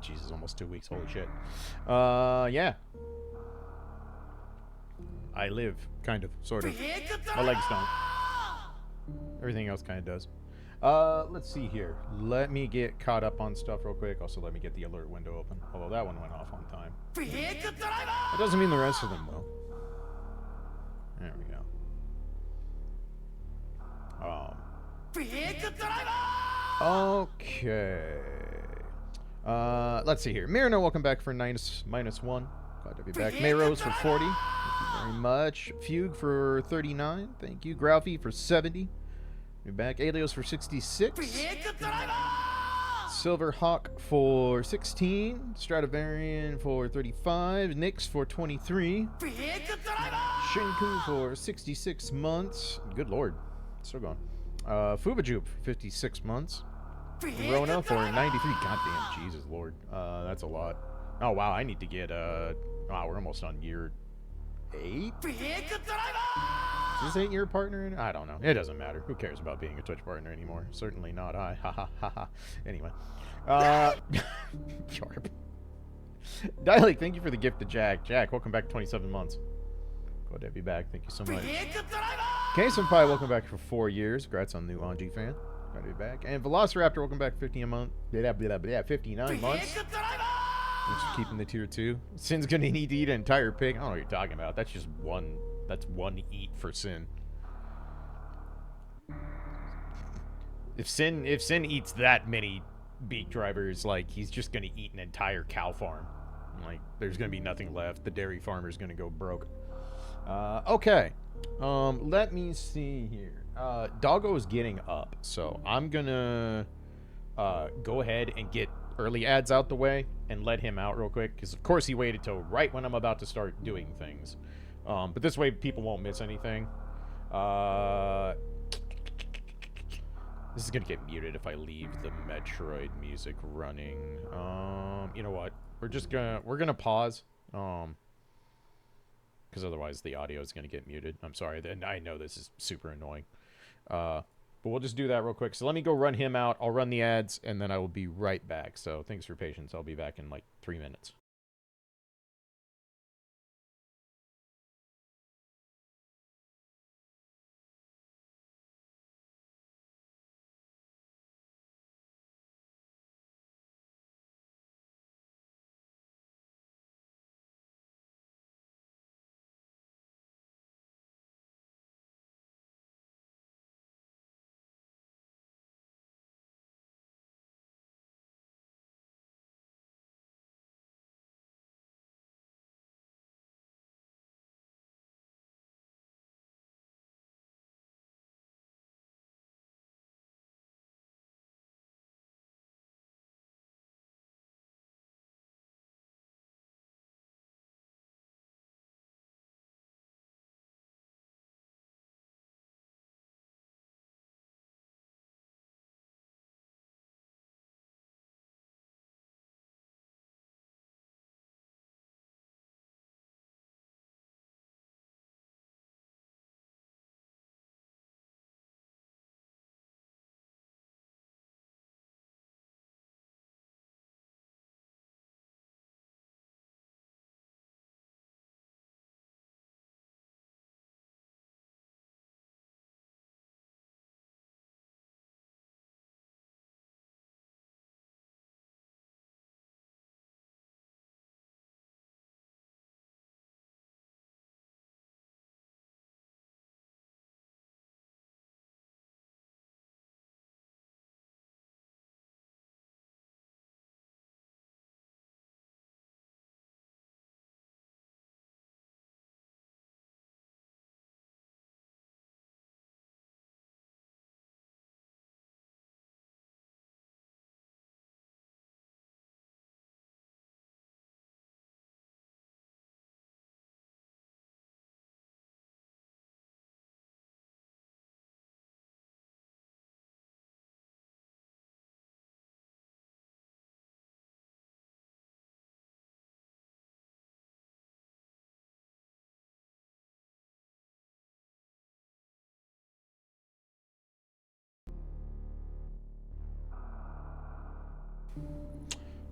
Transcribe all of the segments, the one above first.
Jesus, almost 2 weeks. Holy shit. Yeah. I live, kind of, sort of. My legs don't. Everything else kind of does. Let's see here. Let me get caught up on stuff real quick. Also, let me get the alert window open. Although that one went off on time. That doesn't mean the rest of them will. There we go. Okay. Let's see here. Mirno, welcome back for -1. Glad to be back. Mayrose for 40. Thank you very much. Fugue for 39. Thank you. Grouthy for 70. You're back. Alios for 66. Silverhawk for 16. Stradivarian for 35. Nyx for 23. Shinku for 66 months. Good lord. Still going. Fubajupe for 56 months. Rona for 93. Goddamn, Jesus lord. That's a lot. Oh wow, I need to get wow, we're almost on year 8? Is this 8-year partner? I don't know. It doesn't matter. Who cares about being a Twitch partner anymore? Certainly not I. Ha ha ha ha. Anyway. Sharp. Dialect, thank you for the gift to Jack. Jack, welcome back 27 months. Glad to have you back. Thank you so much. K-Senpai, welcome back for 4 years. Congrats on the new Anji fan. Glad to be back. And Velociraptor, welcome back 59 months. Thanks for keeping the tier 2. Sin's gonna need to eat an entire pig. I don't know what you're talking about. That's just one. That's one eat for Sin. If Sin eats that many beak drivers, like, he's just gonna eat an entire cow farm. Like, there's gonna be nothing left. The dairy farmer's gonna go broke. Okay. Let me see here. Doggo's getting up, so I'm gonna go ahead and get early ads out the way and let him out real quick, because of course he waited till right when I'm about to start doing things. But this way people won't miss anything. This is gonna get muted if I leave the Metroid music running. You know what? We're gonna pause. Because otherwise the audio is gonna get muted. I'm sorry. Then I know this is super annoying. But we'll just do that real quick. So let me go run him out. I'll run the ads, and then I will be right back. So thanks for your patience. I'll be back in like 3 minutes.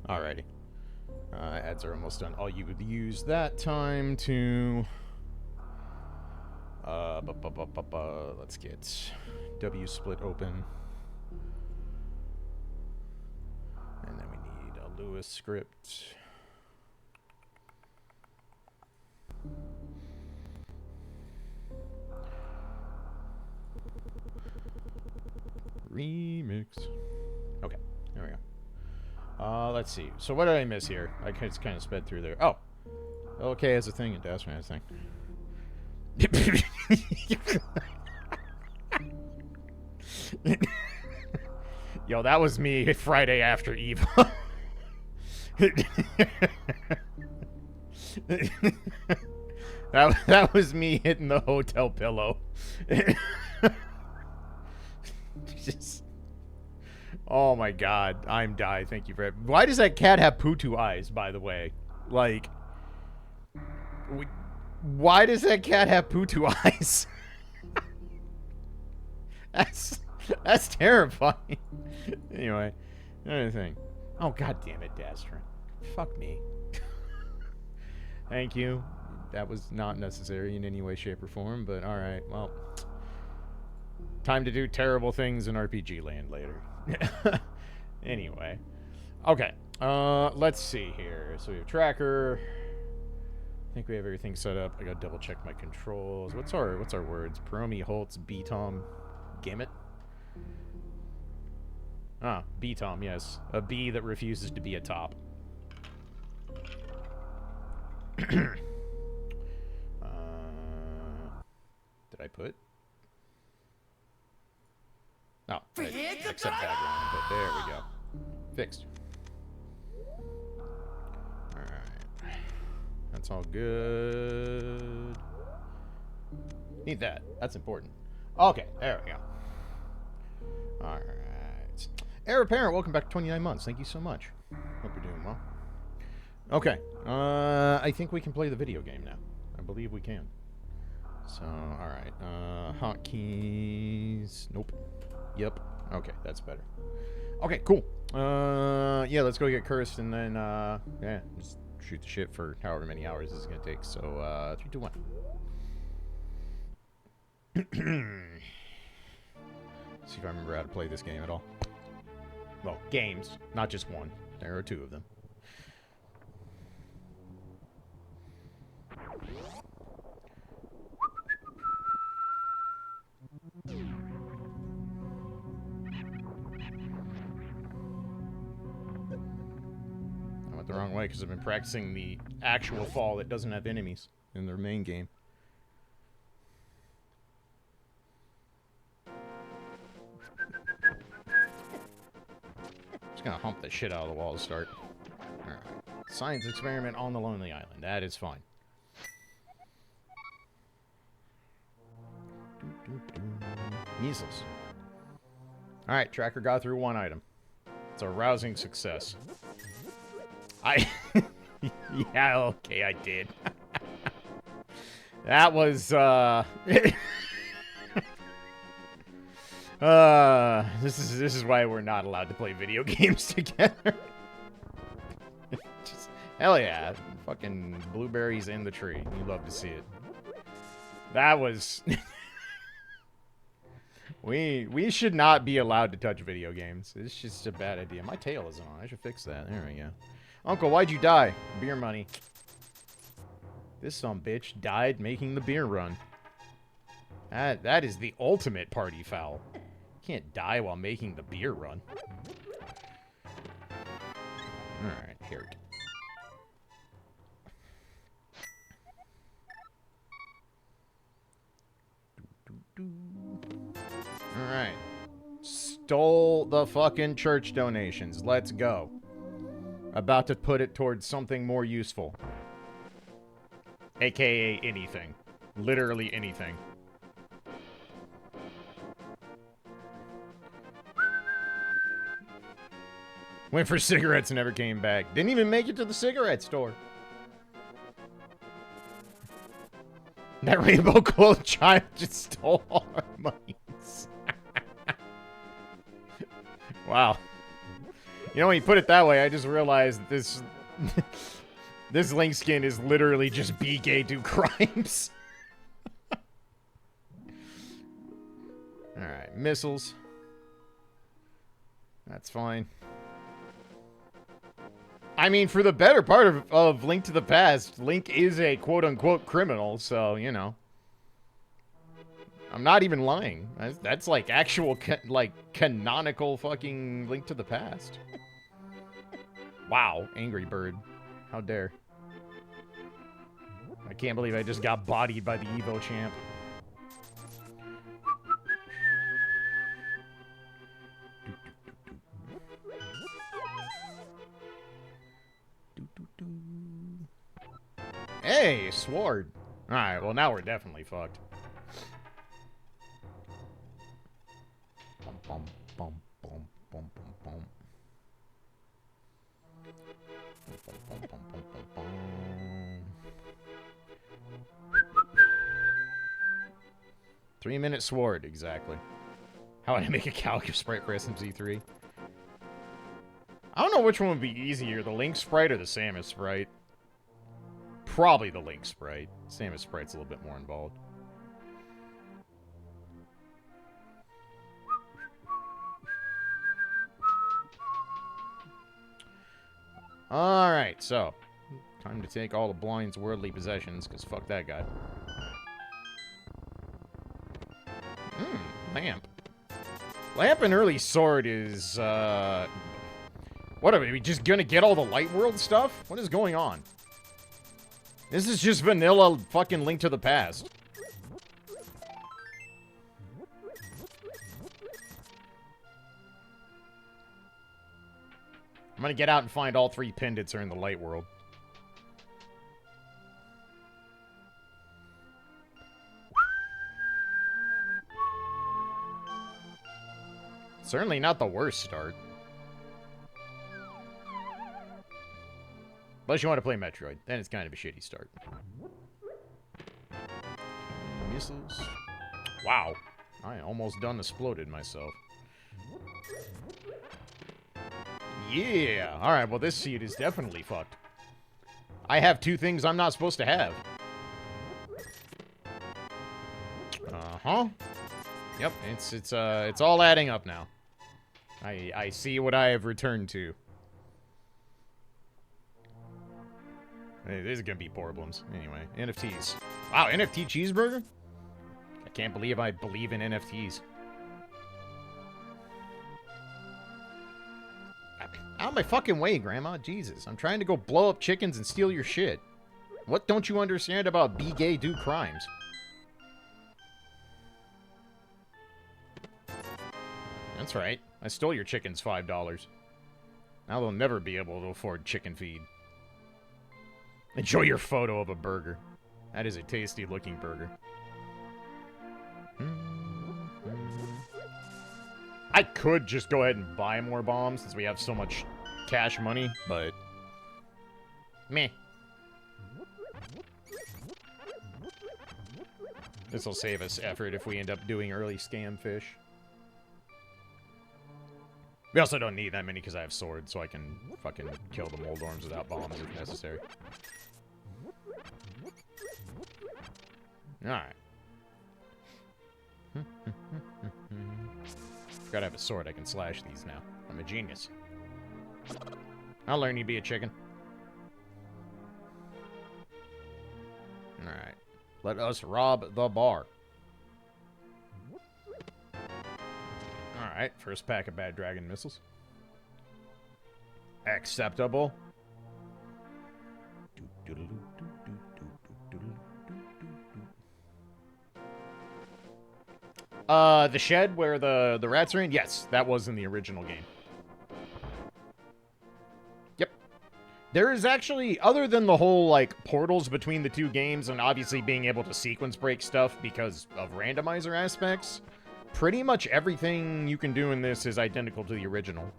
Alrighty. Ads are almost done. Oh, you would use that time to... let's get W split open. And then we need a Lewis script. Remix. Okay, there we go. Let's see. So what did I miss here? I just kind of sped through there. Oh, okay, as a thing, and dash man as a thing. Yo, that was me Friday after Eva. that was me hitting the hotel pillow. Just, oh my god, I'm dying. Thank you for it. Why does that cat have Potoo eyes, by the way? Like, why does that cat have Potoo eyes? That's terrifying. Anyway, another thing. Oh god damn it, Dastrin. Fuck me. Thank you. That was not necessary in any way, shape, or form, but alright, well. Time to do terrible things in RPG land later. Anyway. Okay. Let's see here. So we have tracker. I think we have everything set up. I gotta double check my controls. What's our words? Peromi, Holtz, B-Tom, Gamut? Ah, B-Tom, yes. A bee that refuses to be a top. Did I put? No, accept background input. There we go. Fixed. Alright. That's all good. Need that. That's important. Okay, there we go. Alright. Heir Apparent, welcome back to 29 months. Thank you so much. Hope you're doing well. Okay. I think we can play the video game now. I believe we can. So, alright. Hotkeys. Nope. Yep. Okay, that's better. Okay, cool. Yeah, let's go get cursed and then, yeah, just shoot the shit for however many hours this is gonna take. So, 3, 2, 1. See if I remember how to play this game at all. Well, games, not just one. There are 2 of them. I went the wrong way because I've been practicing the actual fall that doesn't have enemies in their main game. Just gonna hump the shit out of the wall to start. Alright. Science experiment on the Lonely Island. That is fine. Measles. Alright, tracker got through 1 item. It's a rousing success. Yeah, okay, I did. That was, this is why we're not allowed to play video games together. Just, hell yeah. Fucking blueberries in the tree. You love to see it. That was... We should not be allowed to touch video games. It's just a bad idea. My tail isn't on. I should fix that. There we go. Uncle, why'd you die? Beer money. This sumbitch died making the beer run. That is the ultimate party foul. You can't die while making the beer run. Alright, here it. Alright. Stole the fucking church donations. Let's go. About to put it towards something more useful. AKA anything. Literally anything. Went for cigarettes and never came back. Didn't even make it to the cigarette store. That rainbow gold child just stole all our monies. Wow. You know, when you put it that way, I just realized this This Link skin is literally just be gay, do crimes. Alright, missiles. That's fine. I mean, for the better part of Link to the Past, Link is a quote-unquote criminal, so, you know. I'm not even lying. That's like actual, canonical fucking Link to the Past. Wow, Angry Bird. How dare. I can't believe I just got bodied by the Evo champ. Hey, sword. Alright, well now we're definitely fucked. Bum, bum, bum, bum, bum, bum, bum. 3-minute sword, exactly. How would I make a Calico sprite for SMZ3? I don't know which one would be easier, the Link sprite or the Samus sprite. Probably the Link sprite. Samus sprite's a little bit more involved. Alright, so. Time to take all the Blind's worldly possessions, because fuck that guy. Lamp. Lamp and early sword is, what are we just gonna get all the light world stuff? What is going on? This is just vanilla fucking Link to the Past. I'm gonna get out and find all 3 pendants are in the light world. Certainly not the worst start. Unless you want to play Metroid, then it's kind of a shitty start. Missiles. Wow. I almost done exploded myself. Yeah! Alright, well this seed is definitely fucked. I have 2 things I'm not supposed to have. Uh-huh. Yep, it's all adding up now. I see what I have returned to. Hey, there's gonna be problems. Anyway, NFTs. Wow, NFT cheeseburger? I can't believe I believe in NFTs. Out of my fucking way, Grandma. Jesus. I'm trying to go blow up chickens and steal your shit. What don't you understand about be gay, do crimes? That's right. I stole your chickens $5. Now they'll never be able to afford chicken feed. Enjoy your photo of a burger. That is a tasty looking burger. I could just go ahead and buy more bombs since we have so much cash money, but meh. This will save us effort if we end up doing early scam fish. We also don't need that many because I have swords, so I can fucking kill the Moldorms without bombs if necessary. Alright. Gotta have a sword, I can slash these now. I'm a genius. I'll learn you to be a chicken. Alright. Let us rob the bar. Alright, first pack of bad dragon missiles. Acceptable. The shed where the rats are in? Yes, that was in the original game. Yep. There is actually, other than the whole, like, portals between the 2 games and obviously being able to sequence break stuff because of randomizer aspects, pretty much everything you can do in this is identical to the original.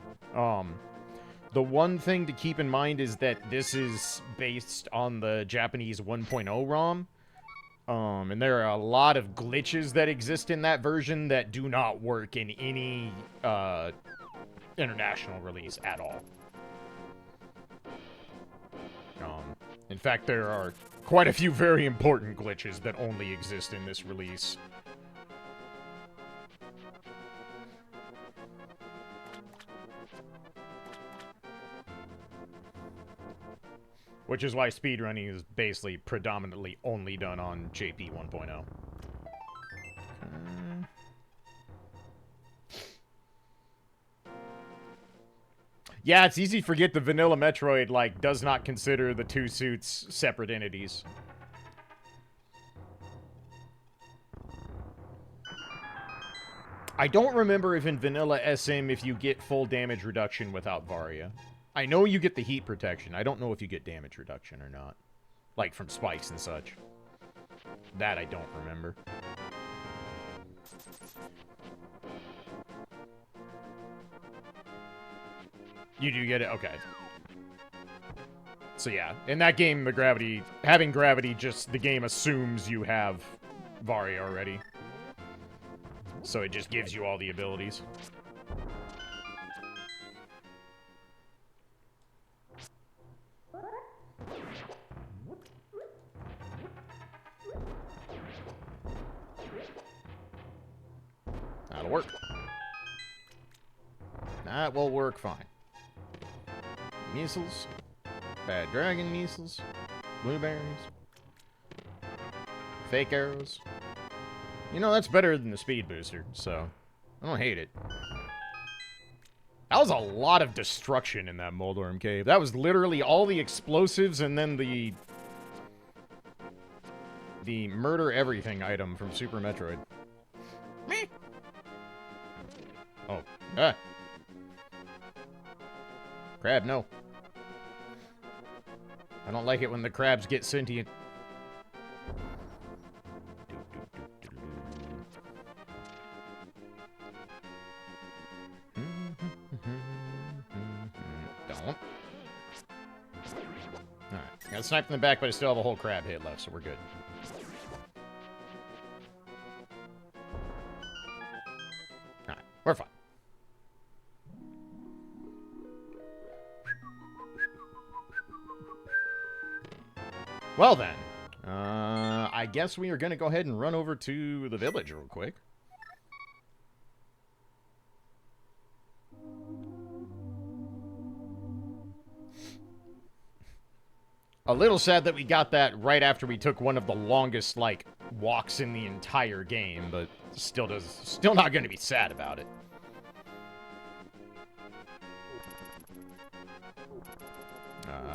The one thing to keep in mind is that this is based on the Japanese 1.0 ROM. And there are a lot of glitches that exist in that version that do not work in any, international release at all. In fact, there are quite a few very important glitches that only exist in this release. Which is why speedrunning is basically predominantly only done on JP 1.0. Yeah, it's easy to forget the vanilla Metroid, like, does not consider the two suits separate entities. I don't remember if in vanilla SM if you get full damage reduction without Varia. I know you get the heat protection. I don't know if you get damage reduction or not. Like, from spikes and such. That I don't remember. You do get it? Okay. So yeah, in that game, having gravity, just, the game assumes you have Varia already. So it just gives you all the abilities. That'll work. That will work fine. Missiles. Bad dragon missiles. Blueberries. Fake arrows. You know, that's better than the speed booster, so I don't hate it. That was a lot of destruction in that Moldorm cave. That was literally all the explosives and then the murder everything item from Super Metroid. Meh. Oh. Ah. Crab, no. I don't like it when the crabs get sentient. Don't. Alright. Got sniped in the back, but I still have a whole crab hit left, so we're good. Alright. We're fine. Well then, I guess we are going to go ahead and run over to the village real quick. A little sad that we got that right after we took one of the longest, like, walks in the entire game, but still not going to be sad about it.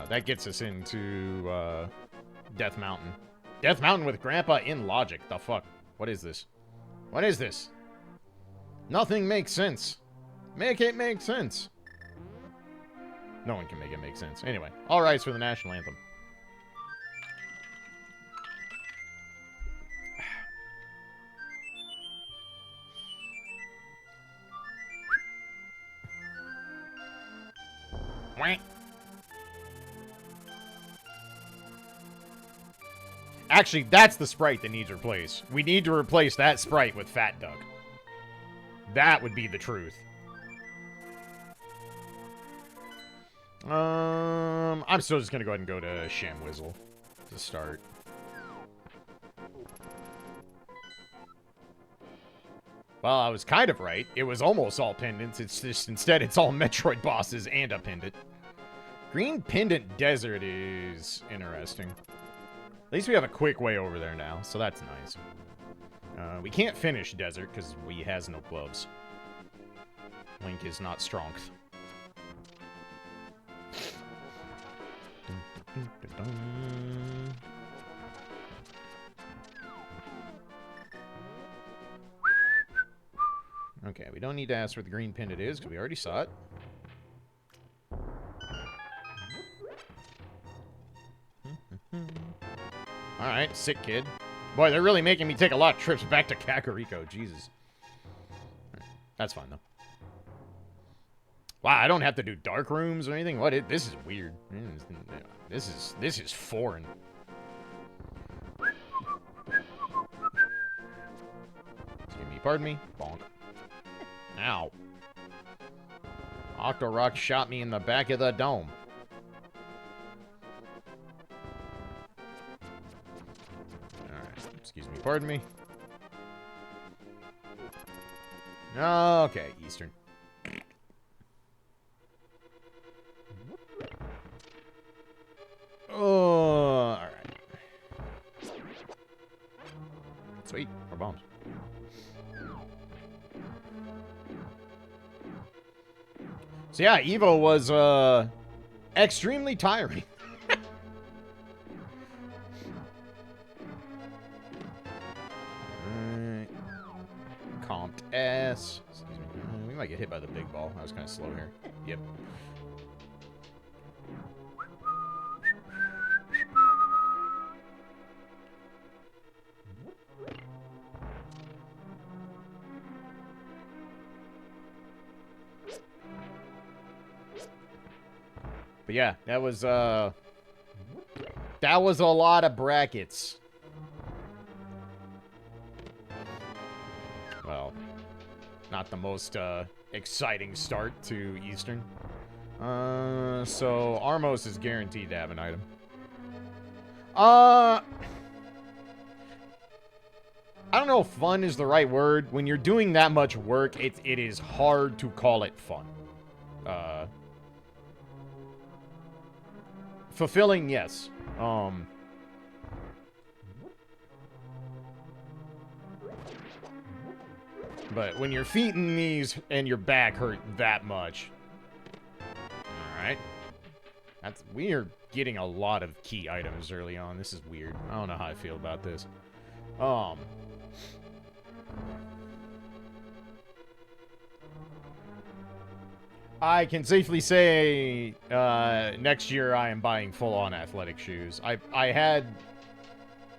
That gets us into, Death Mountain. Death Mountain with Grandpa in logic. The fuck? What is this? What is this? Nothing makes sense. Make it make sense. No one can make it make sense. Anyway, all rise for the national anthem. Actually, that's the sprite that needs replaced. We need to replace that sprite with Fat Duck. That would be the truth. I'm still just gonna go ahead and go to Shamwizzle to start. Well, I was kind of right. It was almost all pendants. It's just, instead, it's all Metroid bosses and a pendant. Green Pendant Desert is interesting. At least we have a quick way over there now, so that's nice. We can't finish Desert because we has no gloves. Link is not strong. Okay, we don't need to ask where the green pendant is because we already saw it. Alright, sick kid. Boy, they're really making me take a lot of trips back to Kakariko. Jesus. That's fine, though. Wow, I don't have to do dark rooms or anything? What? This is weird. This is foreign. Excuse me, pardon me. Bonk. Ow. Octorok shot me in the back of the dome. Excuse me, pardon me. Okay, Eastern. Oh, alright. Sweet, more bombs. So yeah, Evo was, extremely tiring. Comped S. We might get hit by the big ball. I was kind of slow here. Yep. But yeah, that was a lot of brackets. Well, not the most exciting start to Eastern. So Armos is guaranteed to have an item. I don't know if fun is the right word. When you're doing that much work, it is hard to call it fun. Fulfilling, yes. But when your feet and knees and your back hurt that much. Alright. We are getting a lot of key items early on. This is weird. I don't know how I feel about this. I can safely say next year I am buying full-on athletic shoes. I had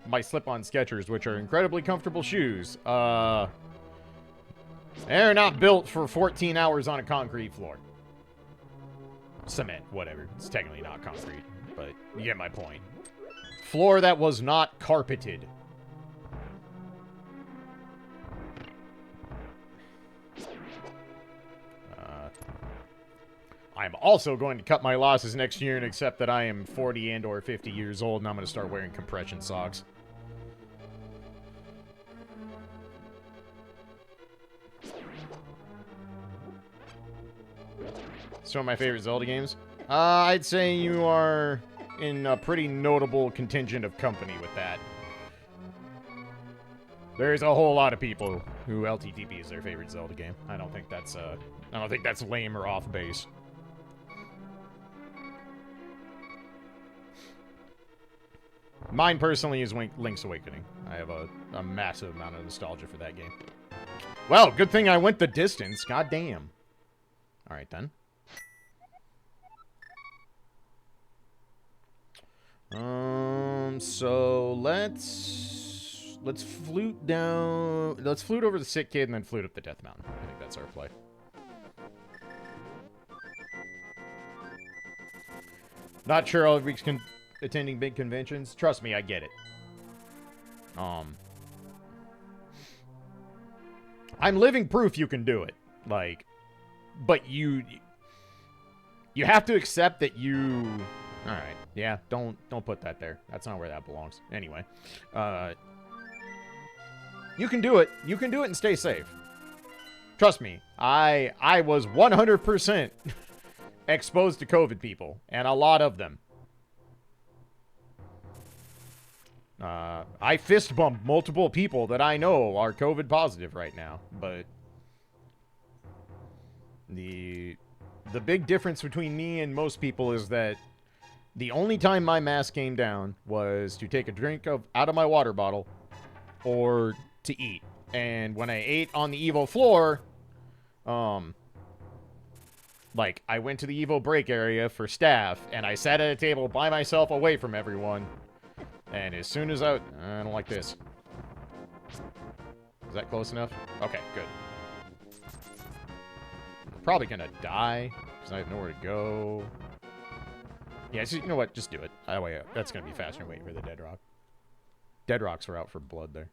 my slip-on Skechers, which are incredibly comfortable shoes. They're not built for 14 hours on a concrete floor. Cement, whatever. It's technically not concrete, but you get my point. Floor that was not carpeted. I'm also going to cut my losses next year and accept that I am 40 and or 50 years old and I'm going to start wearing compression socks. Some of my favorite Zelda games? I'd say you are in a pretty notable contingent of company with that. There's a whole lot of people who LTTP is their favorite Zelda game. I don't think that's lame or off base. Mine personally is Link's Awakening. I have a massive amount of nostalgia for that game. Well, good thing I went the distance. God damn. Alright then. So let's flute down. Let's flute over the Sick Kid and then flute up the Death Mountain. I think that's our play. Not sure all weeks attending big conventions. Trust me, I get it. I'm living proof you can do it. Like, but you have to accept that you. All right, yeah. Don't put that there. That's not where that belongs. Anyway, you can do it. You can do it and stay safe. Trust me. I was 100% exposed to COVID people, and a lot of them. I fist bumped multiple people that I know are COVID positive right now, but the big difference between me and most people is that the only time my mask came down was to take a drink out of my water bottle or to eat. And when I ate on the Evo floor, like, I went to the Evo break area for staff, and I sat at a table by myself away from everyone. And as soon as I don't like this. Is that close enough? Okay, good. Probably gonna die, because I have nowhere to go. Yeah, you know what? Just do it. That's gonna be faster than waiting for the Dead Rock. Dead Rocks are out for blood there.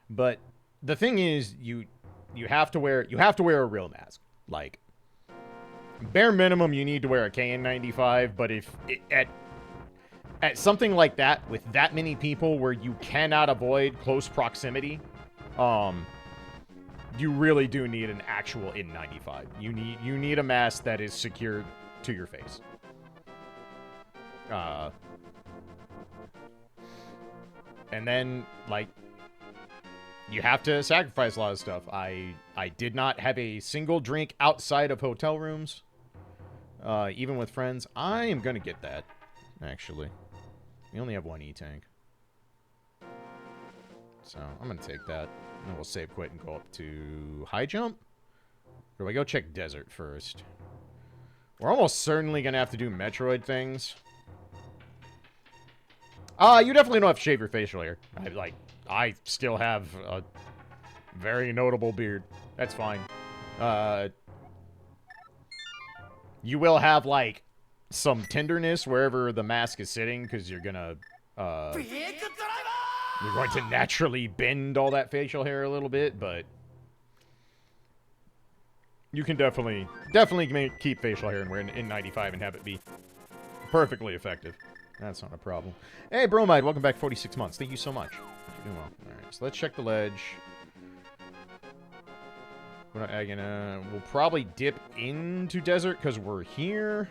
But the thing is, you have to wear a real mask. Like, bare minimum, you need to wear a KN95, but if at something like that, with that many people where you cannot avoid close proximity, you really do need an actual N95. You need a mask that is secured to your face. And then, like, you have to sacrifice a lot of stuff. I did not have a single drink outside of hotel rooms, even with friends. I am going to get that, actually. We only have one E-tank. So, I'm going to take that. And then we'll save quit and go up to high jump. Or do I go check desert first? We're almost certainly going to have to do Metroid things. You definitely don't have to shave your facial hair. I still have a very notable beard. That's fine. You will have, like, some tenderness wherever the mask is sitting, because you're gonna, you're going to naturally bend all that facial hair a little bit, but you can definitely keep facial hair and wear an N95 and have it be perfectly effective. That's not a problem. Hey, Bromide, welcome back 46 months. Thank you so much. You're doing well. Alright, so let's check the ledge. We'll probably dip into desert because we're here.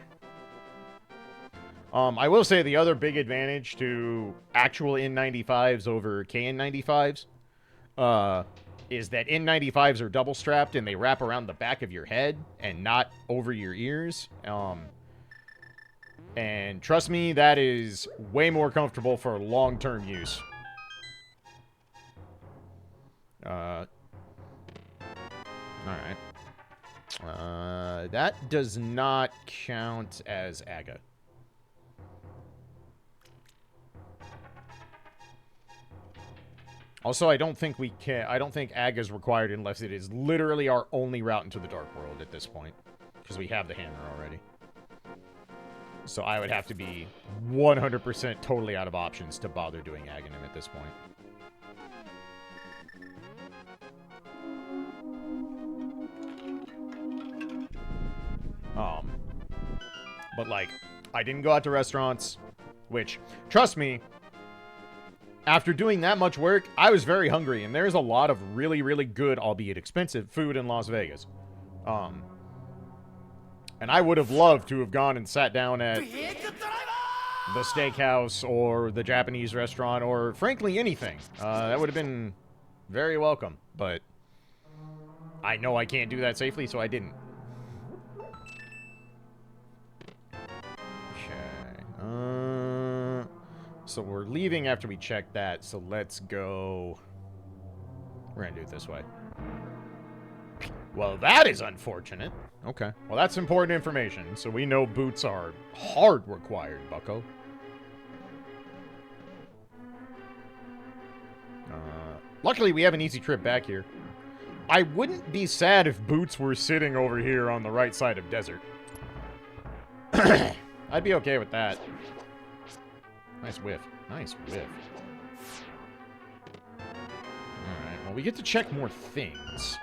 I will say the other big advantage to actual N95s over KN95s is that N95s are double strapped and they wrap around the back of your head and not over your ears. And trust me, that is way more comfortable for long-term use. Alright. That does not count as AGA. Also, I don't think AGA is required unless it is literally our only route into the Dark World at this point. Because we have the hammer already. So I would have to be 100% totally out of options to bother doing Aghanim at this point. But, like, I didn't go out to restaurants, which, trust me, after doing that much work, I was very hungry, and there's a lot of really, really good, albeit expensive, food in Las Vegas. And I would have loved to have gone and sat down at the steakhouse or the Japanese restaurant or, frankly, anything. That would have been very welcome, but I know I can't do that safely, so I didn't. Okay. So we're leaving after we check that, so let's go. We're gonna do it this way. Well, that is unfortunate. Okay. Well, that's important information, so we know boots are hard required, bucko. Luckily, we have an easy trip back here. I wouldn't be sad if boots were sitting over here on the right side of desert. I'd be okay with that. Nice whiff. Nice whiff. Alright, well, we get to check more things.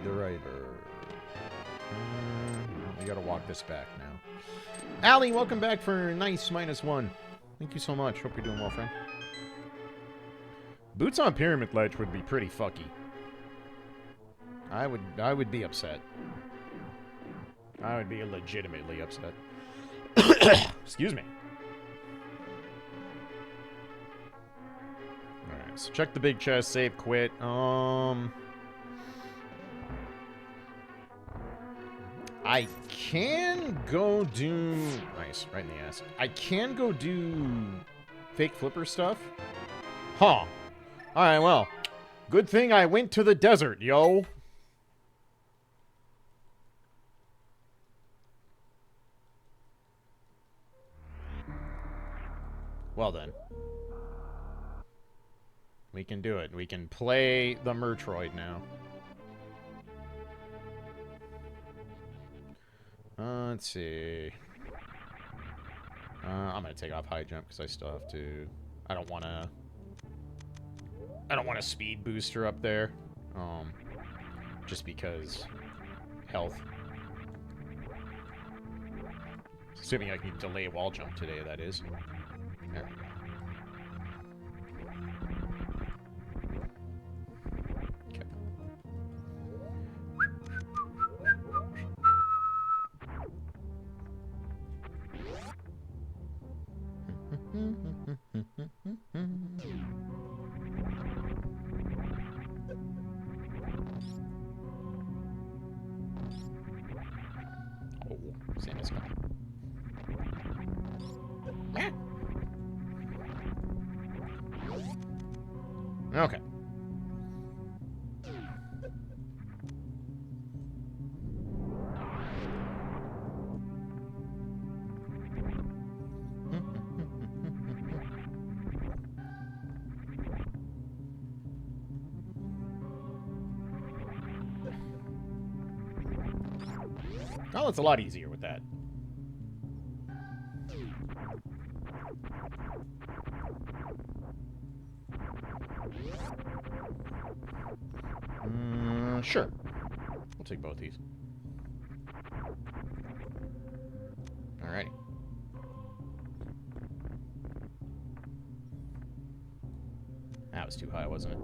Driver. We gotta walk this back now. Allie, welcome back for nice -1. Thank you so much. Hope you're doing well, friend. Boots on Pyramid Ledge would be pretty fucky. I would be upset. I would be legitimately upset. Excuse me. Alright, so check the big chest, save, quit. I can go do... Nice, right in the ass. I can go do fake flipper stuff. Huh. Alright, well. Good thing I went to the desert, yo. Well then. We can do it. We can play the Metroid now. Let's see. I'm gonna take off high jump because I still have to... I don't want to... I don't want a speed booster up there. Just because health. Assuming I can delay wall jump today, that is. There we go. Oh, Santa's coming. Okay. Well, it's a lot easier with that. Sure. We'll take both these. Alrighty. That was too high, wasn't it?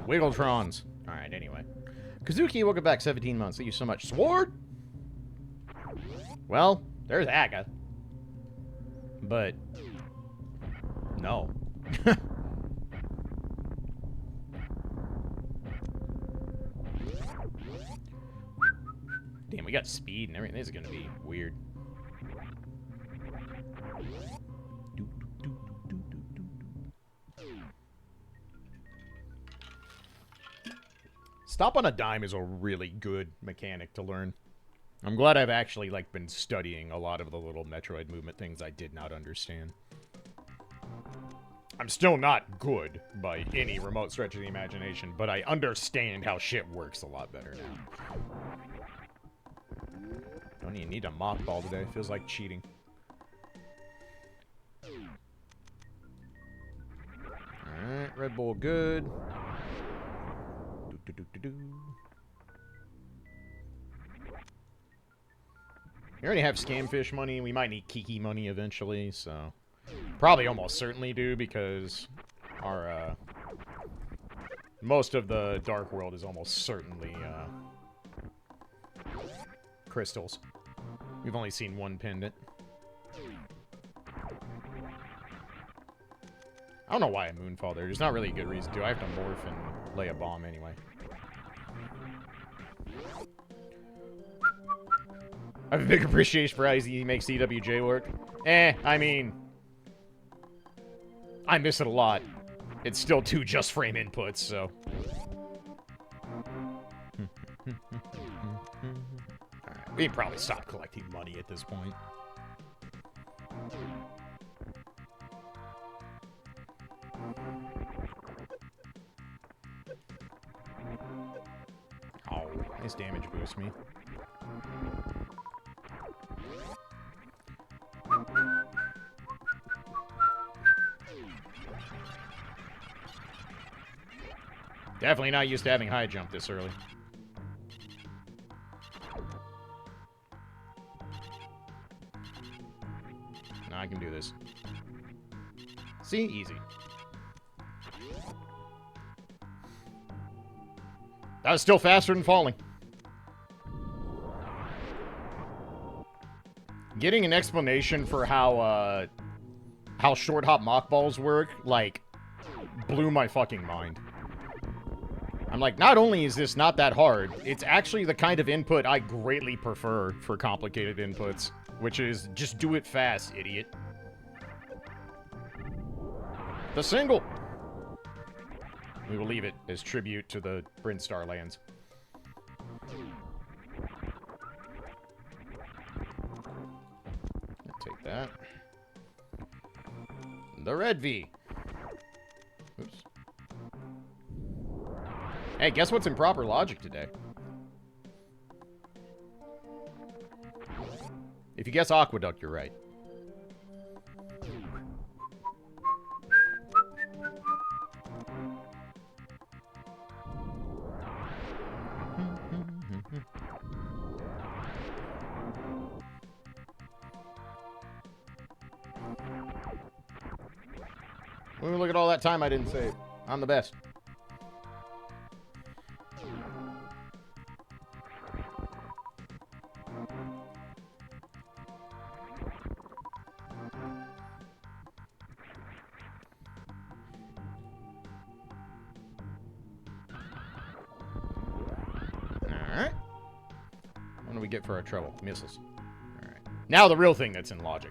Wiggletrons. Alright, anyway. Kazuki, welcome back 17 months. Thank you so much. Sword? Well, there's Aga. But... no. Damn, we got speed and everything. This is gonna be weird. Stop on a dime is a really good mechanic to learn. I'm glad I've actually, like, been studying a lot of the little Metroid movement things I did not understand. I'm still not good by any remote stretch of the imagination, but I understand how shit works a lot better now. Don't even need a mock ball today. Feels like cheating. Alright, Red Bull good. We already have Scamfish money. We might need Kiki money eventually, so... probably almost certainly do, because our, most of the Dark World is almost certainly, crystals. We've only seen one pendant. I don't know why I Moonfall there. There's not really a good reason to. I have to morph and lay a bomb anyway. I have a big appreciation for how he makes EWJ work. I mean... I miss it a lot. It's still 2 just frame inputs, so... Alright, we can probably stop collecting money at this point. Oh, nice damage boost me. Definitely not used to having high jump this early. No, I can do this. See? Easy. That was still faster than falling. Getting an explanation for how short hop mock balls work, like, blew my fucking mind. I'm like, not only is this not that hard, it's actually the kind of input I greatly prefer for complicated inputs, which is just do it fast, idiot. The single! We will leave it as tribute to the Brinstar lands. I'll take that. The red V. Oops. Hey, guess what's in proper logic today? If you guess Aqueduct, you're right. Ooh, look at all that time I didn't save. I'm the best. Alright. What do we get for our trouble? Missiles. Alright. Now the real thing that's in logic.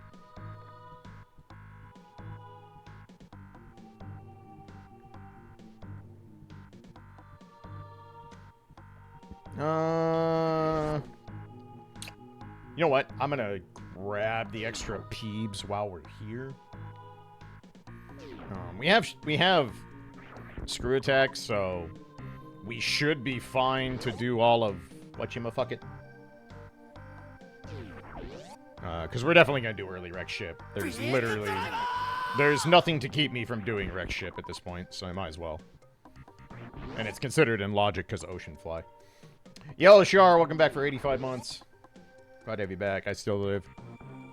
You know what? I'm gonna grab the extra peebs while we're here. We have screw attacks, so we should be fine to do all of whatchamaffuck. Because we're definitely gonna do early wreck ship. There's nothing to keep me from doing wreck ship at this point, so I might as well. And it's considered in logic because ocean fly. Yo, Shar, welcome back for 85 months. Glad to have you back. I still live.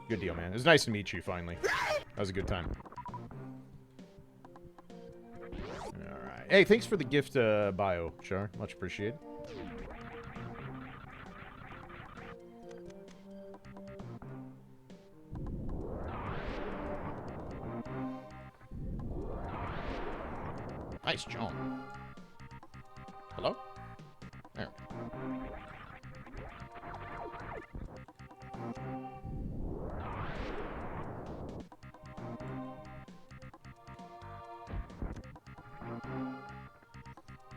Good deal, man. It was nice to meet you, finally. That was a good time. Alright. Hey, thanks for the gift bio, Char. Much appreciated. Nice jump. Hello? There.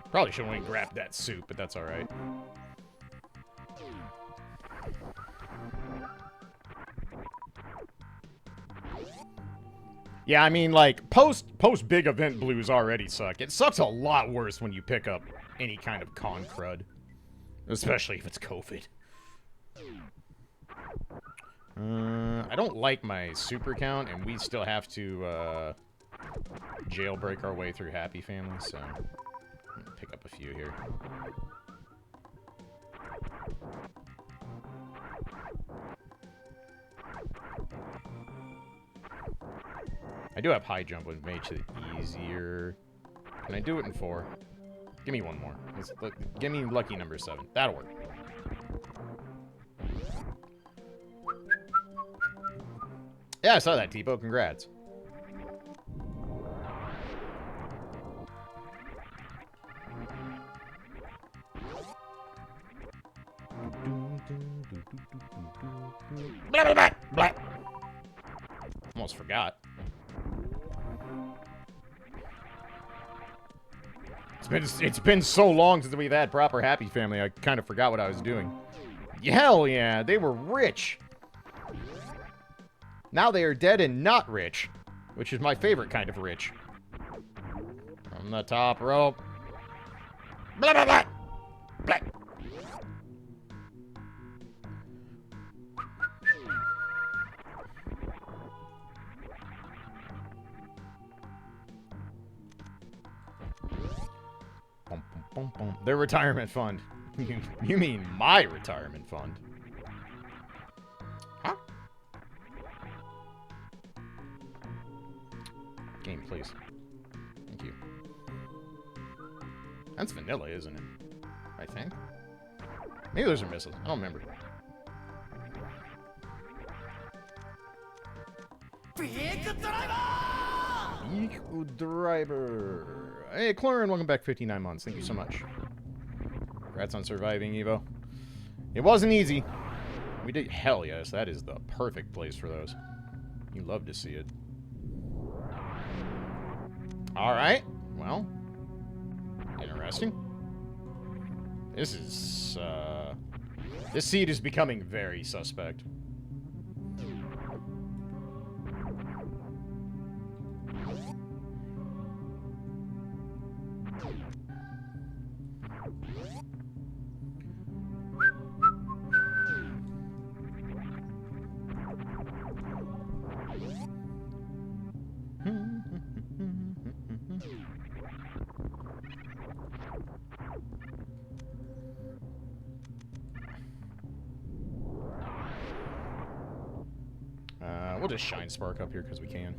Probably should have went and grabbed that soup, but that's alright. Yeah, I mean, like, post big event blues already suck. It sucks a lot worse when you pick up any kind of con crud. Especially if it's COVID. I don't like my super count, and we still have to, jailbreak our way through Happy Family, so... I'm gonna pick up a few here. I do have high jump, which makes it easier. Can I do it in 4? Give me one more. Give me lucky number 7. That'll work. Yeah, I saw that, Tipo. Congrats. Blah, blah, blah, blah. Almost forgot. It's been so long since we've had proper Happy Family, I kind of forgot what I was doing. Hell yeah, they were rich. Now they are dead and not rich, which is my favorite kind of rich. From the top rope. Blah, blah, blah. Blah. Their retirement fund. You mean my retirement fund? Huh? Game, please. Thank you. That's vanilla, isn't it? I think. Maybe those are missiles. I don't remember. Vehicle driver! Hey, Clorin, welcome back 59 months. Thank you so much. Congrats on surviving, Evo. It wasn't easy. We did. Hell yes, that is the perfect place for those. You love to see it. Alright. Well. Interesting. This is, this seed is becoming very suspect. We'll just shine Spark up here because we can.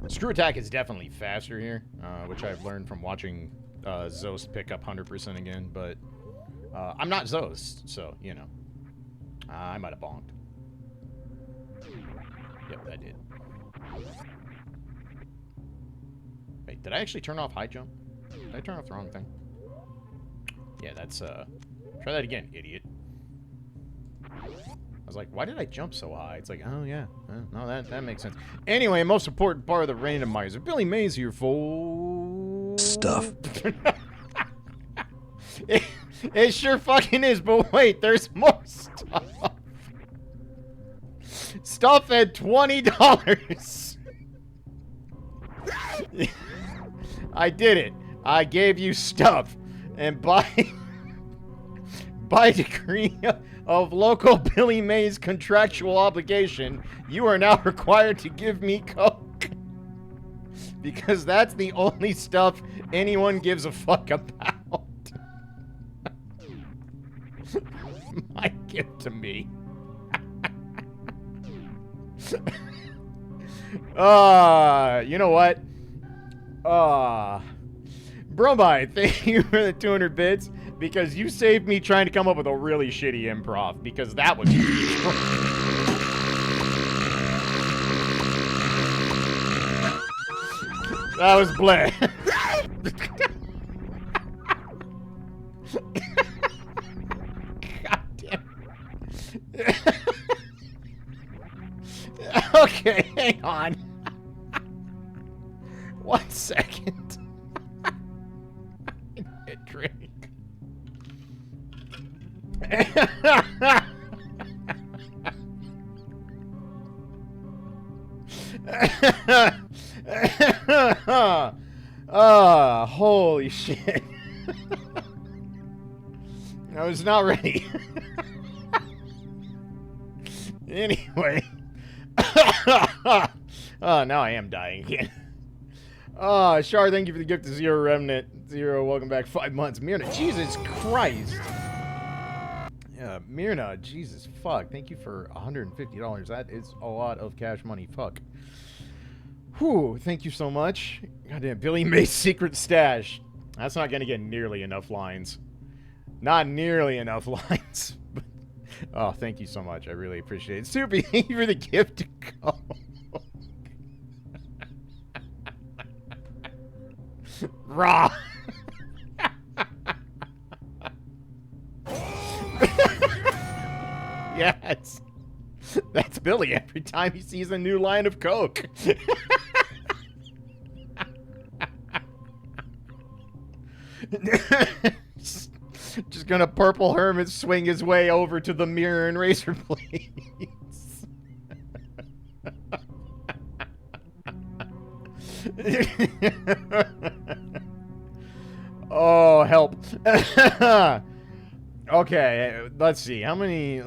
Screw attack is definitely faster here, which I've learned from watching Zost pick up 100% again, but I'm not Zost, so, you know. I might have bonked. Yep, I did. Wait, did I actually turn off high jump? Did I turn off the wrong thing? Yeah, that's, try that again, idiot. I was like, why did I jump so high? It's like, oh, yeah. No, that makes sense. Anyway, most important part of the randomizer. Billy Mays here for... Stuff. It sure fucking is, but wait, there's more stuff. Stuff at $20. I did it. I gave you stuff. And by decree of local Billy Mays contractual obligation, you are now required to give me Coke. Because that's the only stuff anyone gives a fuck about. My gift to me. You know what? Bromide, thank you for the 200 bits, because you saved me trying to come up with a really shitty improv, because that was... That was bleh. God damn. Okay, hang on. 1 second. A drink. Holy shit. I was not ready. Anyway. Oh, now I am dying again. Oh, Shar, thank you for the gift to Zero Remnant. Zero, welcome back. 5 months. Myrna, Jesus Christ. Yeah, Myrna, Jesus fuck. Thank you for $150. That is a lot of cash money. Fuck. Whew, thank you so much. Goddamn, Billy Mays' secret stash. That's not going to get nearly enough lines. Not nearly enough lines. Oh, thank you so much. I really appreciate it. Soupy, thank you for the gift to go. Raw. Yes. That's Billy every time he sees a new line of Coke. Just gonna Purple Hermit swing his way over to the mirror and razor blades. Oh, help. Okay, let's see. How many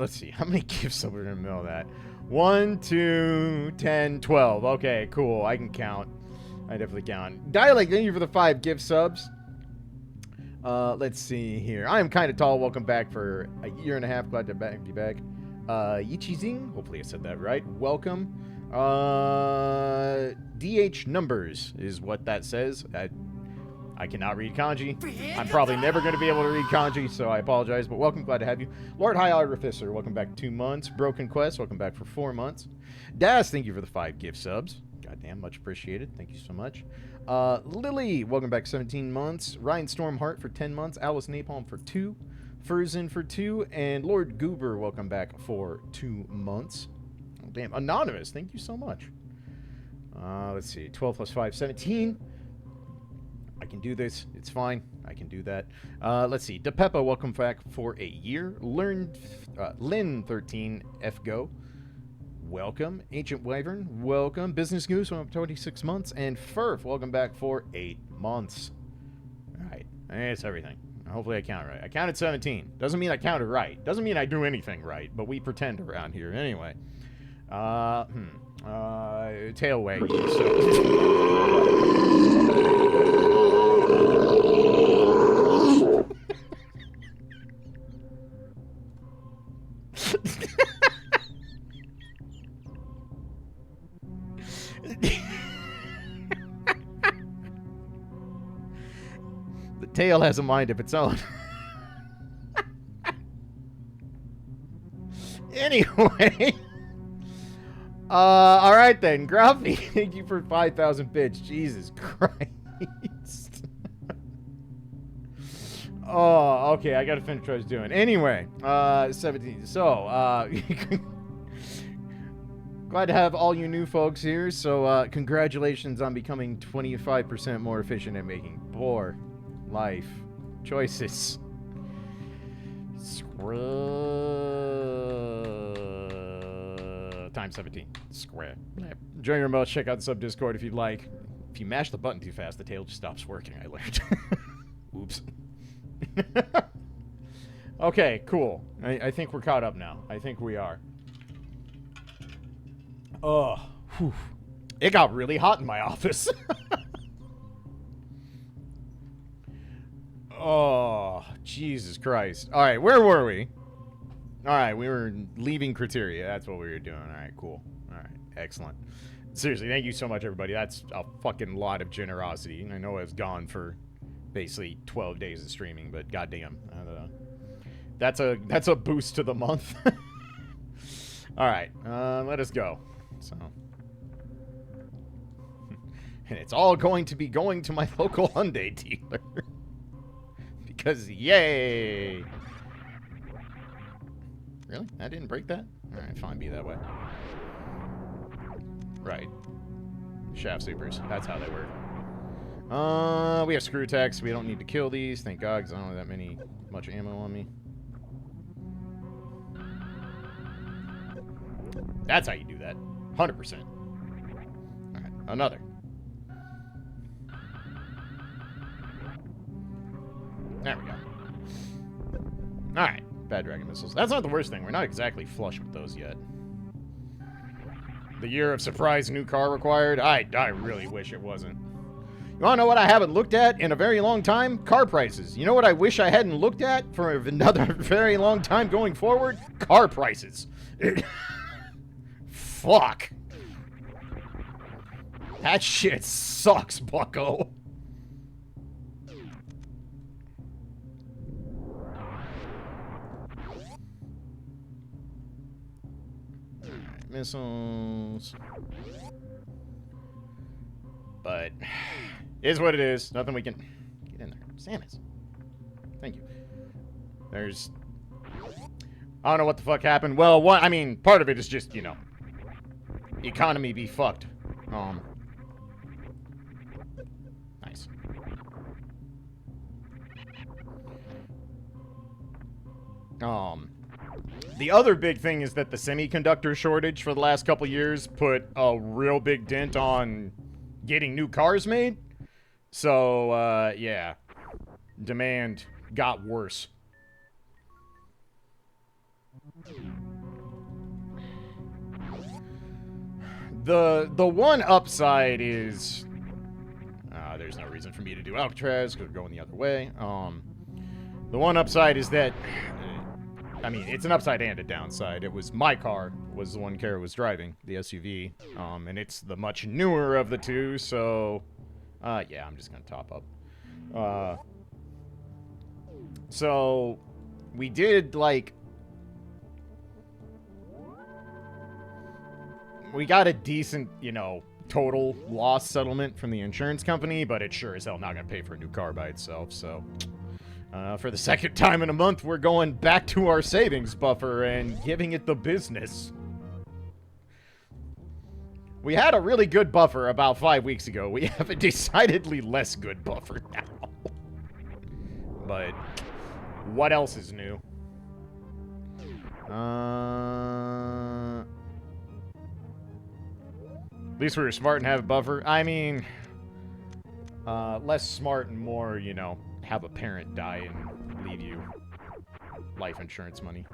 gifts are we gonna mail that? 1, 2, 10, 12. Okay, cool. I can count. I definitely count. Dialect, thank you for the 5 gift subs. Let's see here. I am kind of tall. Welcome back for a year and a half. Glad to be back. Yichizing. Hopefully I said that right. Welcome. DH numbers is what that says. I cannot read kanji. I'm probably never going to be able to read kanji, so I apologize. But welcome. Glad to have you. Lord High Artificer, welcome back 2 months. Broken Quest, welcome back for 4 months. Das, thank you for the 5 gift subs. Goddamn, much appreciated. Thank you so much. Lily, welcome back 17 months. Ryan Stormheart for 10 months. Alice Napalm for 2. Furzin for 2. And Lord Goober, welcome back for 2 months. Oh, damn. Anonymous, thank you so much. Let's see. 12 plus 5, 17. I can do this. It's fine. I can do that. Let's see. DePeppa, welcome back for a year. Lynn 13, FGO. Welcome. Ancient Wyvern, welcome. Business Goose, welcome 26 months. And Furf, welcome back for 8 months. Alright. That's everything. Hopefully I counted right. I counted 17. Doesn't mean I counted right. Doesn't mean I do anything right, but we pretend around here. Anyway. Tail wag. tail has a mind of its own. Anyway. All right then. Gruffy, thank you for 5,000 bits. Jesus Christ. Oh, okay. I gotta finish what I was doing. Anyway, 17. So, glad to have all you new folks here. So, congratulations on becoming 25% more efficient at making poor life choices. Times 17. Square. Join your remote. Check out the sub Discord if you'd like. If you mash the button too fast, the tail just stops working, I learned. Oops. Okay, cool. I think we're caught up now. I think we are. Oh, whew. It got really hot in my office. Oh, Jesus Christ. All right, where were we? All right, we were leaving Criteria. That's what we were doing. All right, cool. All right, excellent. Seriously, thank you so much, everybody. That's a fucking lot of generosity. I know I was gone for basically 12 days of streaming, but goddamn, that's a boost to the month. All right, let us go. So, and it's all going to be going to my local Hyundai dealer because yay! Really? I didn't break that? All right, fine, be that way. Right. Shaft supers. That's how they work. We have screw techs. We don't need to kill these. Thank God, because I don't have that much ammo on me. That's how you do that. 100%. Alright, another. There we go. Alright, bad dragon missiles. That's not the worst thing. We're not exactly flush with those yet. The year of surprise new car required? I really wish it wasn't. You wanna know what I haven't looked at in a very long time? Car prices. You know what I wish I hadn't looked at for another very long time going forward? Car prices. Fuck. That shit sucks, bucko. Alright, missiles. But is what it is. Nothing we can get in there. Samus. Thank you. There's I don't know what the fuck happened. Well, I mean, part of it is just, you know, economy be fucked. Nice. The other big thing is that the semiconductor shortage for the last couple years put a real big dent on getting new cars made. So, yeah. Demand got worse. The one upside is there's no reason for me to do Alcatraz because we're going the other way. The one upside is that I mean, it's an upside and a downside. It was my car was the one Kara was driving, the SUV, and it's the much newer of the two, so yeah, I'm just gonna top up. So we did like we got a decent, you know, total loss settlement from the insurance company, but it sure as hell not gonna pay for a new car by itself, so for the second time in a month, we're going back to our savings buffer and giving it the business. We had a really good buffer about 5 weeks ago. We have a decidedly less good buffer now. But what else is new? At least we were smart and have a buffer. I mean, less smart and more, you know, have a parent die and leave you life insurance money.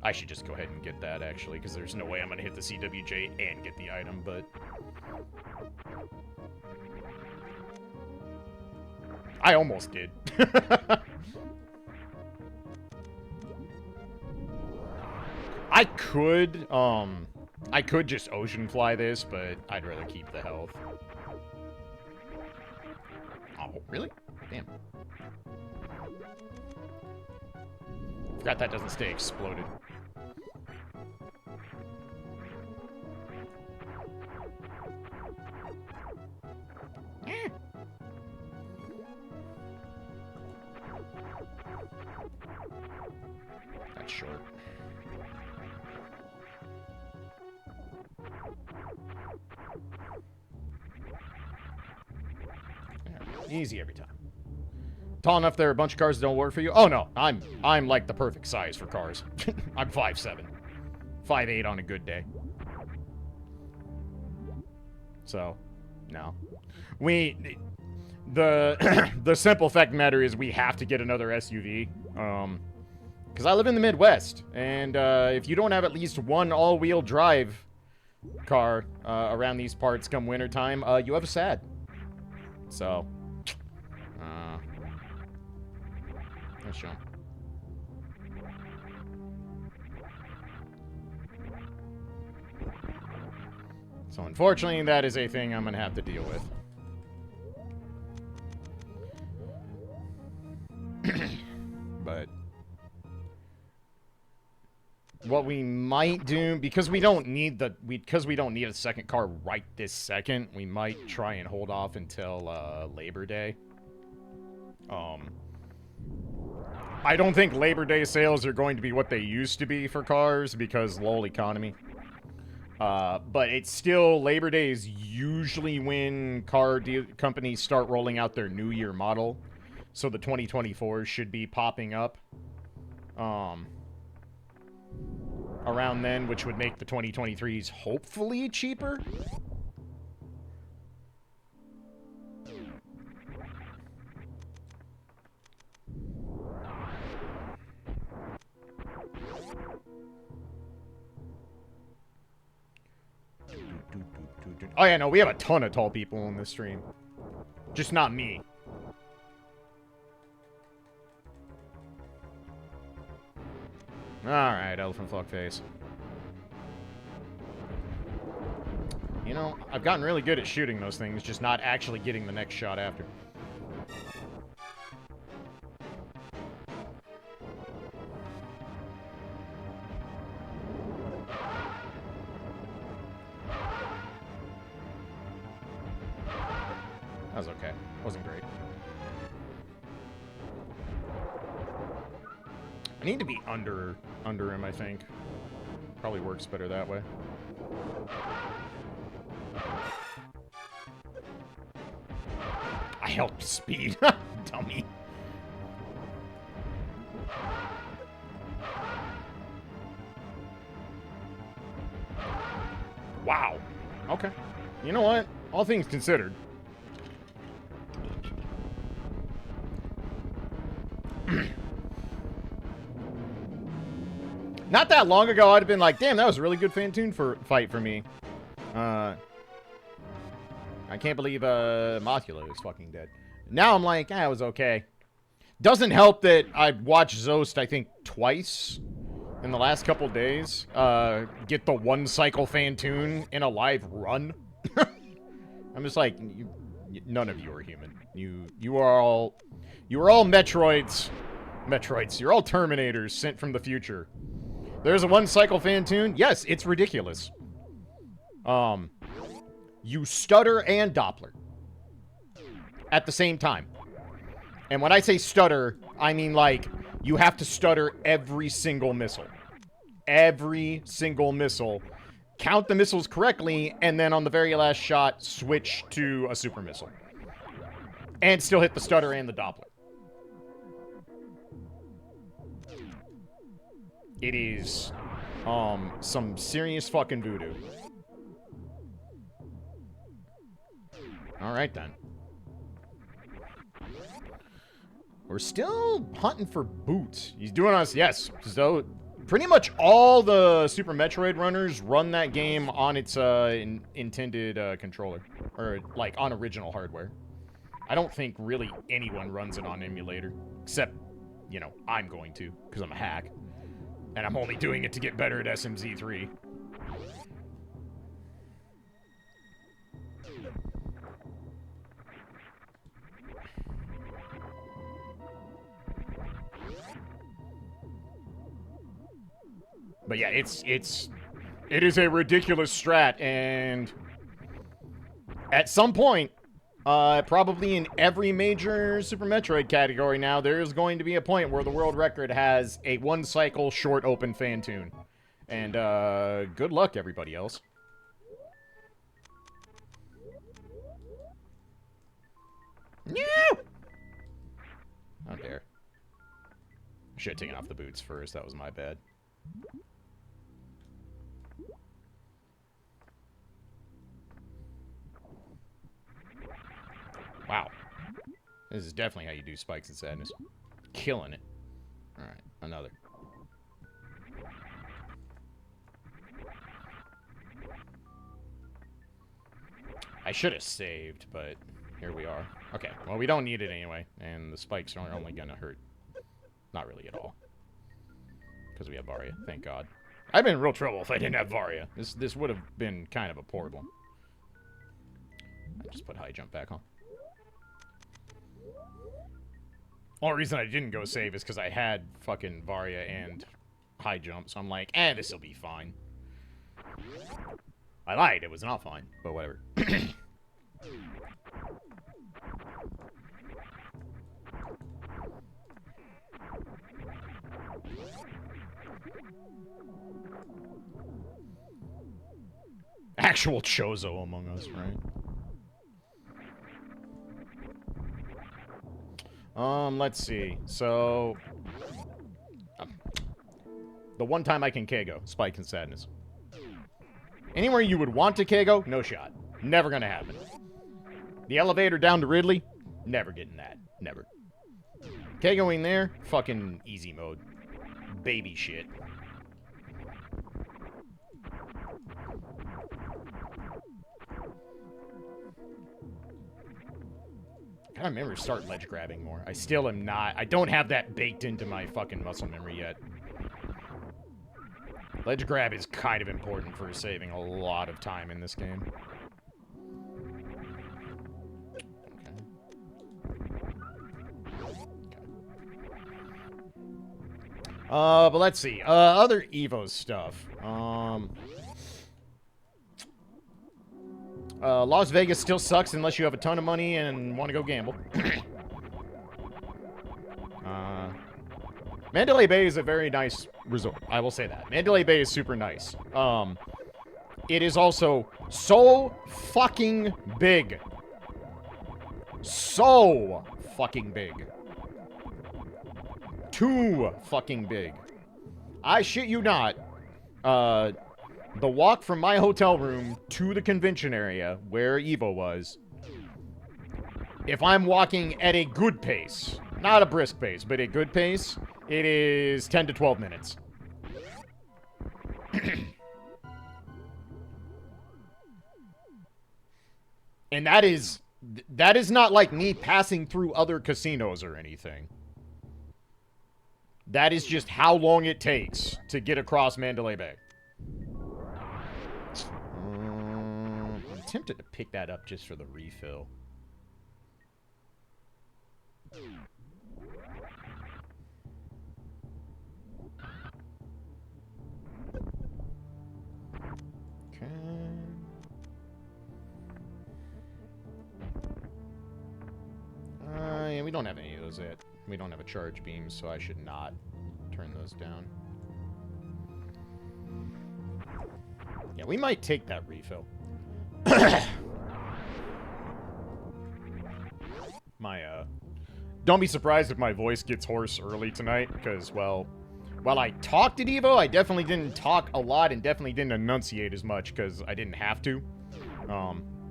I should just go ahead and get that, actually, because there's no way I'm going to hit the CWJ and get the item, but I almost did. I could just ocean fly this, but I'd rather keep the health. Oh, really? Damn. Forgot that doesn't stay exploded. That's short. Easy every time. Tall enough there are a bunch of cars that don't work for you? Oh no, I'm like the perfect size for cars. I'm 5'7", 5'8" on a good day. So, no. The simple fact of the matter is we have to get another SUV. Because I live in the Midwest, and if you don't have at least one all-wheel drive car around these parts come wintertime, you have a sad. So, nice jump. So unfortunately, that is a thing I'm going to have to deal with. But what we might do, because we don't need a second car right this second, we might try and hold off until Labor Day. I don't think Labor Day sales are going to be what they used to be for cars because lol economy. But it's still, Labor Day is usually when car companies start rolling out their new year model. So the 2024s should be popping up around then, which would make the 2023s hopefully cheaper. Oh yeah, no, we have a ton of tall people in this stream. Just not me. Alright, elephant fuckface. You know, I've gotten really good at shooting those things, just not actually getting the next shot after. That was okay. Wasn't great. I need to be under him, I think. Probably works better that way. I helped speed. Dummy. Wow. Okay. You know what? All things considered. Not that long ago, I'd have been like, damn, that was a really good Fantoon fight for me. I can't believe Mothula is fucking dead. Now I'm like, it was okay. Doesn't help that I've watched Zost, I think, twice in the last couple days. Get the one cycle Fantoon in a live run. I'm just like, none of you are human. You are all Metroids. You're all Terminators sent from the future. There's a one-cycle Fantoon. Yes, it's ridiculous. You stutter and Doppler at the same time. And when I say stutter, I mean, like, you have to stutter every single missile. Every single missile. Count the missiles correctly, and then on the very last shot, switch to a super missile. And still hit the stutter and the Doppler. It is, some serious fucking voodoo. Alright then. We're still hunting for boots. He's doing us, yes. So, pretty much all the Super Metroid runners run that game on its intended controller. Or, like, on original hardware. I don't think really anyone runs it on emulator. Except, you know, I'm going to, because I'm a hack. And I'm only doing it to get better at SMZ3. But yeah, it is a ridiculous strat, and at some point, probably in every major Super Metroid category now, there's going to be a point where the world record has a one-cycle short open fan tune. And, good luck, everybody else. No! How dare. Should have taken off the boots first, that was my bad. Wow. This is definitely how you do Spikes and Sadness. Killing it. Alright, another. I should have saved, but here we are. Okay, well, we don't need it anyway, and the spikes are only gonna hurt. Not really at all. Because we have Varia, thank God. I'd been in real trouble if I didn't have Varia. This would have been kind of a poor one. I just put high jump back on. Only reason I didn't go save is because I had fucking Varia and high jump, so I'm like, this'll be fine. I lied, it was not fine, but whatever. Actual Chozo among us, right? Let's see. So, the one time I can KO, Spike and Sadness. Anywhere you would want to KO, no shot. Never gonna happen. The elevator down to Ridley, never getting that. Never. KOing there, fucking easy mode. Baby shit. I remember to start ledge grabbing more. I still am not. I don't have that baked into my fucking muscle memory yet. Ledge grab is kind of important for saving a lot of time in this game. But let's see. Other Evo stuff. Las Vegas still sucks unless you have a ton of money and want to go gamble. Mandalay Bay is a very nice resort. I will say that. Mandalay Bay is super nice. It is also so fucking big. So fucking big. Too fucking big. I shit you not. The walk from my hotel room to the convention area where Evo was, if I'm walking at a good pace, not a brisk pace, but a good pace, it is 10 to 12 minutes. And that is not like me passing through other casinos or anything. That is just how long it takes to get across Mandalay Bay. I'm tempted to pick that up just for the refill. Okay. Yeah, we don't have any of those yet. We don't have a charge beam, so I should not turn those down. Yeah, we might take that refill. Don't be surprised if my voice gets hoarse early tonight, because, well, while I talked at Evo, I definitely didn't talk a lot and definitely didn't enunciate as much, because I didn't have to.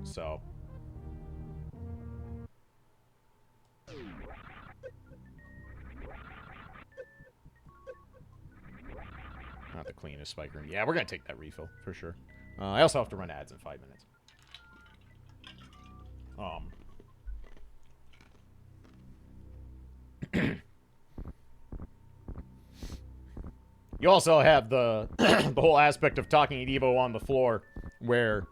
So... Not the cleanest spike room. Yeah, we're gonna take that refill, for sure. I also have to run ads in 5 minutes. You also have the the whole aspect of talking at Evo on the floor, where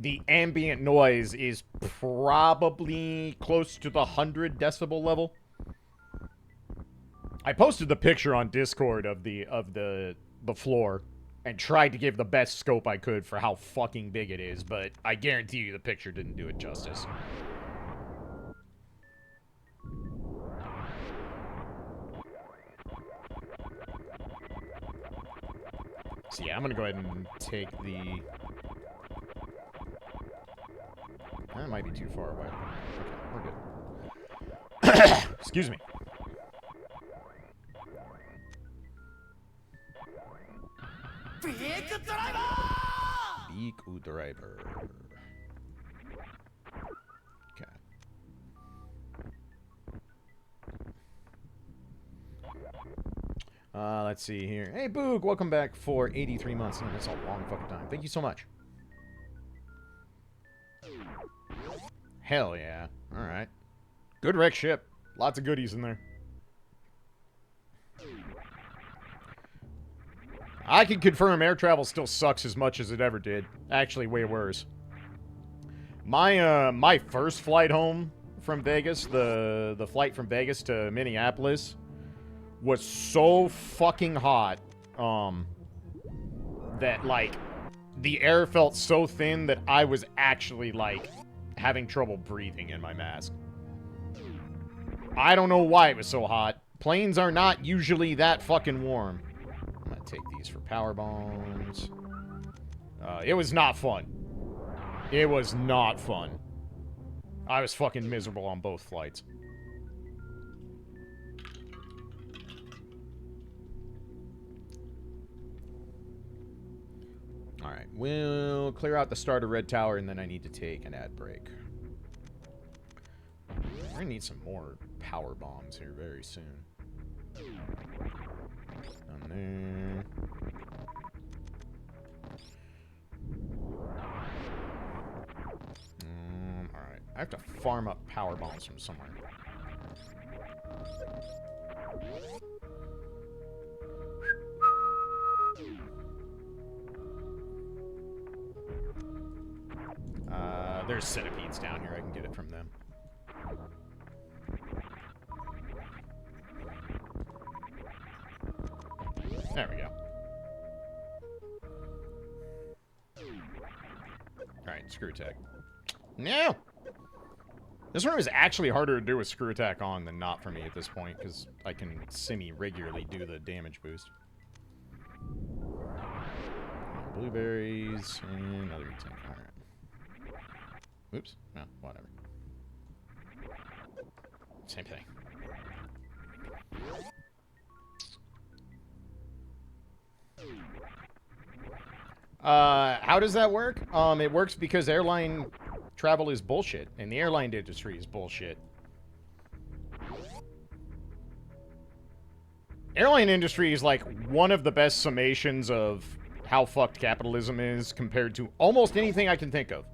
the ambient noise is probably close to the 100 decibel level. I posted the picture on Discord of the the floor and tried to give the best scope I could for how fucking big it is, but I guarantee you the picture didn't do it justice. So yeah, I'm gonna go ahead and take the... That might be too far away. Okay, we're good. Excuse me. Big driver. Okay. Let's see here. Hey, Boog, welcome back for 83 months. That's a long fucking time. Thank you so much. Hell yeah. Alright. Good wreck ship. Lots of goodies in there. I can confirm air travel still sucks as much as it ever did. Actually, way worse. My first flight home from Vegas, the flight from Vegas to Minneapolis, was so fucking hot, that, like, the air felt so thin that I was actually, like, having trouble breathing in my mask. I don't know why it was so hot. Planes are not usually that fucking warm. I'm gonna take these for power bombs. It was not fun. It was not fun. I was fucking miserable on both flights. Alright, we'll clear out the starter red tower, and then I need to take an ad break. We're gonna need some more power bombs here very soon. Down there. Alright, I have to farm up power bombs from somewhere. There's centipedes down here. I can get it from them. There we go. Alright, screw attack. No! This room is actually harder to do with screw attack on than not for me at this point, because I can semi-regularly do the damage boost. Blueberries, and another tank. Alright. Oops. No, whatever. Same thing. How does that work? It works because airline travel is bullshit, and the airline industry is bullshit. Airline industry is like one of the best summations of how fucked capitalism is compared to almost anything I can think of.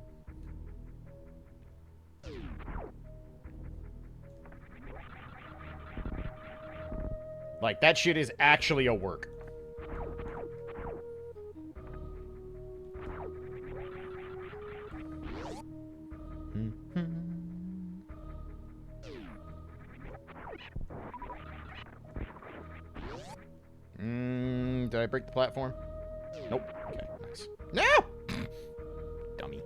Like, that shit is actually a work. Did I break the platform? Nope. Okay, nice. No! Dummy.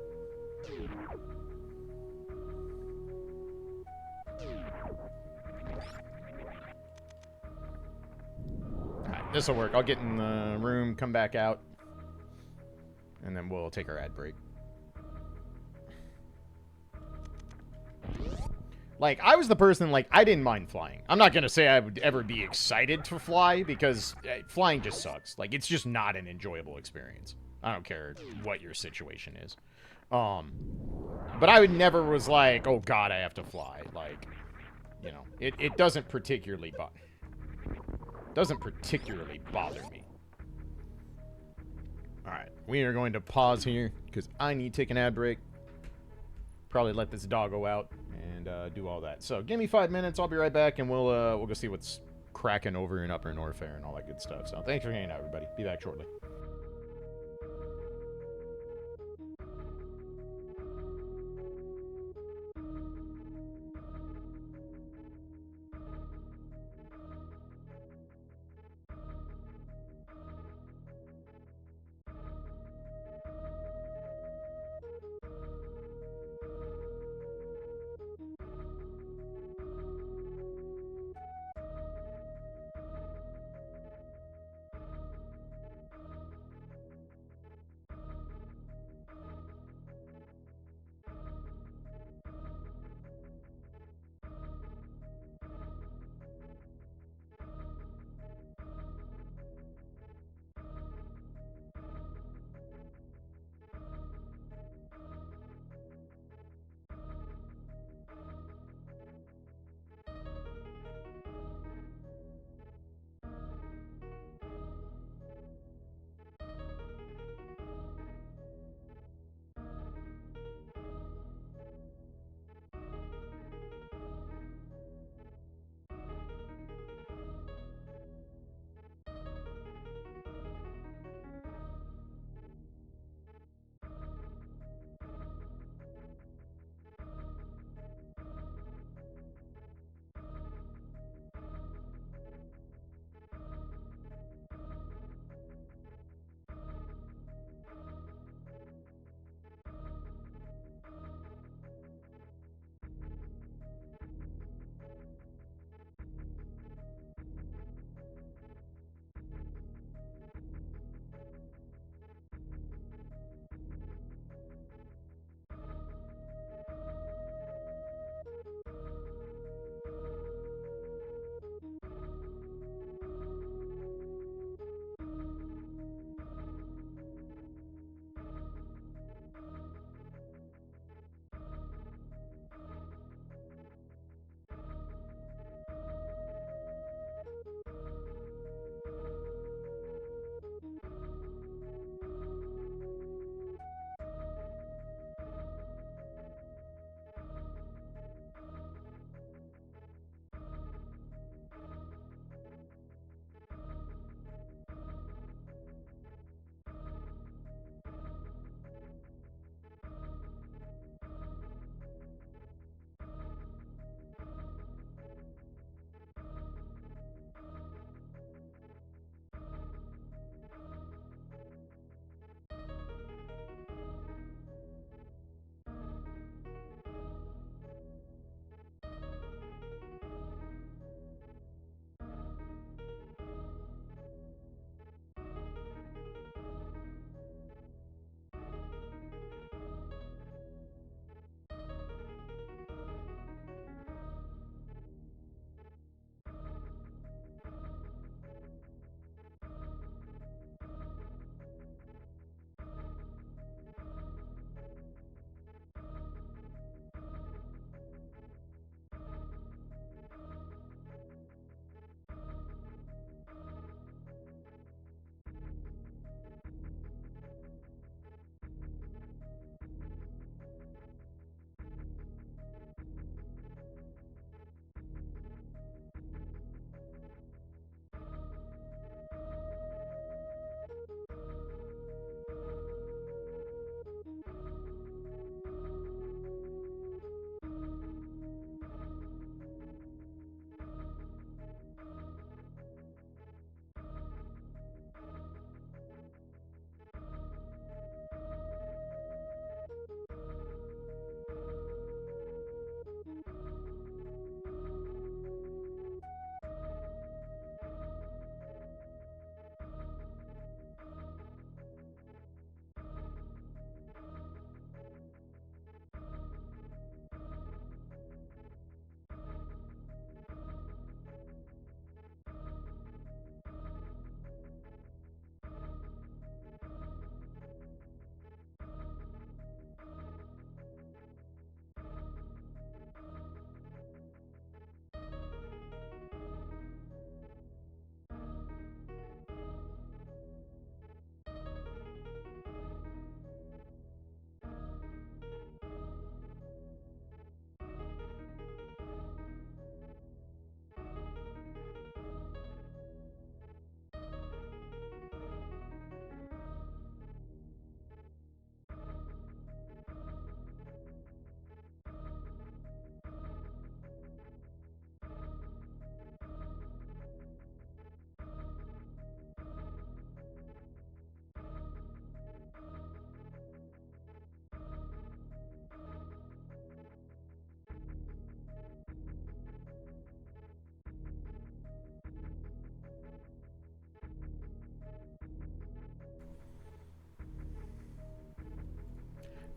Alright, this'll work. I'll get in the room, come back out, and then we'll take our ad break. Like, I was the person, like, I didn't mind flying. I'm not gonna say I would ever be excited to fly, because flying just sucks. Like, it's just not an enjoyable experience. I don't care what your situation is. But I would never was like, oh god, I have to fly. Like, you know, it doesn't particularly bother me. Alright, we are going to pause here, because I need to take an ad break. Probably let this doggo out and do all that. So give me 5 minutes. I'll be right back, and we'll go see what's cracking over in Upper Norfair and all that good stuff. So thanks for hanging out, everybody. Be back shortly.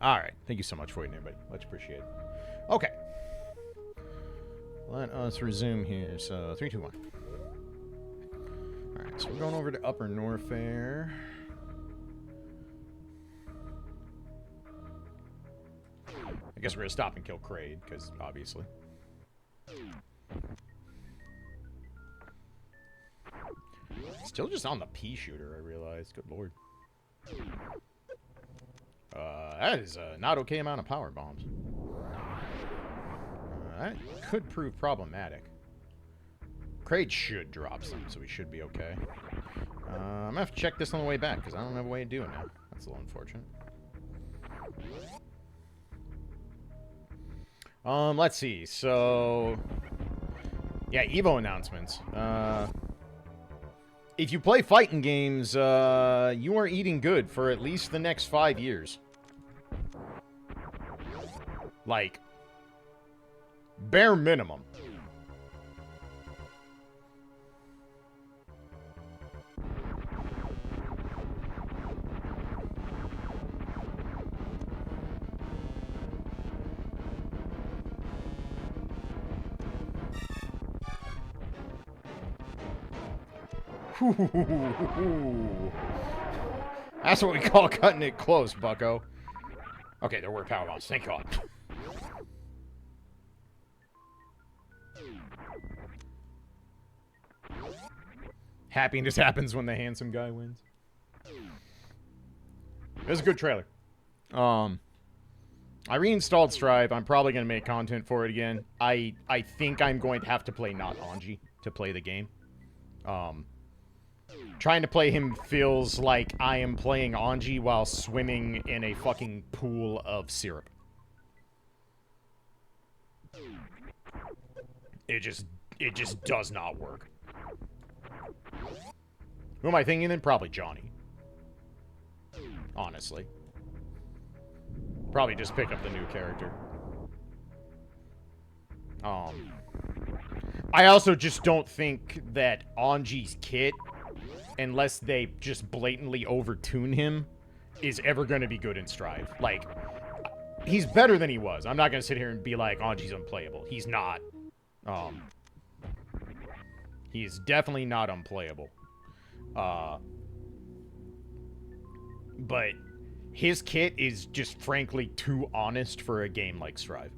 All right. Thank you so much for waiting, everybody. Much appreciated. Okay. Let us resume here. So, 3, 2, 1. All right. So, we're going over to Upper Norfair. I guess we're going to stop and kill Kraid, because, obviously. Still just on the pea shooter, I realized. Good lord. That is a not okay amount of power bombs. That could prove problematic. Kraid should drop some, so we should be okay. I'm gonna have to check this on the way back, because I don't have a way to do it now. That's a little unfortunate. Let's see. So, yeah, Evo announcements. If you play fighting games, you are eating good for at least the next 5 years. Like, bare minimum. That's what we call cutting it close, bucko. Okay, there were power bombs. Thank God. Happiness happens when the handsome guy wins. It was a good trailer. I reinstalled Strive. I'm probably going to make content for it again. I think I'm going to have to play not Anji to play the game. Trying to play him feels like I am playing Anji while swimming in a fucking pool of syrup. It just does not work. Who am I thinking then? Probably Johnny. Honestly. Probably just pick up the new character. I also just don't think that Anji's kit, unless they just blatantly overtune him, is ever going to be good in Strive. Like, he's better than he was. I'm not going to sit here and be like, Anji's unplayable. He's not. He's definitely not unplayable. But his kit is just frankly too honest for a game like Strive.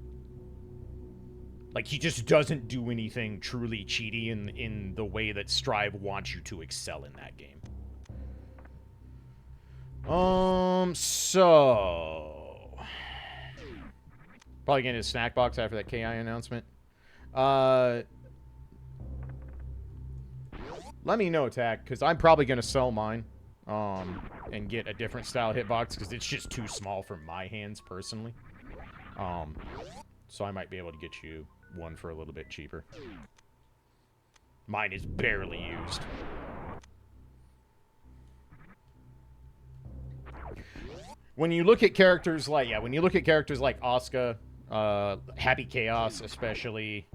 Like, he just doesn't do anything truly cheaty in the way that Strive wants you to excel in that game. So... probably getting a snack box after that KI announcement. Let me know, Tack, because I'm probably going to sell mine. And get a different style hitbox, because it's just too small for my hands, personally. So I might be able to get you one for a little bit cheaper. Mine is barely used. When you look at characters like, when you look at characters like Asuka, Happy Chaos especially,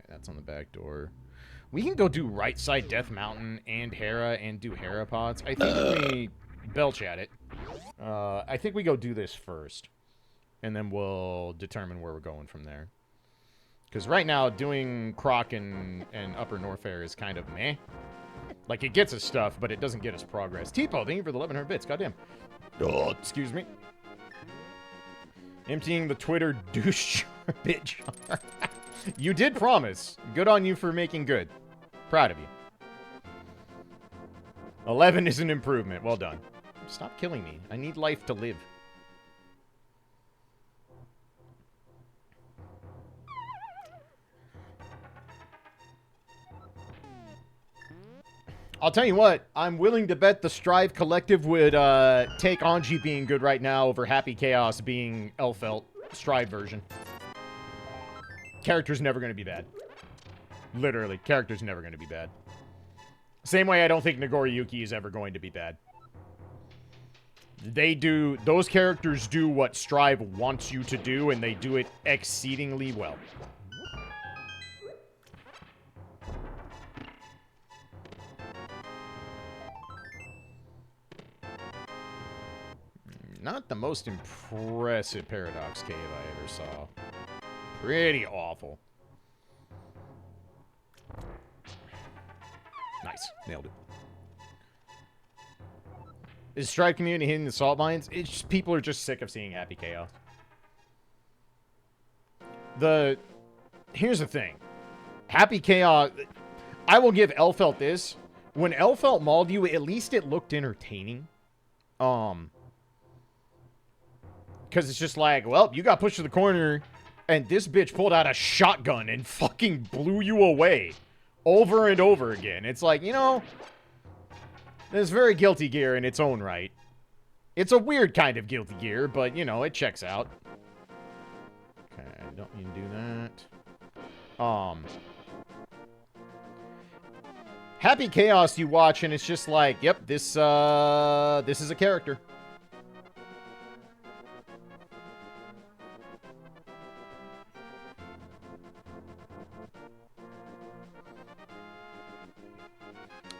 that's on the back door. We can go do right side Death Mountain and Hera and do Hera pods. I think we belch at it. I think we go do this first. And then we'll determine where we're going from there. Because right now, doing Croc and Upper Norfair is kind of meh. Like, it gets us stuff, but it doesn't get us progress. T-Po, thank you for the 1100 bits. Goddamn. Oh, excuse me. Emptying the Twitter douche jar, bit jar. You did promise. Good on you for making good. Proud of you. 11 is an improvement. Well done. Stop killing me. I need life to live. I'll tell you what. I'm willing to bet the Strive Collective would take Anji being good right now over Happy Chaos being Elfelt Strive version. Character's never going to be bad. Literally, character's never going to be bad. Same way I don't think Nagoriyuki is ever going to be bad. Those characters do what Strive wants you to do, and they do it exceedingly well. Not the most impressive Paradox Cave I ever saw. Pretty awful. Nice. Nailed it. Is Stripe community hitting the salt mines? It's just, people are just sick of seeing Happy Chaos. Here's the thing. Happy Chaos... I will give Elfelt this. When Elfelt mauled you, at least it looked entertaining. Because it's just like, well, you got pushed to the corner, and this bitch pulled out a shotgun and fucking blew you away. Over and over again. It's like, you know... It's very Guilty Gear in its own right. It's a weird kind of Guilty Gear, but, you know, it checks out. Okay, I don't need to do that. Happy Chaos you watch, and it's just like, yep, this is a character.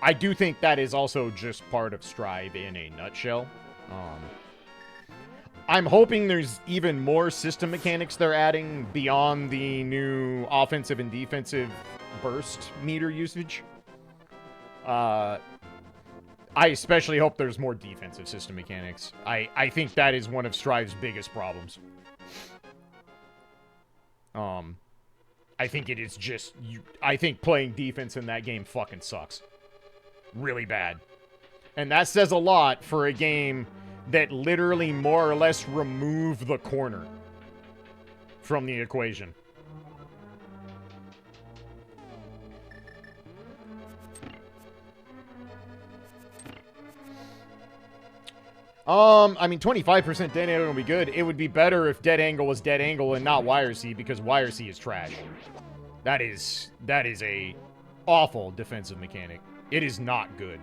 I do think that is also just part of Strive in a nutshell. I'm hoping there's even more system mechanics they're adding beyond the new offensive and defensive burst meter usage. I especially hope there's more defensive system mechanics. I think that is one of Strive's biggest problems. I think it is just... I think playing defense in that game fucking sucks. Really bad. And that says a lot for a game that literally more or less removed the corner from the equation. I mean, 25% dead angle would be good. It would be better if dead angle was dead angle and not wire C, because wire C is trash. That is a awful defensive mechanic. It is not good.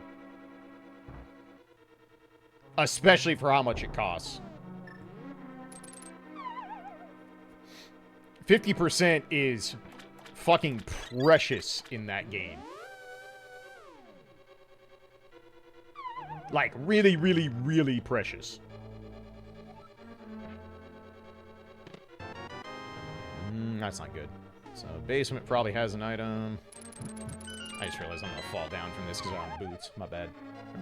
Especially for how much it costs. 50% is fucking precious in that game. Like, really, really, really precious. That's not good. So, basement probably has an item. I just realized I'm gonna fall down from this because I have boots. My bad.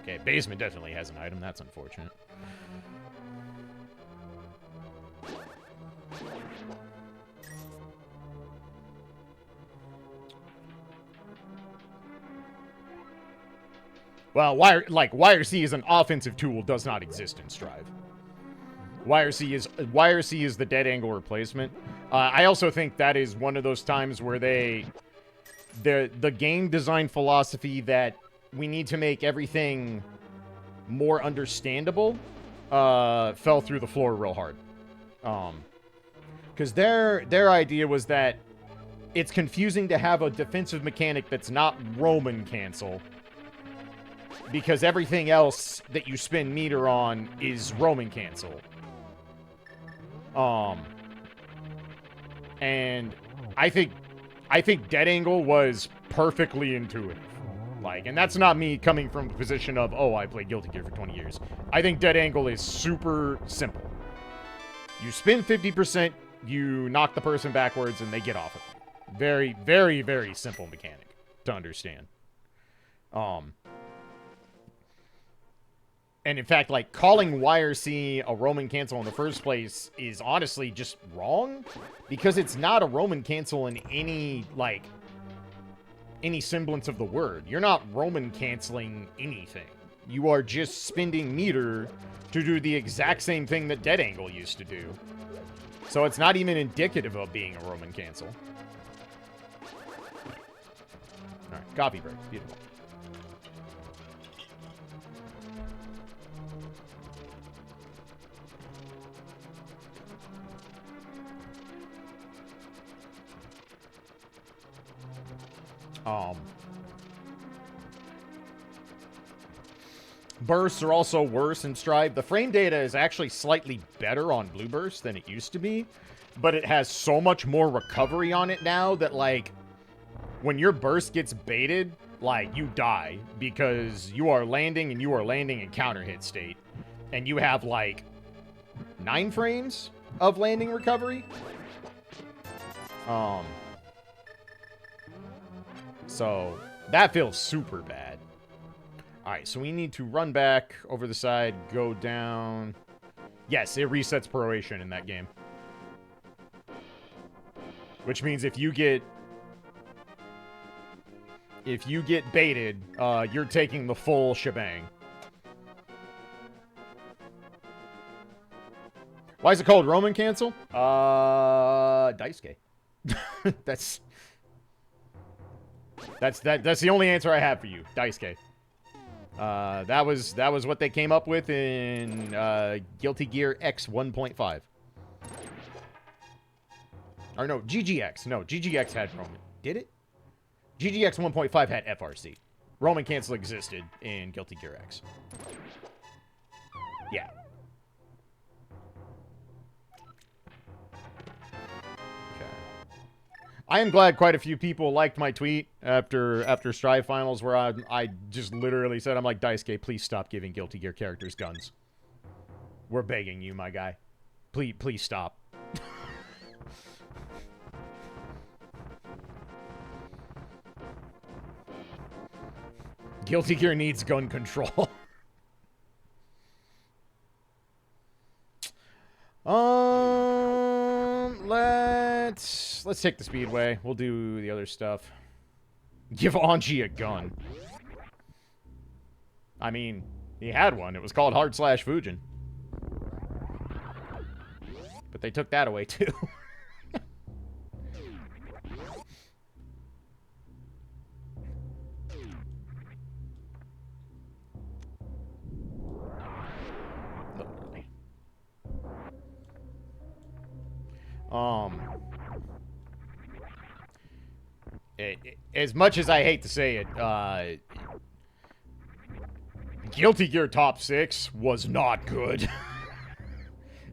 Okay, basement definitely has an item. That's unfortunate. Well, Wire C as an offensive tool does not exist in Strive. Wire C is the dead angle replacement. I also think that is one of those times where the game design philosophy that we need to make everything more understandable fell through the floor real hard. Because their idea was that it's confusing to have a defensive mechanic that's not Roman cancel, because everything else that you spend meter on is Roman cancel. And I think dead angle was perfectly intuitive. Like, and that's not me coming from the position of, oh, I played Guilty Gear for 20 years. I think dead angle is super simple. You spin 50%, you knock the person backwards, and they get off of it. Very, very, very simple mechanic to understand. And in fact, like, calling Wire C a Roman cancel in the first place is honestly just wrong, because it's not a Roman cancel in any semblance of the word. You're not Roman canceling anything. You are just spending meter to do the exact same thing that dead angle used to do. So it's not even indicative of being a Roman cancel. Alright, coffee break. Beautiful. Bursts are also worse in Strive. The frame data is actually slightly better on Blue Burst than it used to be, but it has so much more recovery on it now that, like, when your burst gets baited, like, you die, because you are landing in counter hit state, and you have, like, 9 frames of landing recovery. So that feels super bad. Alright, so we need to run back over the side, go down. Yes, it resets proration in that game. Which means if you get baited, you're taking the full shebang. Why is it called Roman cancel? Daisuke. That's the only answer I have for you. Daisuke. That was what they came up with in Guilty Gear X 1.5. Or no, GGX. No, GGX had Roman. Did it? GGX 1.5 had FRC. Roman cancel existed in Guilty Gear X. Yeah. I am glad quite a few people liked my tweet after Strive Finals where I just literally said, I'm like, Daisuke, please stop giving Guilty Gear characters guns. We're begging you, my guy. Please stop. Guilty Gear needs gun control. Let's take the speedway. We'll do the other stuff. Give Anji a gun. I mean, he had one. It was called /Fujin. But they took that away too. As much as I hate to say it, Guilty Gear Top 6 was not good.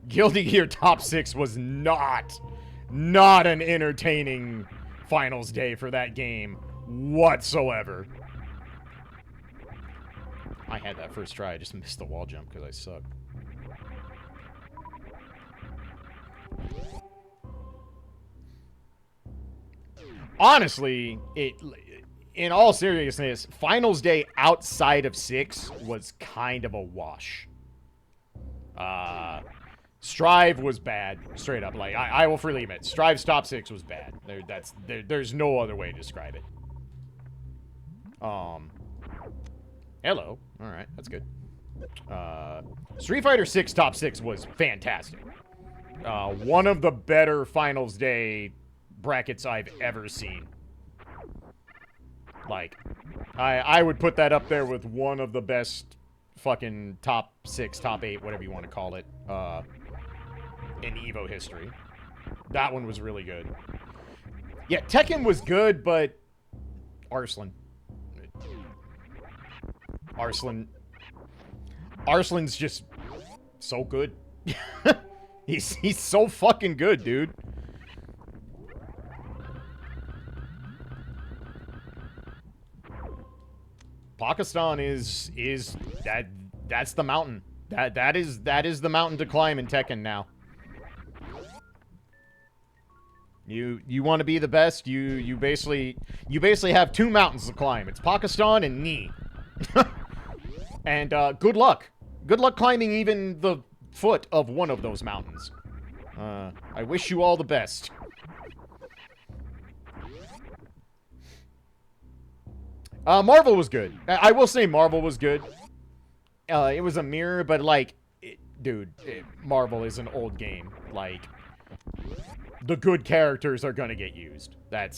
Guilty Gear Top 6 was not an entertaining finals day for that game whatsoever. I had that first try, I just missed the wall jump because I suck. Honestly, in all seriousness, Finals Day outside of 6 was kind of a wash. Strive was bad, straight up. Like, I will freely admit, Strive's top 6 was bad. There's no other way to describe it. Hello. Alright, that's good. Street Fighter 6 top 6 was fantastic. One of the better Finals Day brackets I've ever seen. Like, I would put that up there with one of the best fucking top 6, top 8, whatever you want to call it, in EVO history. That one was really good. Yeah, Tekken was good, but Arslan's just so good. He's so fucking good, dude. Pakistan is that's the mountain. That is the mountain to climb in Tekken now. You want to be the best, you basically have 2 mountains to climb. It's Pakistan and Knee. And good luck. Good luck climbing even the foot of one of those mountains. I wish you all the best. Marvel was good. I will say Marvel was good. It was a mirror, but like, dude, Marvel is an old game. Like, the good characters are gonna get used. That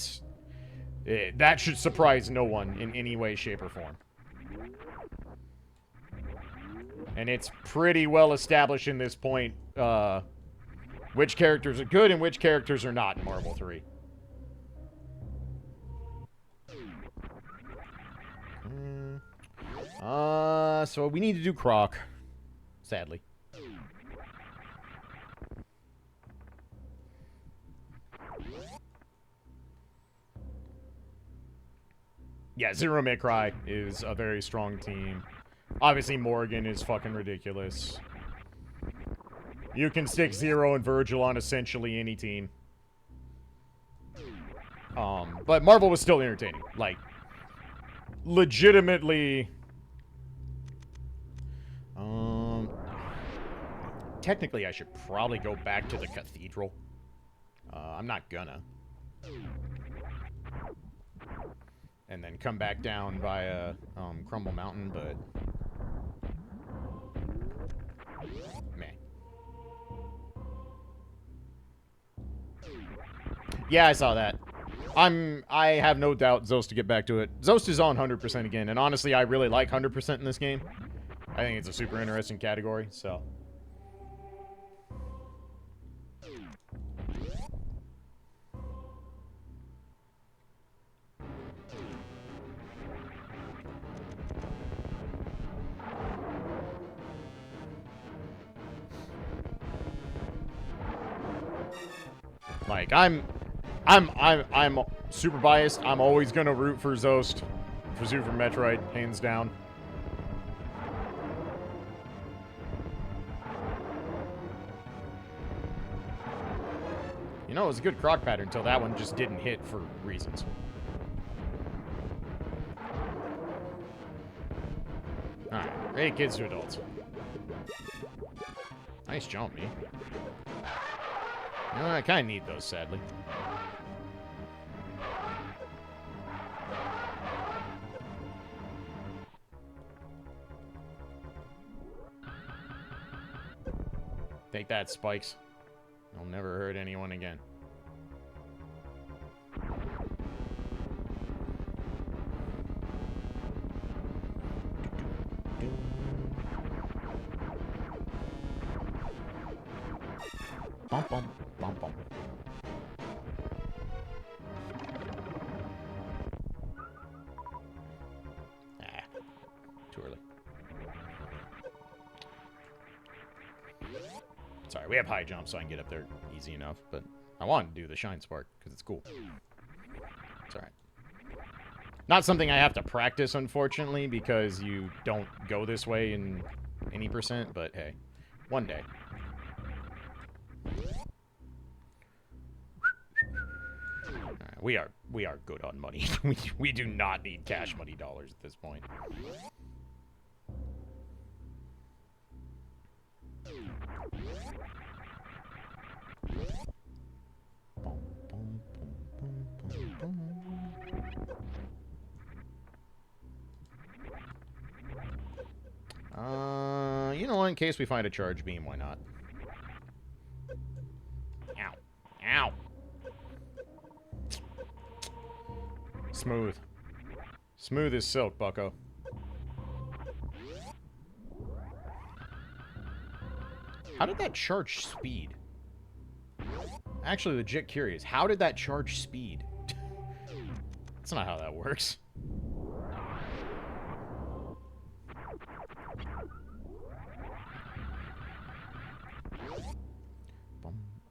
should surprise no one in any way, shape, or form. And it's pretty well established in this point, which characters are good and which characters are not in Marvel 3. So we need to do Croc, sadly. Yeah, Zero May Cry is a very strong team. Obviously, Morgan is fucking ridiculous. You can stick Zero and Virgil on essentially any team. But Marvel was still entertaining. Like, legitimately... Technically, I should probably go back to the Cathedral. I'm not gonna. And then come back down via Crumble Mountain, but... Meh. Yeah, I saw that. I have no doubt Zost to get back to it. Zost is on 100% again, and honestly, I really like 100% in this game. I think it's a super interesting category, so... Like, I'm super biased. I'm always gonna root for Zost, for Super Metroid, hands down. You know, it was a good croc pattern until that one just didn't hit for reasons. Alright, rated kids to adults. Nice jump, me. You know, I kind of need those, sadly. Take that, Spikes. I'll never hurt anyone again. Bum, bum, bum, bum. Too early. Sorry, we have high jump, so I can get up there easy enough, but I want to do the Shine Spark, because it's cool. It's alright. Not something I have to practice, unfortunately, because you don't go this way in any percent, but hey, one day. Alright, we are good on money. we do not need cash money dollars at this point. You know what, in case we find a charge beam, why not? Ow. Ow. Smooth. Smooth as silk, bucko. How did that charge speed? Actually, legit curious. How did that charge speed? That's not how that works.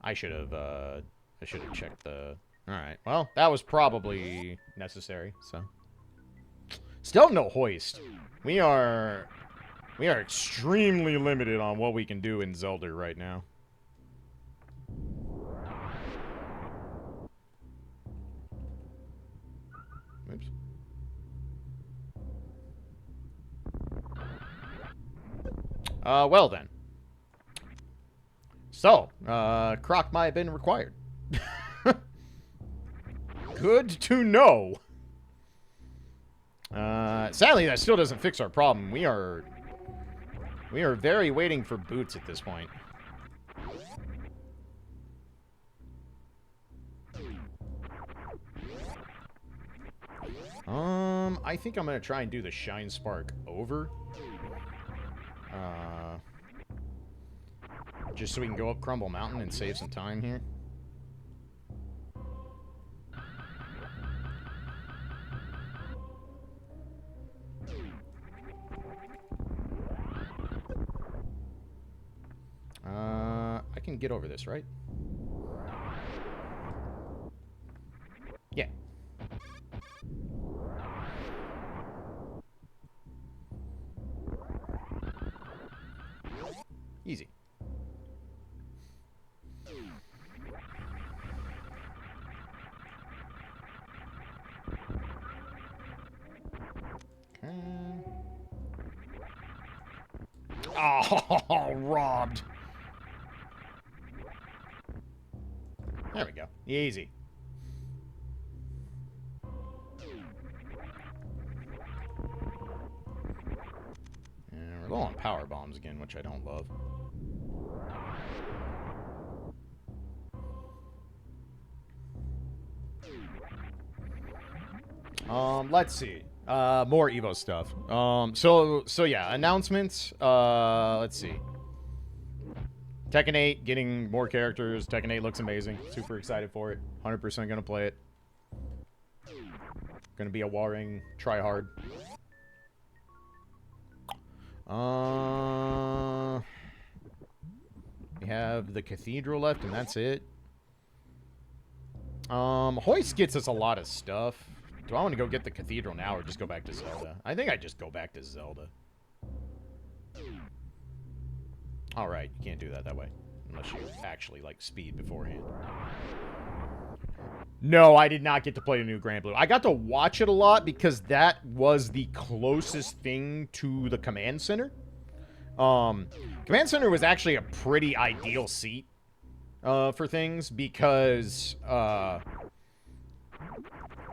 I should have checked the... Alright, well, that was probably necessary, so... Still no hoist. We are extremely limited on what we can do in Zelda right now. Oops. Well then. So, Croc might have been required. Good to know. Sadly, that still doesn't fix our problem. We are very waiting for boots at this point. I think I'm gonna try and do the Shine Spark over. Just so we can go up Crumble Mountain and save some time here. I can get over this, right? Yeah. Easy. Oh, robbed. There we go. Easy. And we're low on power bombs again, which I don't love. Let's see. More Evo stuff. So yeah, announcements. Let's see. Tekken 8 getting more characters. Tekken 8 looks amazing. Super excited for it. 100% gonna play it. Gonna be a warring try hard. We have the Cathedral left, and that's it. Hoist gets us a lot of stuff. Do I want to go get the Cathedral now or just go back to Zelda? I think I just go back to Zelda. Alright, you can't do that way. Unless you actually, like, speed beforehand. No, I did not get to play the new Grand Blue. I got to watch it a lot because that was the closest thing to the Command Center. Command Center was actually a pretty ideal seat for things because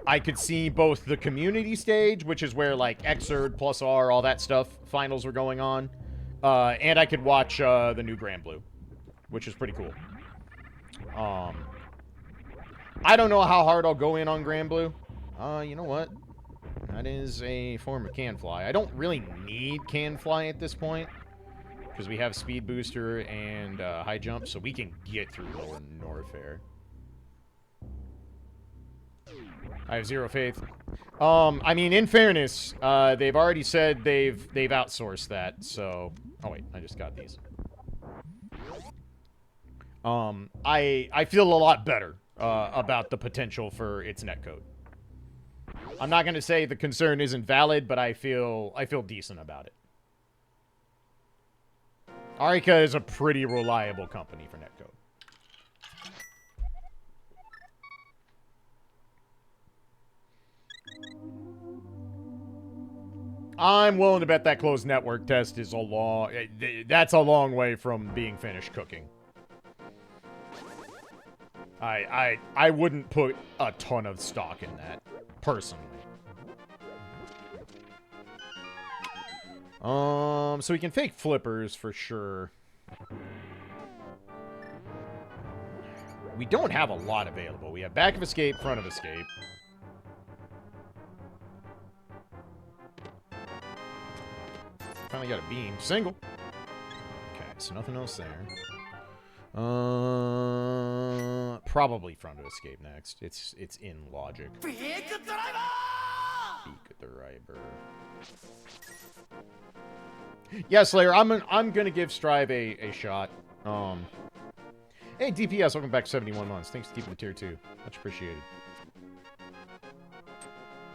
I could see both the community stage, which is where, like, Xrd plus R, all that stuff, finals were going on. And I could watch the new Grand Blue, which is pretty cool. I don't know how hard I'll go in on Grand Blue. You know what? That is a form of can fly. I don't really need can fly at this point because we have speed booster and high jump, so we can get through lower Norfair. I have zero faith. I mean, in fairness, they've already said they've outsourced that, so... Oh, wait, I just got these. I feel a lot better about the potential for its netcode. I'm not going to say the concern isn't valid, but I feel decent about it. Arika is a pretty reliable company for netcode. I'm willing to bet that closed network test is a long... That's a long way from being finished cooking. I wouldn't put a ton of stock in that, personally. So we can fake flippers for sure. We don't have a lot available. We have back of escape, front of escape. Finally got a beam. Single. Okay, so nothing else there. Probably front of escape next. It's in logic. Beak driver. Yeah, Slayer, I'm gonna give Strive a shot. Hey, DPS, welcome back 71 months. Thanks for keeping the tier 2. Much appreciated.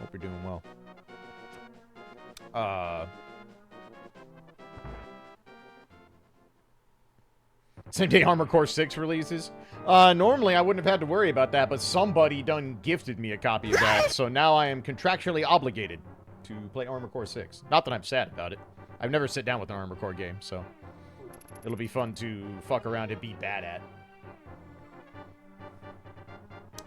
Hope you're doing well. Same day Armor Core 6 releases. Normally I wouldn't have had to worry about that, but somebody done gifted me a copy of that, so now I am contractually obligated to play Armor Core 6. Not that I'm sad about it. I've never sit down with an Armor Core game, so it'll be fun to fuck around and be bad at.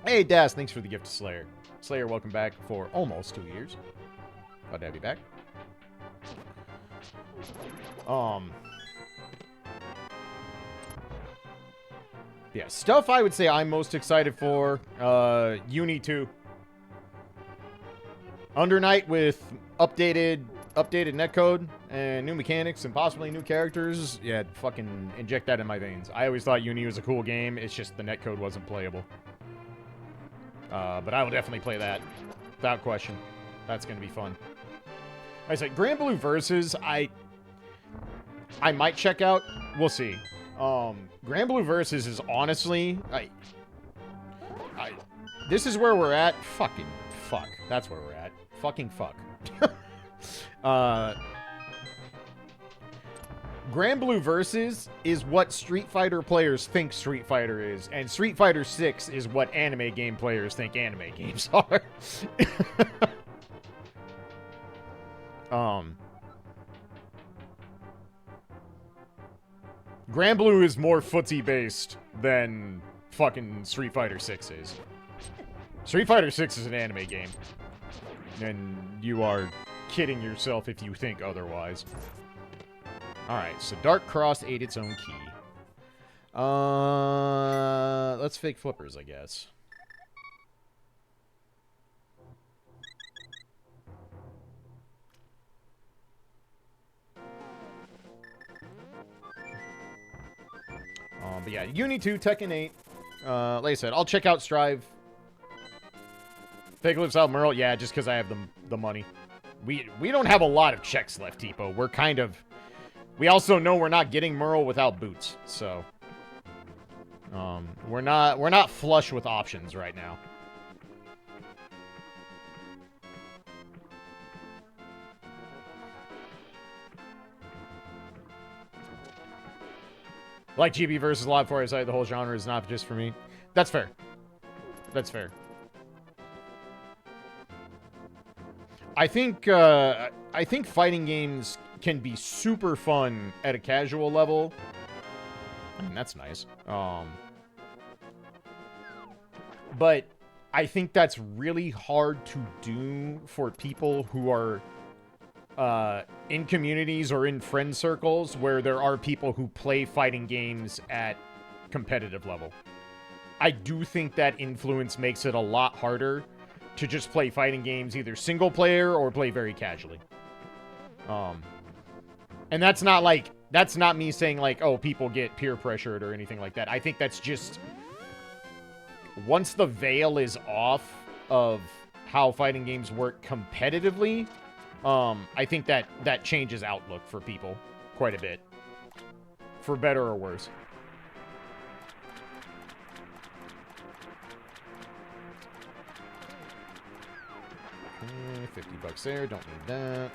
Hey, Das, thanks for the gift to Slayer. Slayer, welcome back for almost 2 years. Glad to have you back. Yeah, stuff I would say I'm most excited for, Uni 2. Under Night with updated netcode and new mechanics and possibly new characters. Yeah, fucking inject that in my veins. I always thought Uni was a cool game. It's just the netcode wasn't playable. But I will definitely play that without question. That's gonna be fun. I said Grand Blue Versus. I might check out. We'll see. Grand Blue Versus is honestly, this is where we're at. Fucking fuck. That's where we're at. Fucking fuck. Grand Blue Versus is what Street Fighter players think Street Fighter is, and Street Fighter 6 is what anime game players think anime games are. Grand Blue is more footsie-based than fucking Street Fighter 6 is. Street Fighter 6 is an anime game. And you are kidding yourself if you think otherwise. Alright, so Dark Cross ate its own key. Let's fake flippers, I guess. But yeah, Uni 2, Tekken 8. Like I said, I'll check out Strive. Fake lives out Merle, yeah, just because I have the money. We don't have a lot of checks left, Tipo. We're kind of... We also know we're not getting Merle without boots, so... we're not flush with options right now. Like GB versus Live for I the whole genre is not just for me. That's fair. That's fair. I think fighting games can be super fun at a casual level. I mean, that's nice. But I think that's really hard to do for people who are in communities or in friend circles where there are people who play fighting games at competitive level. I do think that influence makes it a lot harder to just play fighting games either single player or play very casually. And that's not me saying like, oh, people get peer pressured or anything like that. I think that's just once the veil is off of how fighting games work competitively, I think that changes outlook for people quite a bit. For better or worse. Okay, $50 there, don't need that.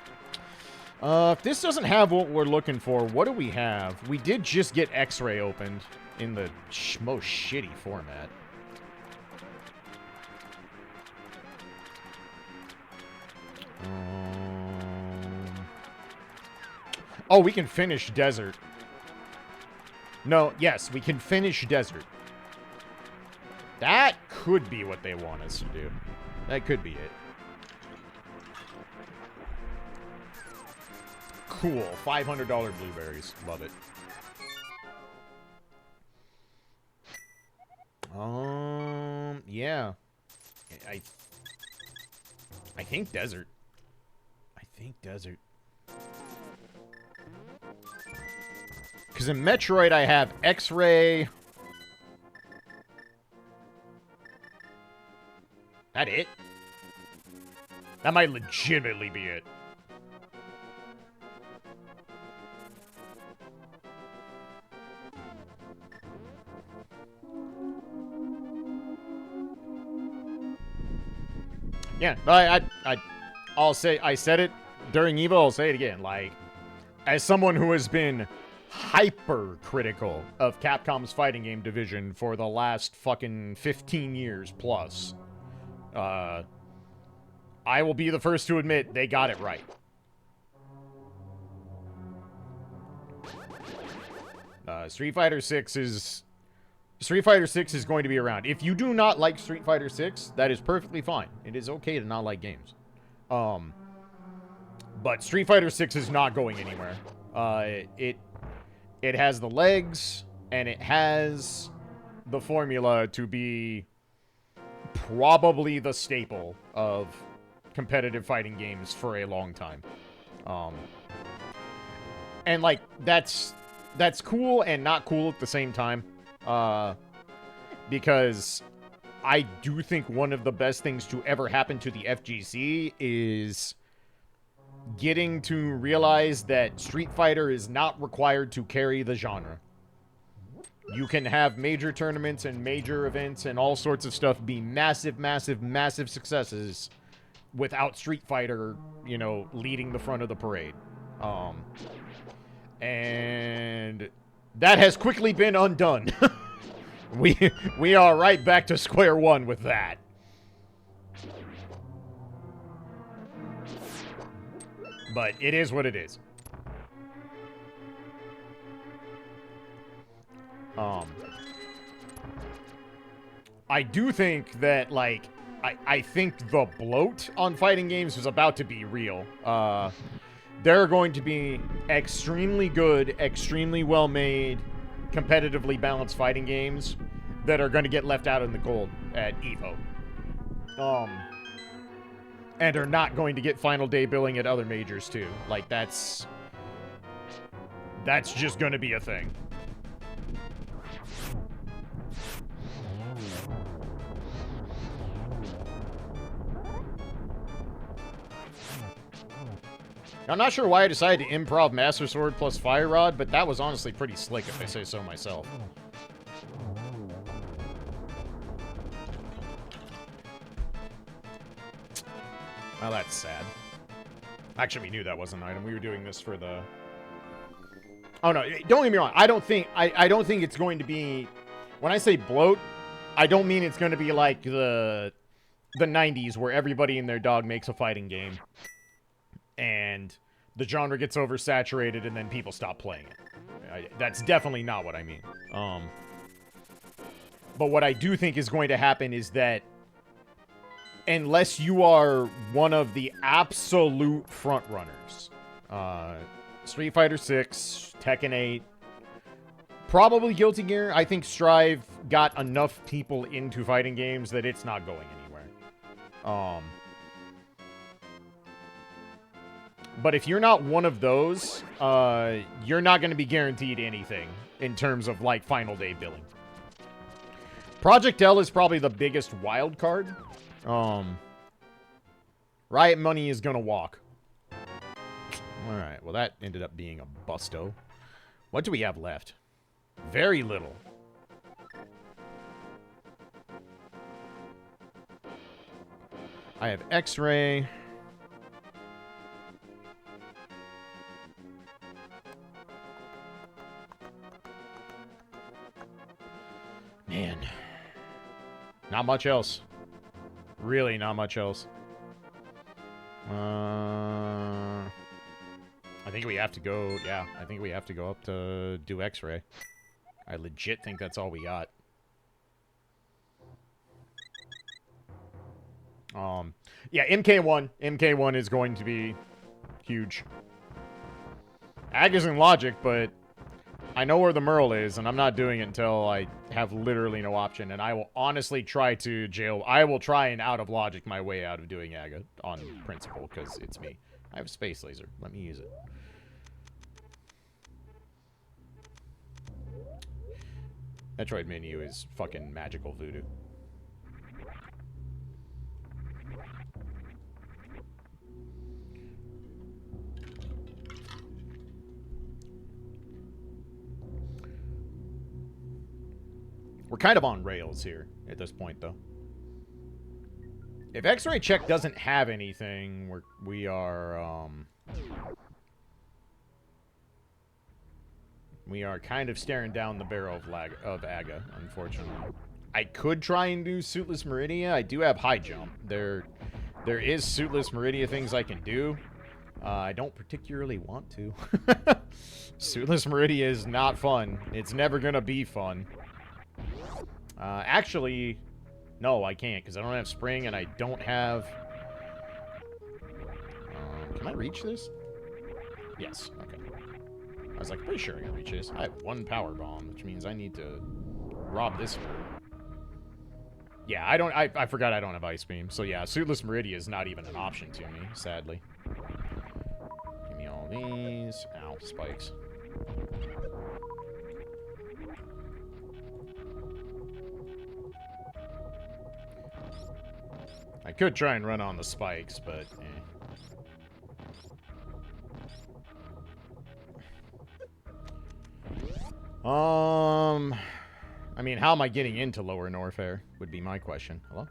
If this doesn't have what we're looking for, what do we have? We did just get X-Ray opened in the most shitty format. Oh, we can finish Desert. No, yes, we can finish Desert. That could be what they want us to do. That could be it. Cool. $500 blueberries. Love it. Yeah. I think Desert. Because in Metroid, I have X-Ray. That it? That might legitimately be it. Yeah, I'll say, I said it during EVO, I'll say it again. Like, as someone who has been hyper-critical of Capcom's fighting game division for the last fucking 15 years plus, I will be the first to admit they got it right. Street Fighter 6 is going to be around. If you do not like Street Fighter 6, that is perfectly fine. It is okay to not like games. But Street Fighter 6 is not going anywhere. It has the legs, and it has the formula to be probably the staple of competitive fighting games for a long time. And, like, that's cool and not cool at the same time. Because I do think one of the best things to ever happen to the FGC is getting to realize that Street Fighter is not required to carry the genre. You can have major tournaments and major events and all sorts of stuff be massive, massive, massive successes without Street Fighter, you know, leading the front of the parade. And that has quickly been undone. We are right back to square one with that. But it is what it is. I do think that, like, I think the bloat on fighting games is about to be real. There are going to be extremely good, extremely well-made, competitively balanced fighting games that are going to get left out in the cold at EVO. And are not going to get final day billing at other majors, too. Like, that's just going to be a thing. I'm not sure why I decided to improv Master Sword plus Fire Rod, but that was honestly pretty slick, if I say so myself. Well, that's sad. Actually, we knew that wasn't an item. We were doing this for the... Oh, no, don't get me wrong. I don't think it's going to be... When I say bloat, I don't mean it's going to be like the 90s where everybody and their dog makes a fighting game. And the genre gets oversaturated and then people stop playing it. That's definitely not what I mean. But what I do think is going to happen is that unless you are one of the absolute front runners, Street Fighter 6, Tekken 8, probably Guilty Gear, I think Strive got enough people into fighting games that it's not going anywhere. But if you're not one of those, you're not going to be guaranteed anything in terms of, like, final day billing. Project L is probably the biggest wild card. Riot Money is going to walk. Alright, well, that ended up being a busto. What do we have left? Very little. I have X-Ray. Man. Not much else. Really not much else. I think we have to go... Yeah, I think we have to go up to do X-Ray. I legit think that's all we got. Yeah, MK1. MK1 is going to be huge. Ag is in Logic, but I know where the Merle is, and I'm not doing it until I have literally no option. And I will honestly try to I will try and out of Logic my way out of doing Aga on principle, because it's me. I have a space laser. Let me use it. Metroid menu is fucking magical voodoo. We're kind of on rails here at this point, though. If X-Ray Check doesn't have anything, we are kind of staring down the barrel of Aga, unfortunately. I could try and do Suitless Meridia. I do have high jump. There is Suitless Meridia things I can do. I don't particularly want to. Suitless Meridia is not fun. It's never gonna be fun. Actually, no, I can't, because I don't have spring, and I don't have... can I reach this? Yes, okay. I was like, pretty sure I can reach this. I have one power bomb, which means I need to rob this bird. Yeah, I forgot I don't have Ice Beam. So yeah, Suitless Meridia is not even an option to me, sadly. Give me all these. Ow, spikes. I could try and run on the spikes, but I mean, how am I getting into Lower Norfair would be my question. Hello?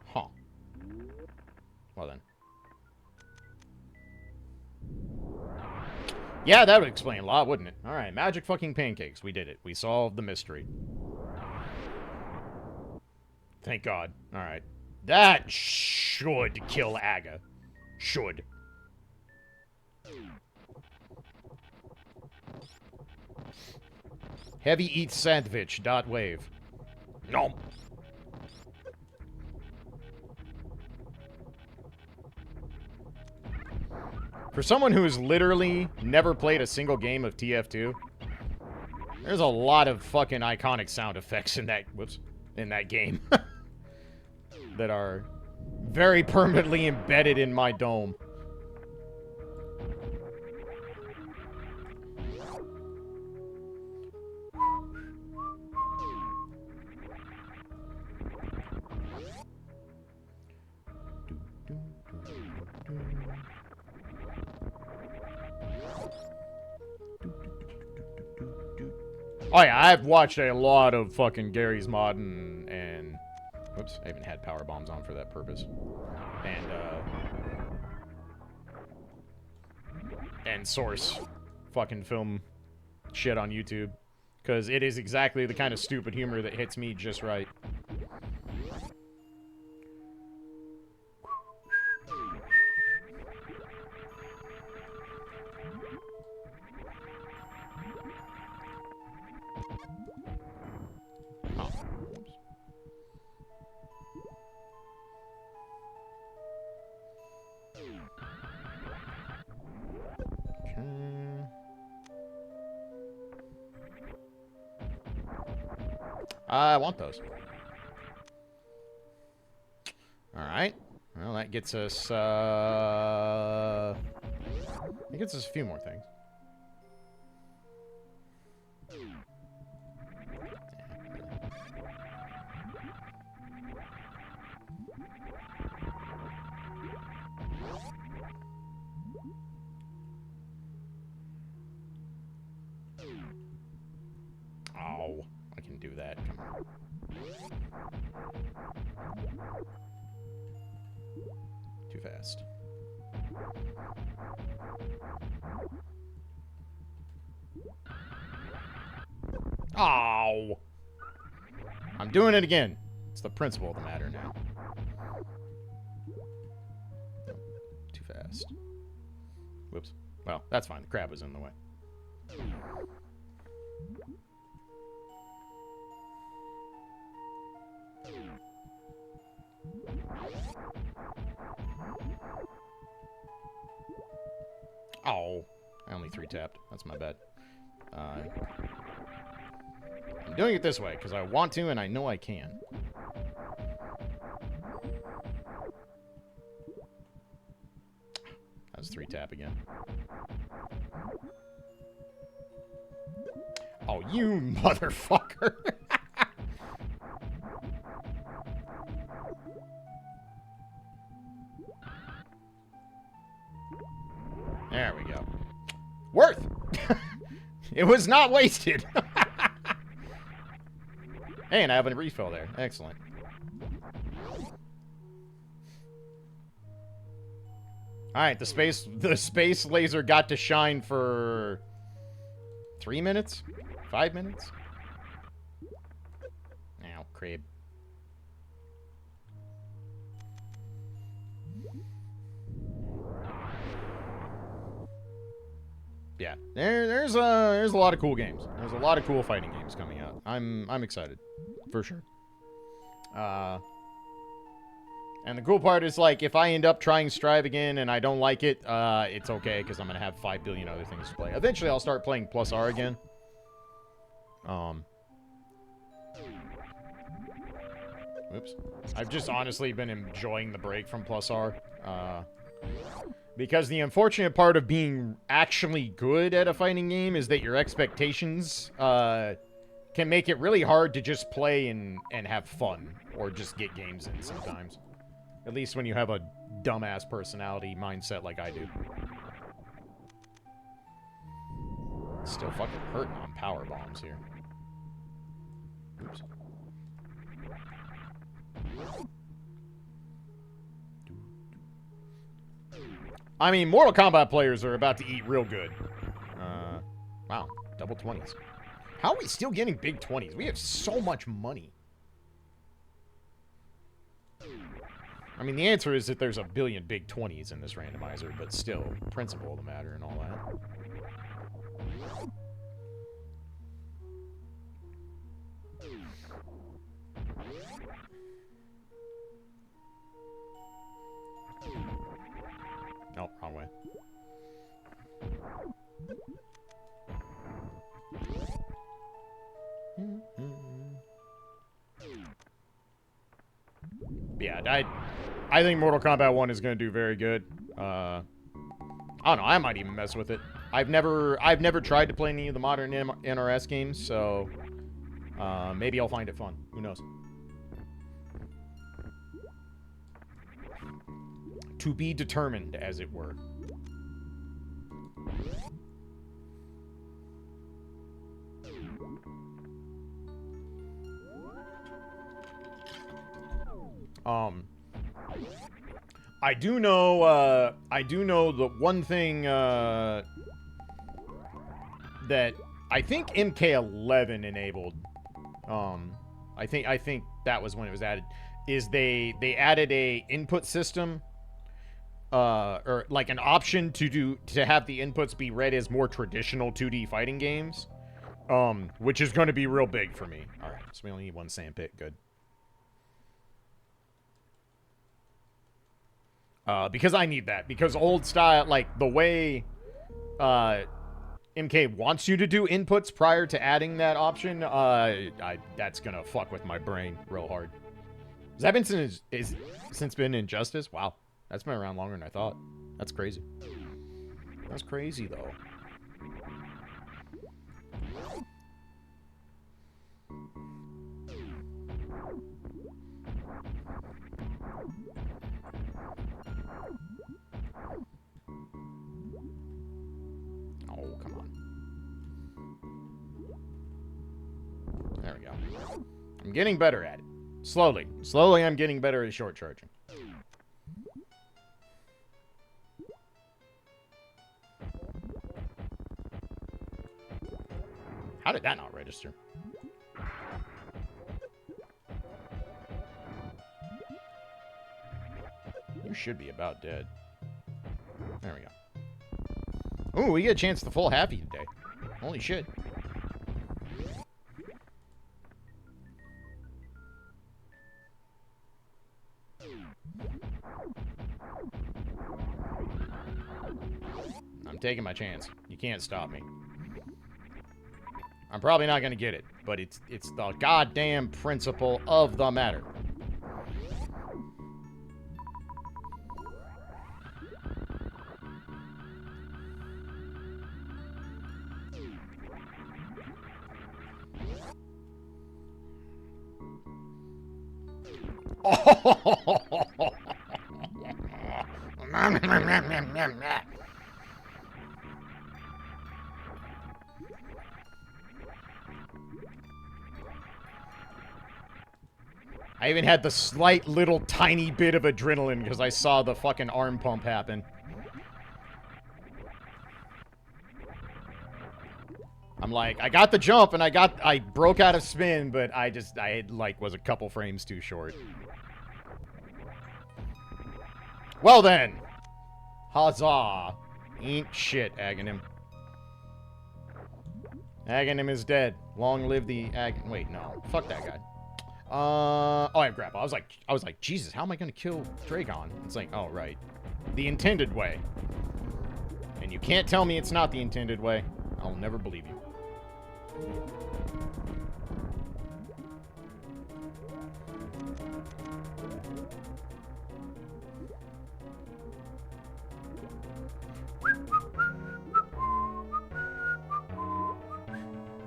Huh. Well then. Yeah, that would explain a lot, wouldn't it? Alright, magic fucking pancakes. We did it. We solved the mystery. Thank God. Alright. That should kill Aga. Should. Heavy eats sandwich. Dot wave. No. For someone who's literally never played a single game of TF2, there's a lot of fucking iconic sound effects in that, in that game that are very permanently embedded in my dome. Oh yeah, I've watched a lot of fucking Gary's Mod and whoops, I even had power bombs on for that purpose. And Source fucking film shit on YouTube. Because it is exactly the kind of stupid humor that hits me just right. I want those. Alright. Well, that gets us, it gets us a few more things. Oh, I can do that. Come on. Too fast. Oh! I'm doing it again. It's the principle of the matter now. Too fast. Whoops. Well, that's fine. The crab was in the way. Oh, I only 3-tapped. That's my bad. I'm doing it this way because I want to and I know I can. That was 3-tap again. Oh, you motherfucker! There we go. Worth! It was not wasted! Hey, and I have a refill there. Excellent. Alright, the space laser got to shine for 3 minutes? 5 minutes? Ow, crib. Yeah, there's a lot of cool games. There's a lot of cool fighting games coming out. I'm excited, for sure. And the cool part is, like, if I end up trying Strive again and I don't like it, it's okay because I'm gonna have 5 billion other things to play. Eventually, I'll start playing Plus R again. Oops. I've just honestly been enjoying the break from Plus R. Because the unfortunate part of being actually good at a fighting game is that your expectations can make it really hard to just play and have fun. Or just get games in sometimes. At least when you have a dumbass personality mindset like I do. Still fucking hurting on power bombs here. Oops. I mean, Mortal Kombat players are about to eat real good. Wow, double 20s. How are we still getting big 20s? We have so much money. I mean, the answer is that there's a billion big 20s in this randomizer, but still, principle of the matter and all that. Yeah, I think Mortal Kombat 1 is going to do very good. I don't know. I might even mess with it. I've never tried to play any of the modern NRS games, so maybe I'll find it fun. Who knows? To be determined, as it were. I do know the one thing, that I think MK11 enabled, I think that was when it was added, is they added a input system, or like an option to have the inputs be read as more traditional 2D fighting games, which is going to be real big for me. All right, so we only need one sandpit. Good. Because I need that. Because old style, like, the way MK wants you to do inputs prior to adding that option, that's gonna fuck with my brain real hard. Has that been since been Injustice? Wow. That's been around longer than I thought. That's crazy. That's crazy, though. Oh, come on. There we go. I'm getting better at it. Slowly. Slowly, I'm getting better at short charging. How did that not register? You should be about dead. There we go. Ooh, we get a chance to full happy today. Holy shit. I'm taking my chance. You can't stop me. I'm probably not going to get it, but it's the goddamn principle of the matter. I even had the slight little tiny bit of adrenaline because I saw the fucking arm pump happen. I'm like, I got the jump and I broke out of spin, but I was a couple frames too short. Well then. Huzzah. Ain't shit, Aghanim. Aghanim is dead. Long live the wait, no. Fuck that guy. Oh, I have grapple. I was like, Jesus, how am I gonna kill Dragon? It's like, oh, right. The intended way. And you can't tell me it's not the intended way. I'll never believe you.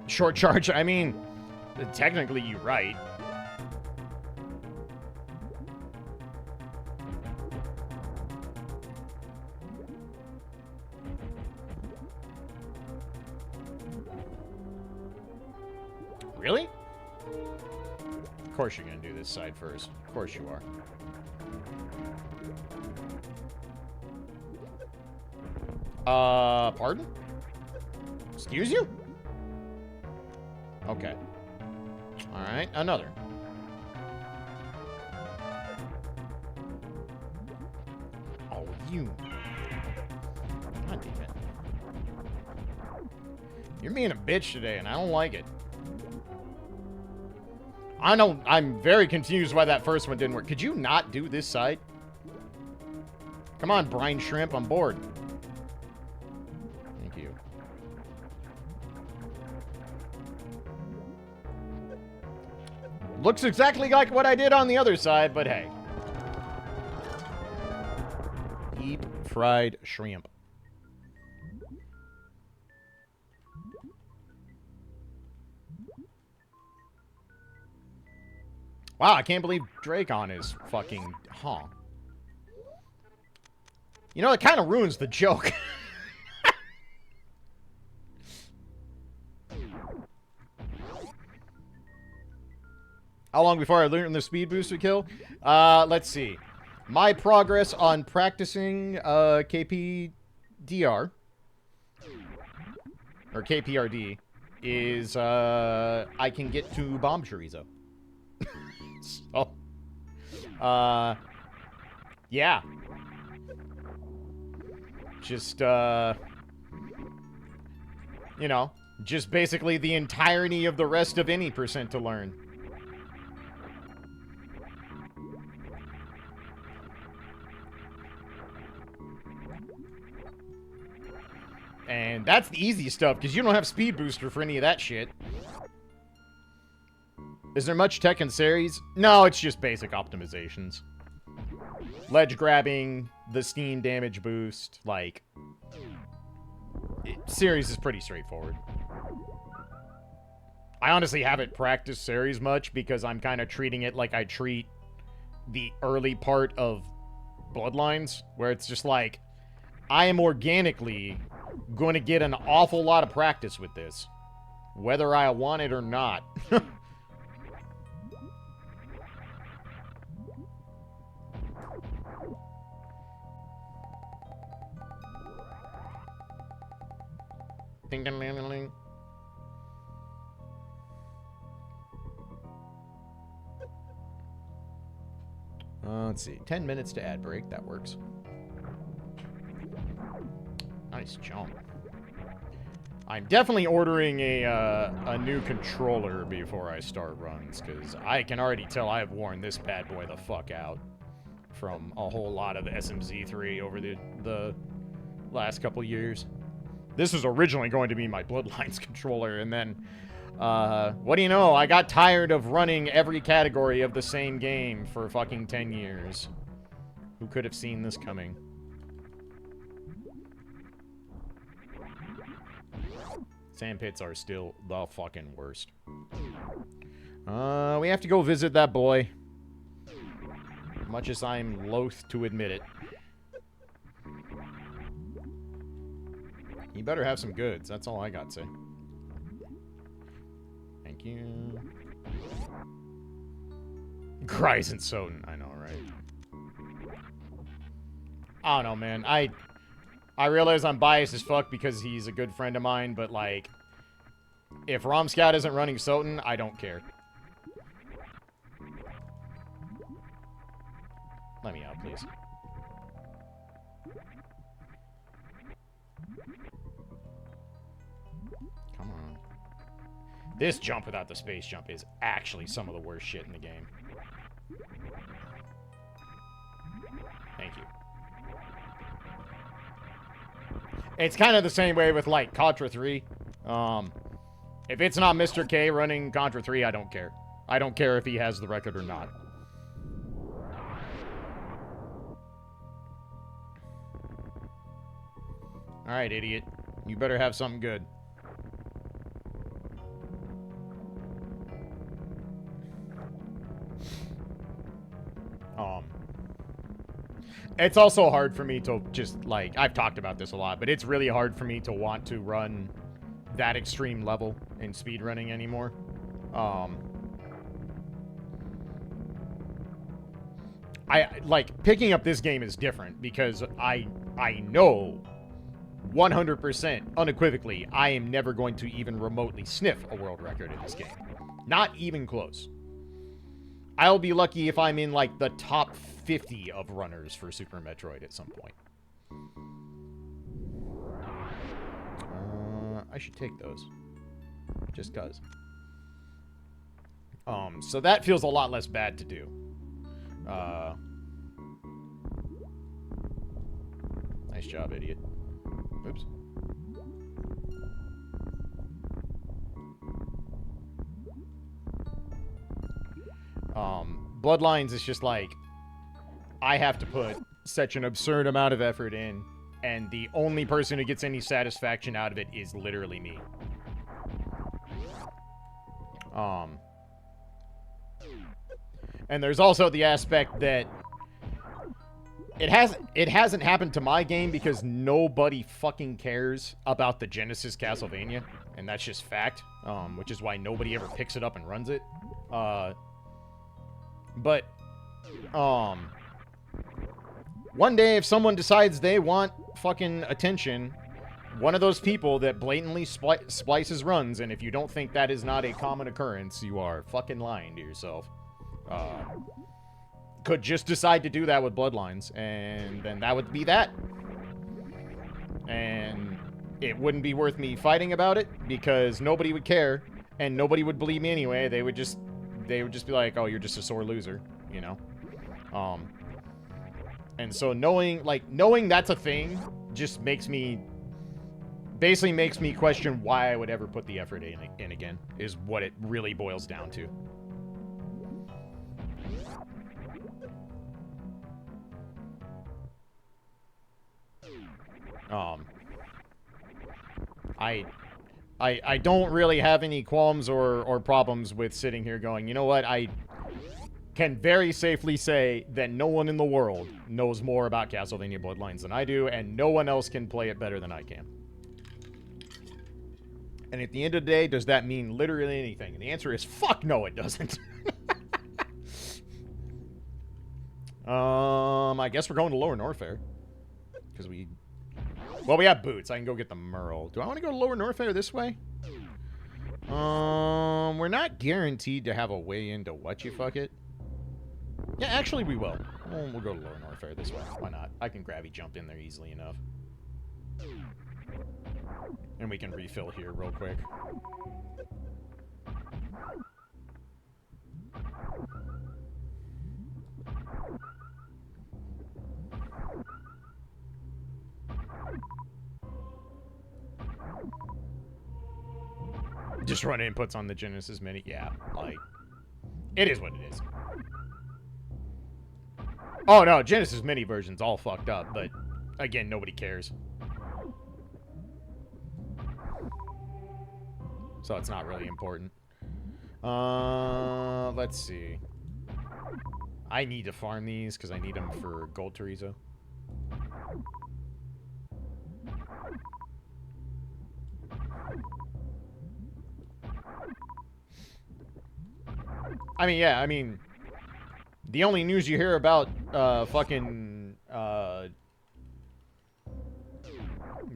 Short charge, I mean, technically you're right. Really? Of course you're gonna do this side first. Of course you are. Pardon? Excuse you? Okay. Alright, another. Oh, you. God damn it. You're being a bitch today, and I don't like it. I know, I'm very confused why that first one didn't work. Could you not do this side? Come on, brine shrimp, I'm bored. Thank you. Looks exactly like what I did on the other side, but hey. fried shrimp. Wow, I can't believe Dracon is fucking... Huh. You know, it kind of ruins the joke. How long before I learned the speed boost would kill? Let's see. My progress on practicing KPDR, or KPRD, is I can get to bomb chorizo. So, yeah. Just, you know, just basically the entirety of the rest of any percent to learn. And that's the easy stuff, because you don't have speed booster for any of that shit. Is there much tech in series? No, it's just basic optimizations. Ledge grabbing, the steam damage boost, like... series is pretty straightforward. I honestly haven't practiced series much, because I'm kind of treating it like I treat the early part of Bloodlines, where it's just like, I am organically going to get an awful lot of practice with this, whether I want it or not. Ding, ding, ding, ding, ding. Let's see. 10 minutes to ad break. That works. Nice jump. I'm definitely ordering a new controller before I start runs, because I can already tell I've worn this bad boy the fuck out from a whole lot of SMZ3 over the last couple years. This was originally going to be my Bloodlines controller, and then, what do you know? I got tired of running every category of the same game for fucking 10 years. Who could have seen this coming? Sandpits are still the fucking worst. We have to go visit that boy. Much as I'm loath to admit it. You better have some goods. That's all I got to say. Thank you. Grise and Soden. I know, right? I don't know, man. I realize I'm biased as fuck because he's a good friend of mine, but, like, if Romscout isn't running Soten, I don't care. Let me out, please. Come on. This jump without the space jump is actually some of the worst shit in the game. Thank you. It's kind of the same way with, like, Contra 3. If it's not Mr. K running Contra 3, I don't care. I don't care if he has the record or not. Alright, idiot. You better have something good. It's also hard for me to just, like, I've talked about this a lot, but it's really hard for me to want to run that extreme level in speedrunning anymore. Like, picking up this game is different because I know 100% unequivocally I am never going to even remotely sniff a world record in this game. Not even close. I'll be lucky if I'm in, like, the top 50 of runners for Super Metroid at some point. I should take those. Just cuz. So that feels a lot less bad to do. Nice job, idiot. Oops. Bloodlines is just like, I have to put such an absurd amount of effort in, and the only person who gets any satisfaction out of it is literally me. And there's also the aspect that it hasn't happened to my game because nobody fucking cares about the Genesis Castlevania, and that's just fact, which is why nobody ever picks it up and runs it. But one day if someone decides they want fucking attention, one of those people that blatantly splices runs, and if you don't think that is not a common occurrence, you are fucking lying to yourself. Could just decide to do that with Bloodlines, and then that would be that. And it wouldn't be worth me fighting about it, because nobody would care, and nobody would believe me anyway. They would just be like, oh, you're just a sore loser, you know? And so knowing that's a thing just basically makes me question why I would ever put the effort in again, is what it really boils down to. I don't really have any qualms or problems with sitting here going, you know what, I can very safely say that no one in the world knows more about Castlevania Bloodlines than I do, and no one else can play it better than I can. And at the end of the day, does that mean literally anything? And the answer is, fuck no, it doesn't. I guess we're going to Lower Norfair. Because we have boots. I can go get the Merle. Do I want to go to Lower Norfair this way? We're not guaranteed to have a way into Whatchafucket. Yeah, actually we will. We'll go to Lower Norfair this way. Why not? I can gravity jump in there easily enough. And we can refill here real quick. Just run inputs on the Genesis Mini. Yeah, like, it is what it is. Oh no, Genesis Mini version's all fucked up, but again, nobody cares. So it's not really important. Let's see. I need to farm these because I need them for Gold Chorizo. I mean, yeah, the only news you hear about,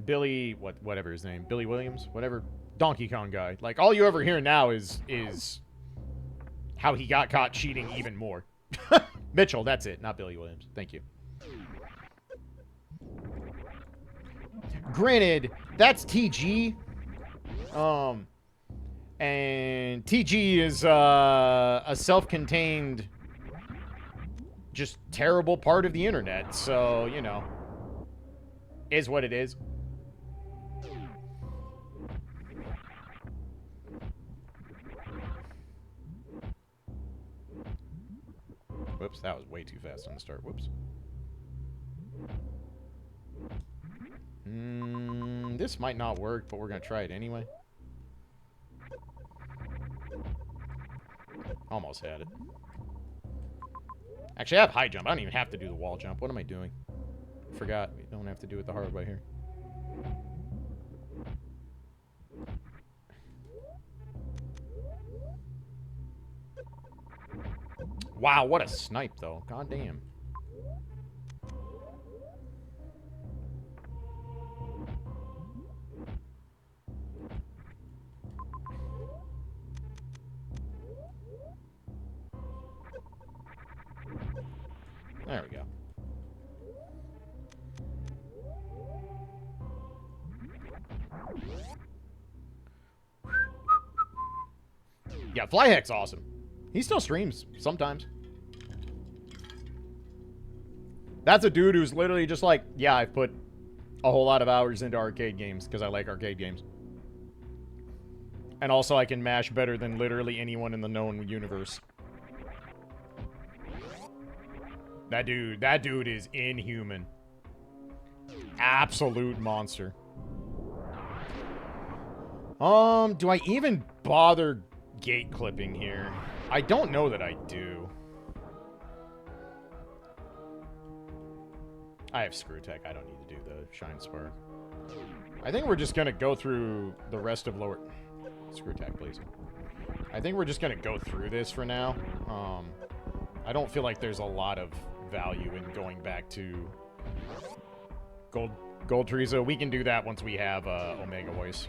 Billy, whatever his name, Billy Williams, whatever, Donkey Kong guy. Like, all you ever hear now is how he got caught cheating even more. Mitchell, that's it, not Billy Williams. Thank you. Granted, that's TG. And TG is a self-contained, just terrible part of the internet. So, you know, is what it is. Whoops, that was way too fast on the start. Whoops. This might not work, but we're going to try it anyway. Almost had it. Actually, I have high jump. I don't even have to do the wall jump. What am I doing? Forgot. We don't have to do it the hard way here. Wow, what a snipe, though. God damn. There we go. Yeah, Flyheck's awesome. He still streams sometimes. That's a dude who's literally just like, yeah, I've put a whole lot of hours into arcade games because I like arcade games. And also I can mash better than literally anyone in the known universe. That dude is inhuman. Absolute monster. Do I even bother gate clipping here? I don't know that I do. I have screw tech. I don't need to do the shine spark. I think we're just gonna go through the rest of lower... Screw tech, please. I think we're just gonna go through this for now. I don't feel like there's a lot of value in going back to Gold Teresa. We can do that once we have Omega Voice.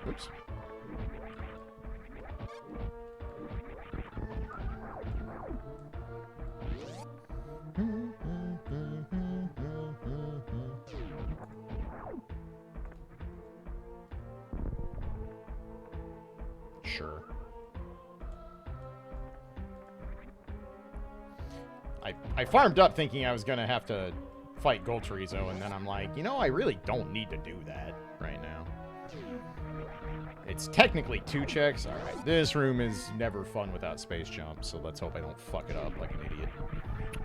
Oops. Sure. I farmed up thinking I was gonna have to fight Gold Chorizo, and then I'm like, you know, I really don't need to do that right now. It's technically 2 checks. Alright, this room is never fun without space jump, so let's hope I don't fuck it up like an idiot.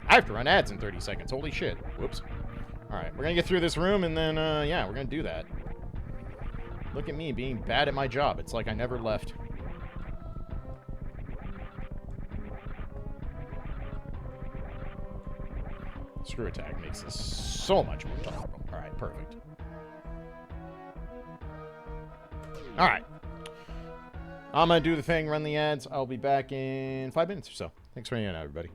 I have to run ads in 30 seconds. Holy shit. Whoops. Alright, we're gonna get through this room, and then, yeah, we're gonna do that. Look at me being bad at my job. It's like I never left. Screw attack makes this so much more tolerable. Alright, perfect. Alright. I'm gonna do the thing, run the ads. I'll be back in 5 minutes or so. Thanks for hanging out, everybody.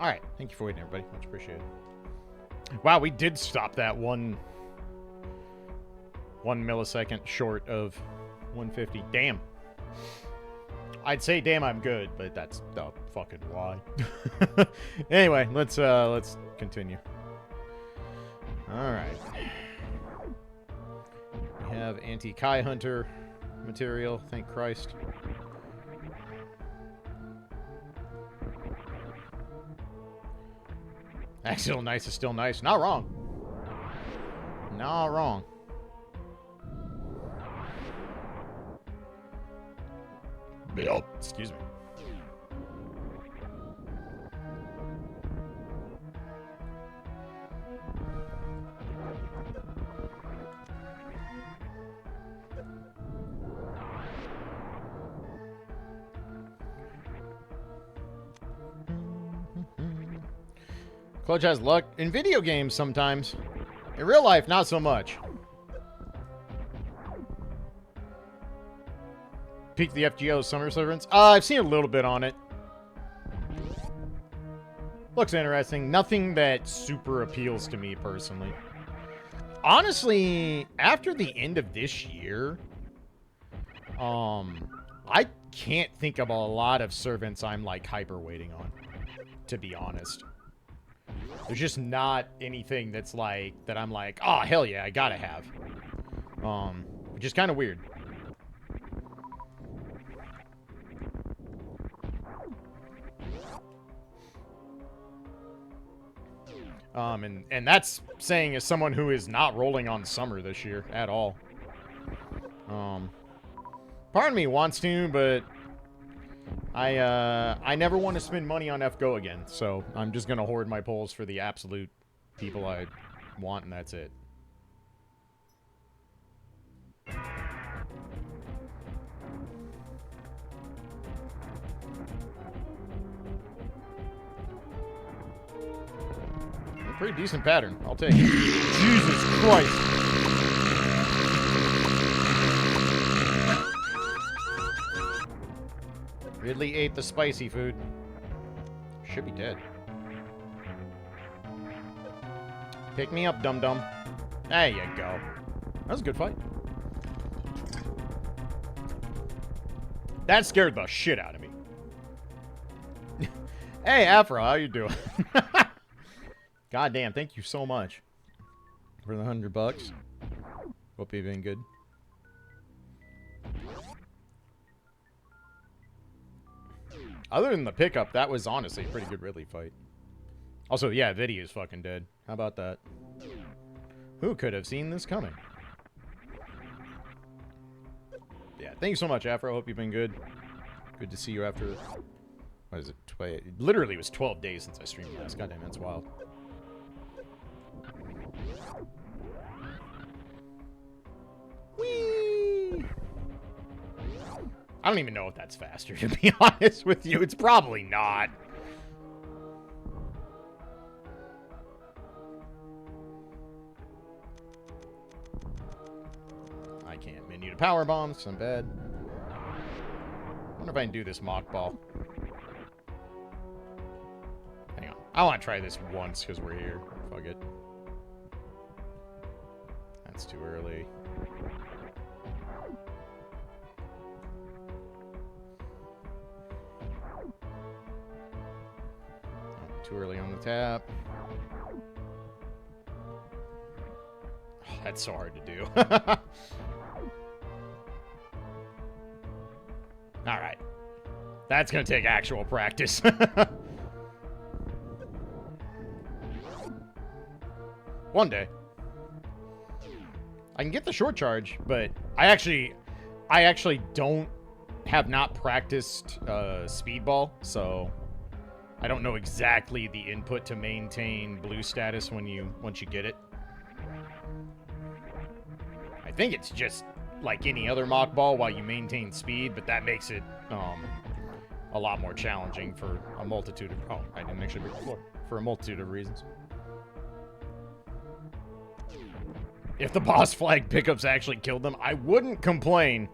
Alright, thank you for waiting, everybody. Much appreciated. Wow, we did stop that one millisecond short of 150. Damn. I'd say damn I'm good, but that's the fucking lie. Anyway, let's continue. Alright. We have anti-Kai Hunter material, thank Christ. Accidental nice is still nice. Not wrong. Not wrong. Excuse me. Klaige has luck in video games sometimes. In real life, not so much. Peek the FGO Summer Servants. I've seen a little bit on it. Looks interesting. Nothing that super appeals to me personally. Honestly, after the end of this year, I can't think of a lot of servants I'm like hyper waiting on, to be honest. There's just not anything that's like, that I'm like, oh, hell yeah, I gotta have. Which is kind of weird. And that's saying as someone who is not rolling on summer this year at all. Part of me wants to, but I never want to spend money on FGO again, so I'm just gonna hoard my polls for the absolute people I want, and that's it. A pretty decent pattern, I'll take it. Jesus Christ! Ridley ate the spicy food. Should be dead. Pick me up, dum-dum. There you go. That was a good fight. That scared the shit out of me. Hey, Afro, how you doing? Goddamn, thank you so much for the $100. Hope you've been good. Other than the pickup, that was honestly a pretty good Ridley fight. Also, yeah, Vidya is fucking dead. How about that? Who could have seen this coming? Yeah, thank you so much, Afro. Hope you've been good. Good to see you after... What is it? It literally was 12 days since I streamed last. Goddamn, that's wild. Whee! I don't even know if that's faster, to be honest with you. It's probably not. I can't menu to power bombs. I'm bad. I wonder if I can do this mock ball. Hang on. I want to try this once because we're here. Fuck it. That's too early. Too early on the tap. Oh, that's so hard to do. Alright. That's gonna take actual practice. One day. I can get the short charge, but I actually have not practiced speedball, so I don't know exactly the input to maintain blue status once you get it. I think it's just like any other mock ball while you maintain speed, but that makes it a lot more challenging for a multitude of... Oh, I didn't actually break the floor. For a multitude of reasons. If the boss flag pickups actually killed them, I wouldn't complain.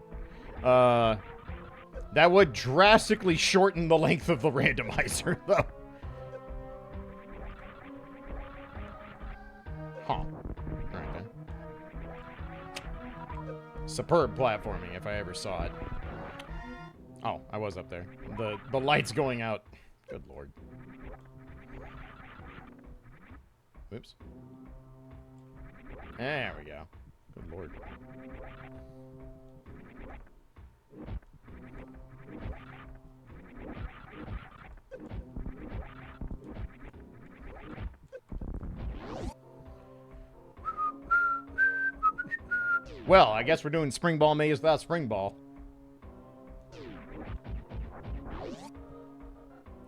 That would drastically shorten the length of the randomizer, though. Huh. Alright then. Superb platforming, if I ever saw it. Oh, I was up there. The light's going out. Good lord. Whoops. There we go. Good lord. Well, I guess we're doing Spring Ball Maze without Spring Ball.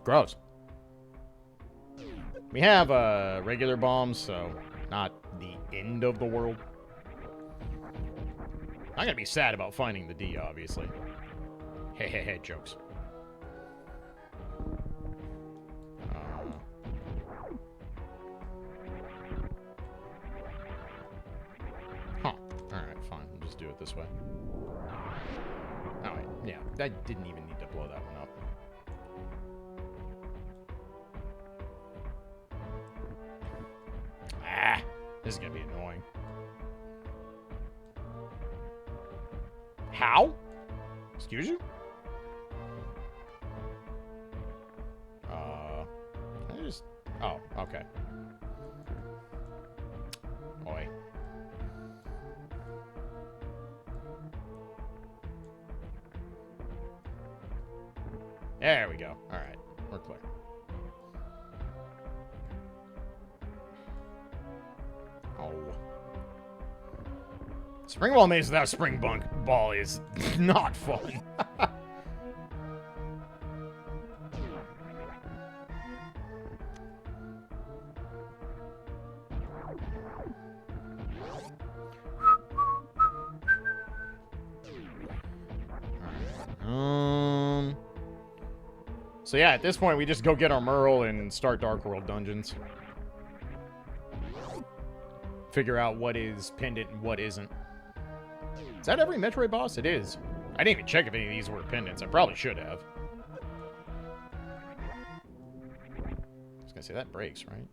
Gross. We have regular bombs, so not the end of the world. I'm gonna be sad about finding the D, obviously. Hey, jokes. Huh. Alright, fine. We'll just do it this way. Alright, yeah. I didn't even need to blow that one up. Ah! This is gonna be annoying. How? Excuse you? Can I just... Oh, okay. Oi. There we go. Alright, we're clear. Oh. Spring Ball Maze without Spring Ball is not fun. So yeah, at this point we just go get our Merle and start Dark World dungeons. Figure out what is pendant and what isn't. Is that every Metroid boss? It is. I didn't even check if any of these were pendants. I probably should have. I was gonna say that breaks, right?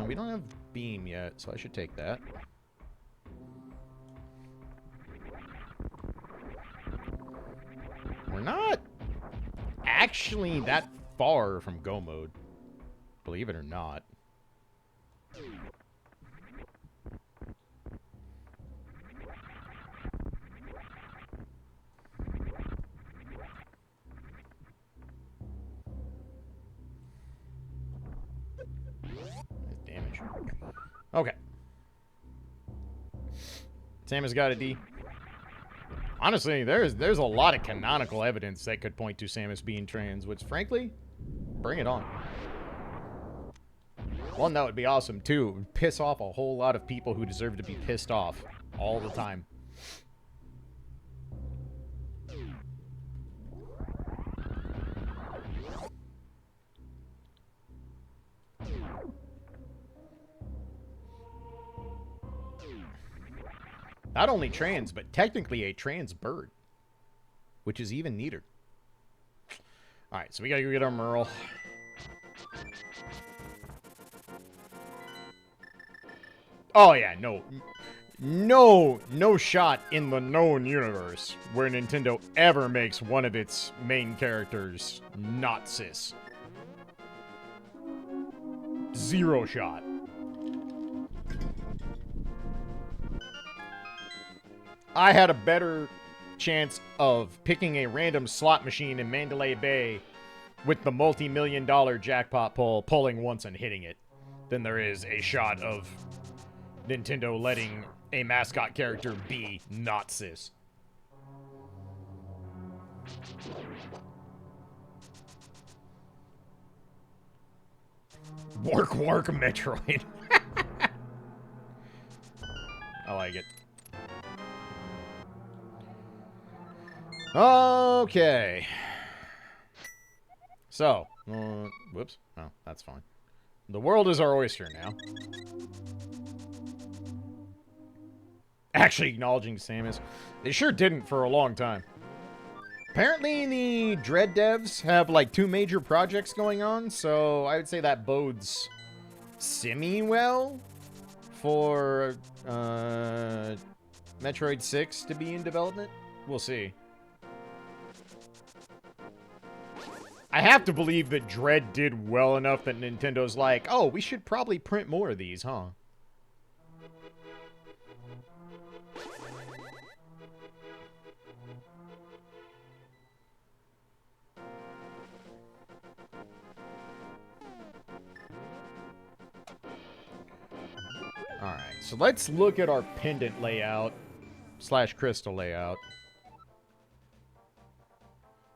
We don't have beam yet, so I should take that. We're not actually that far from go mode, believe it or not. Damage. Okay. Samus got a D. Honestly, there's a lot of canonical evidence that could point to Samus being trans, which, frankly, bring it on. One, that would be awesome, too. It would piss off a whole lot of people who deserve to be pissed off all the time. Not only trans, but technically a trans bird. Which is even neater. Alright, so we gotta go get our Merle. Oh yeah, no shot in the known universe where Nintendo ever makes one of its main characters not cis. Zero shot. I had a better chance of picking a random slot machine in Mandalay Bay with the multi-million-dollar jackpot pull, pulling once and hitting it, than there is a shot of Nintendo letting a mascot character be not cis. Work, Metroid. I like it. Okay. So, whoops. Oh, that's fine. The world is our oyster now. Actually acknowledging Samus. They sure didn't for a long time. Apparently the Dread devs have like 2 major projects going on, so I would say that bodes semi-well for Metroid 6 to be in development? We'll see. I have to believe that Dread did well enough that Nintendo's like, oh, we should probably print more of these, huh? Alright, so let's look at our pendant layout / crystal layout.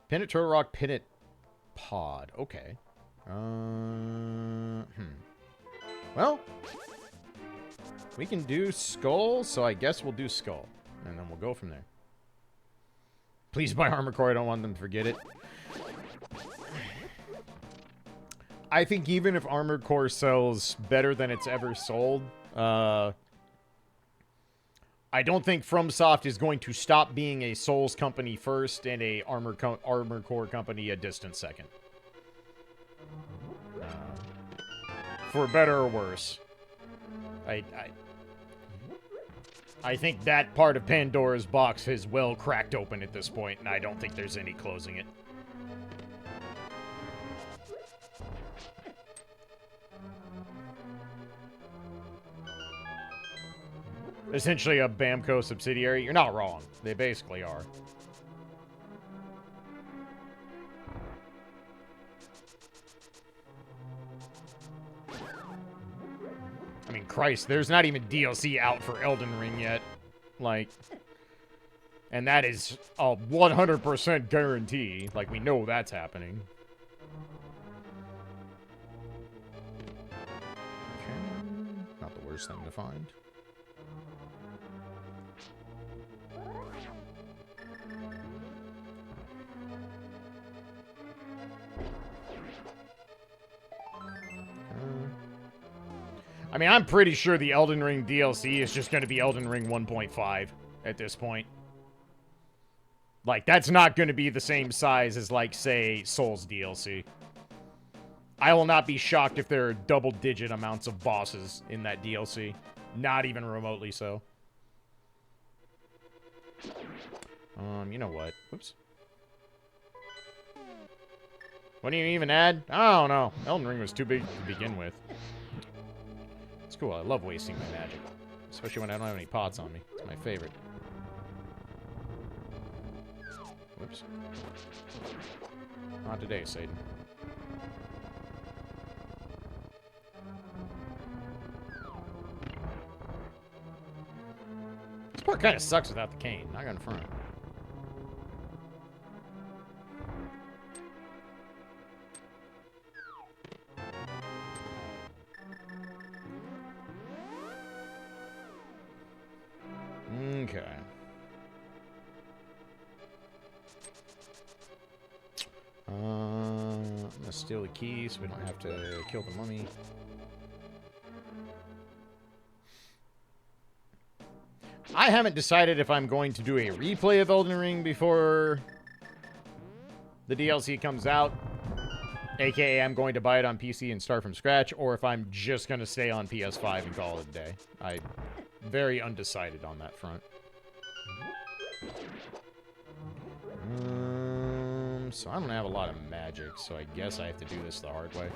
Pendant Turtle Rock Pendant Pod. Okay. Well, we can do Skull, so I guess we'll do Skull. And then we'll go from there. Please buy Armor Core. I don't want them to forget it. I think even if Armored Core sells better than it's ever sold, I don't think FromSoft is going to stop being a Souls company first and a Armored Core company a distant second. For better or worse. I think that part of Pandora's box is well cracked open at this point, and I don't think there's any closing it. Essentially a Bamco subsidiary. You're not wrong. They basically are. I mean, Christ, there's not even DLC out for Elden Ring yet. Like, and that is a 100% guarantee. Like, we know that's happening. Okay. Not the worst thing to find. I mean, I'm pretty sure the Elden Ring DLC is just going to be Elden Ring 1.5 at this point. Like, that's not going to be the same size as, like, say, Souls DLC. I will not be shocked if there are double-digit amounts of bosses in that DLC. Not even remotely so. You know what? Whoops. What do you even add? I don't know. Elden Ring was too big to begin with. It's cool. I love wasting my magic. Especially when I don't have any pots on me. It's my favorite. Whoops. Not today, Satan. This part kind of sucks without the cane. Not gonna front. Okay. I'm gonna steal the key so we don't have to kill the mummy. I haven't decided if I'm going to do a replay of Elden Ring before the DLC comes out. AKA, I'm going to buy it on PC and start from scratch, or if I'm just going to stay on PS5 and call it a day. I'm very undecided on that front. So I don't have a lot of magic, so I guess I have to do this the hard way.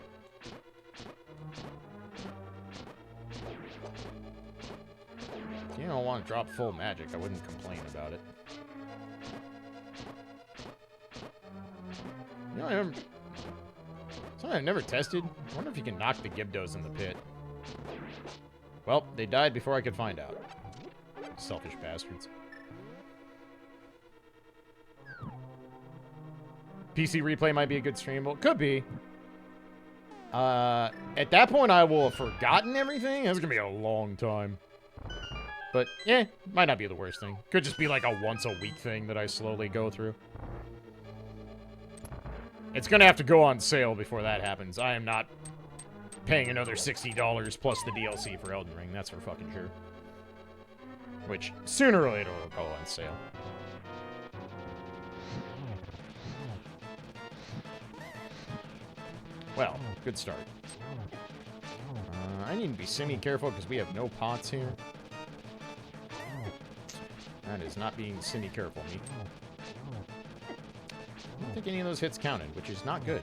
If you don't want to drop full magic, I wouldn't complain about it. You know, something I've never tested. I wonder if you can knock the Gibdos in the pit. Well, they died before I could find out. Selfish bastards. PC replay might be a good stream. Well, could be. At that point, I will have forgotten everything. That's gonna be a long time. But, yeah, might not be the worst thing. Could just be like a once-a-week thing that I slowly go through. It's gonna have to go on sale before that happens. I am not paying another $60 plus the DLC for Elden Ring. That's for fucking sure. Which, sooner or later, will go on sale. Well, good start. I need to be semi-careful because we have no pots here. That is not being semi-careful, me. I don't think any of those hits counted, which is not good.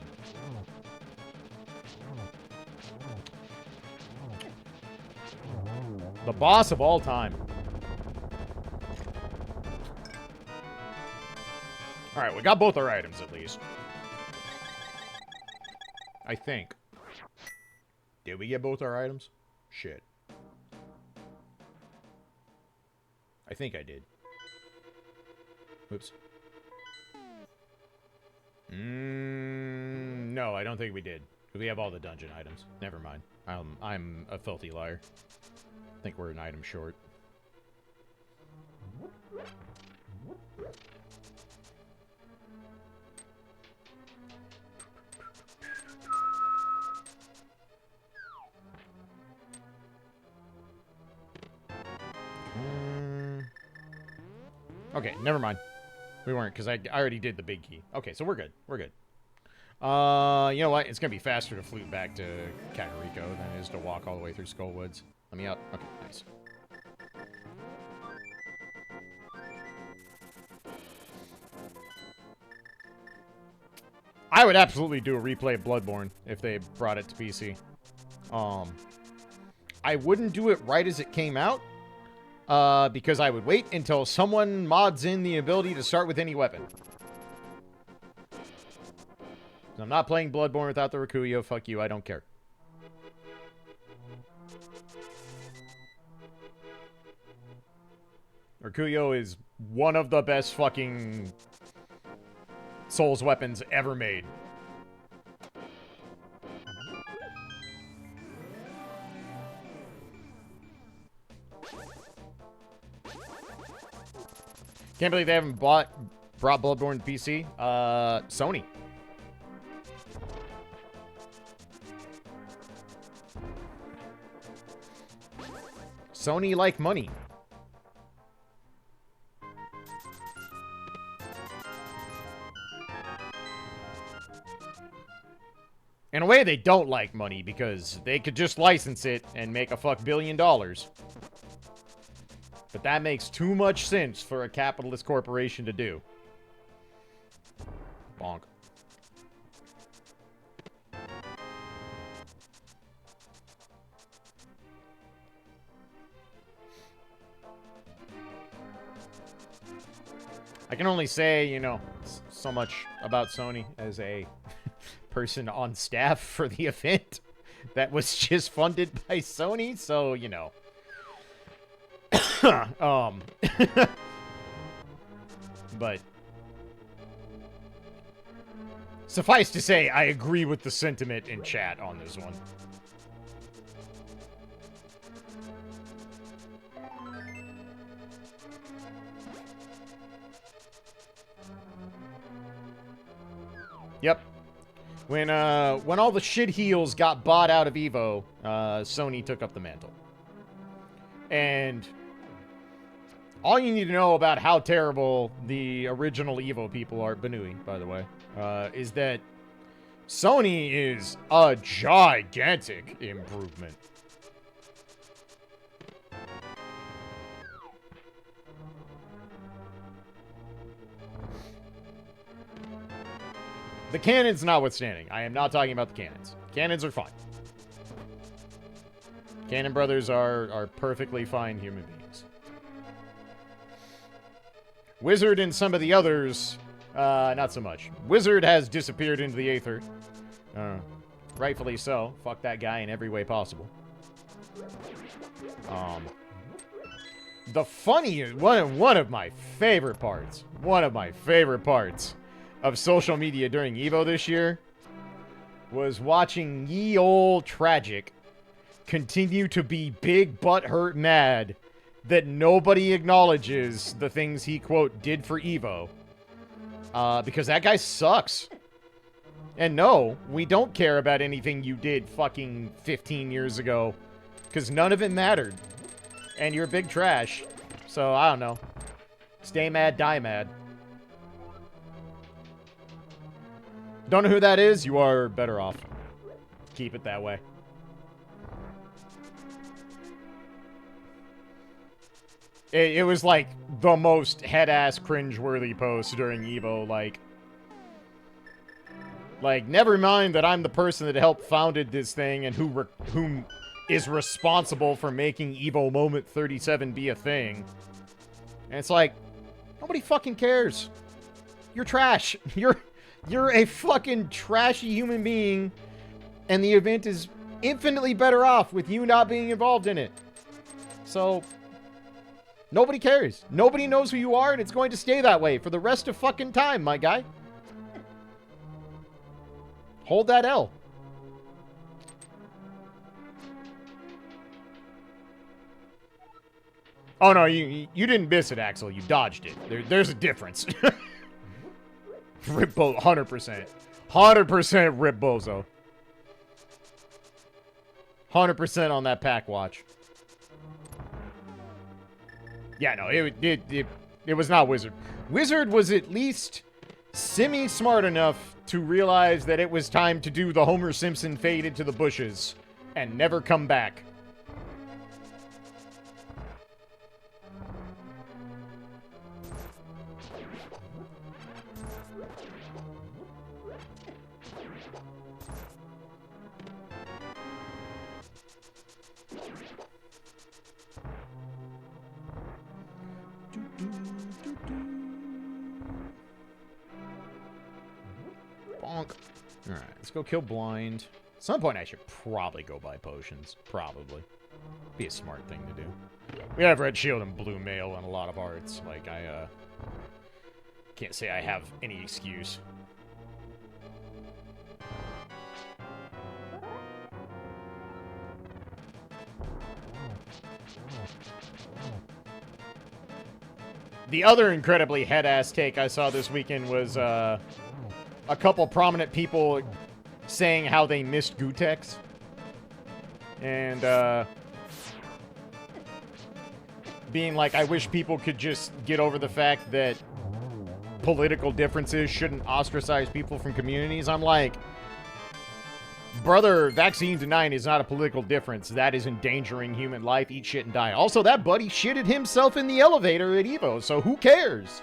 The boss of all time. Alright, we got both our items at least. I think. Did we get both our items? Shit. I think I did. Oops. No, I don't think we did. We have all the dungeon items. Never mind. I'm a filthy liar. I think we're an item short. Okay, never mind. We weren't, because I already did the big key. Okay, so we're good. We're good. You know what? It's going to be faster to flute back to Kakariko than it is to walk all the way through Skullwoods. Let me out. Okay, nice. I would absolutely do a replay of Bloodborne if they brought it to PC. I wouldn't do it right as it came out. Because I would wait until someone mods in the ability to start with any weapon. I'm not playing Bloodborne without the Rikuyo. Fuck you, I don't care. Rikuyo is one of the best fucking Souls weapons ever made. Can't believe they haven't brought Bloodborne to PC. Sony. Sony like money. In a way, they don't like money because they could just license it and make a fuck $1 billion. But that makes too much sense for a capitalist corporation to do. Bonk. I can only say, you know, so much about Sony as a person on staff for the event that was just funded by Sony, so, you know. But suffice to say, I agree with the sentiment in chat on this one. Yep. When all the shit heels got bought out of Evo, Sony took up the mantle. And all you need to know about how terrible the original Evo people are, Banui, by the way, is that Sony is a gigantic improvement. The cannons notwithstanding. I am not talking about the cannons. Cannons are fine. Cannon brothers are perfectly fine human beings. Wizard and some of the others, not so much. Wizard has disappeared into the aether. Rightfully so. Fuck that guy in every way possible. The funniest, one of my favorite parts of social media during Evo this year was watching ye old Tragic continue to be big butthurt mad that nobody acknowledges the things he, quote, did for Evo. Because that guy sucks. And no, we don't care about anything you did fucking 15 years ago. Because none of it mattered. And you're big trash. So, I don't know. Stay mad, die mad. Don't know who that is? You are better off. Keep it that way. It was like the most head-ass cringe-worthy post during Evo. Like, never mind that I'm the person that helped founded this thing and whom is responsible for making Evo Moment 37 be a thing. And it's like, nobody fucking cares. You're trash. You're a fucking trashy human being, and the event is infinitely better off with you not being involved in it. So, nobody cares. Nobody knows who you are, and it's going to stay that way for the rest of fucking time, my guy. Hold that L. Oh, no, you didn't miss it, Axel. You dodged it. There's a difference. Rip 100%. 100% Rip Bozo. 100% on that pack watch. Yeah, no, it was not Wizard. Wizard was at least semi-smart enough to realize that it was time to do the Homer Simpson fade into the bushes and never come back. Bonk. Alright, let's go kill blind. At some point I should probably go buy potions. Probably. Be a smart thing to do. We have red shield and blue mail and a lot of arts. Like, I can't say I have any excuse. The other incredibly head-ass take I saw this weekend was, a couple prominent people saying how they missed Gutex. And, being like, I wish people could just get over the fact that political differences shouldn't ostracize people from communities. I'm like, brother, vaccine denying is not a political difference. That is endangering human life. Eat shit and die. Also, that buddy shitted himself in the elevator at Evo, so who cares?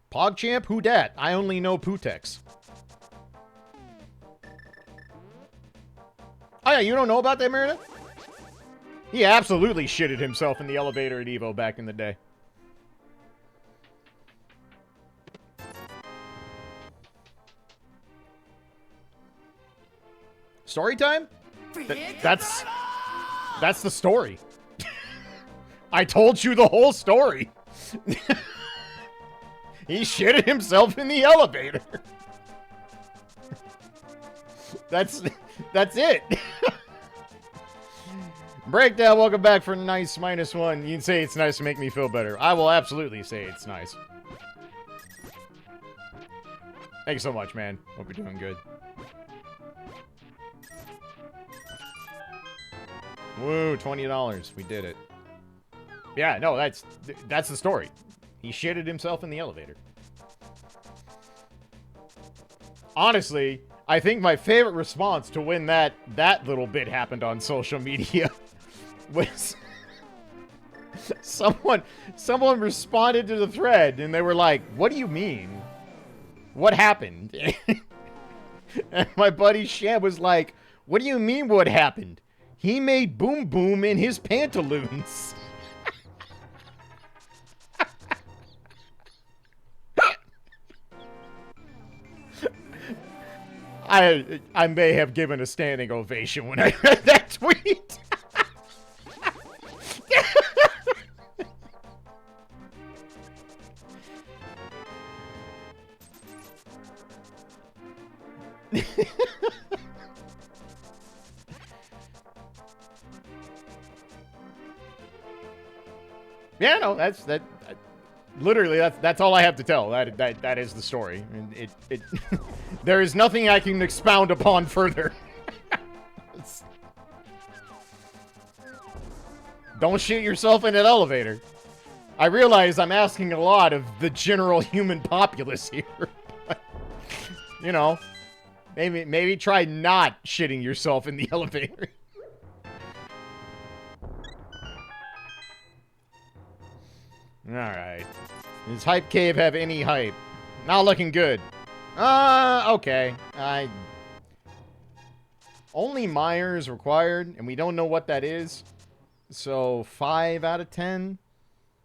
PogChamp? Who dat? I only know Putex. Oh yeah, you don't know about that, Meredith? He absolutely shitted himself in the elevator at Evo back in the day. Story time? That's the story. I told you the whole story. He shitted himself in the elevator. That's it. Breakdown, welcome back for nice -1. You can say it's nice to make me feel better. I will absolutely say it's nice. Thanks so much, man. Hope you're doing good. Woo, $20. We did it. Yeah, no, that's the story. He shitted himself in the elevator. Honestly, I think my favorite response to when that little bit happened on social media was someone responded to the thread and they were like, "What do you mean? What happened?" And my buddy Sham was like, "What do you mean what happened? He made boom boom in his pantaloons." I may have given a standing ovation when I read that tweet. Yeah, no, literally, that's all I have to tell. That is the story. And it there is nothing I can expound upon further. Don't shoot yourself in an elevator. I realize I'm asking a lot of the general human populace here. You know, maybe try not shitting yourself in the elevator. Alright. Does Hype Cave have any hype? Not looking good. Okay. Only Myers required, and we don't know what that is. So, 5 out of 10?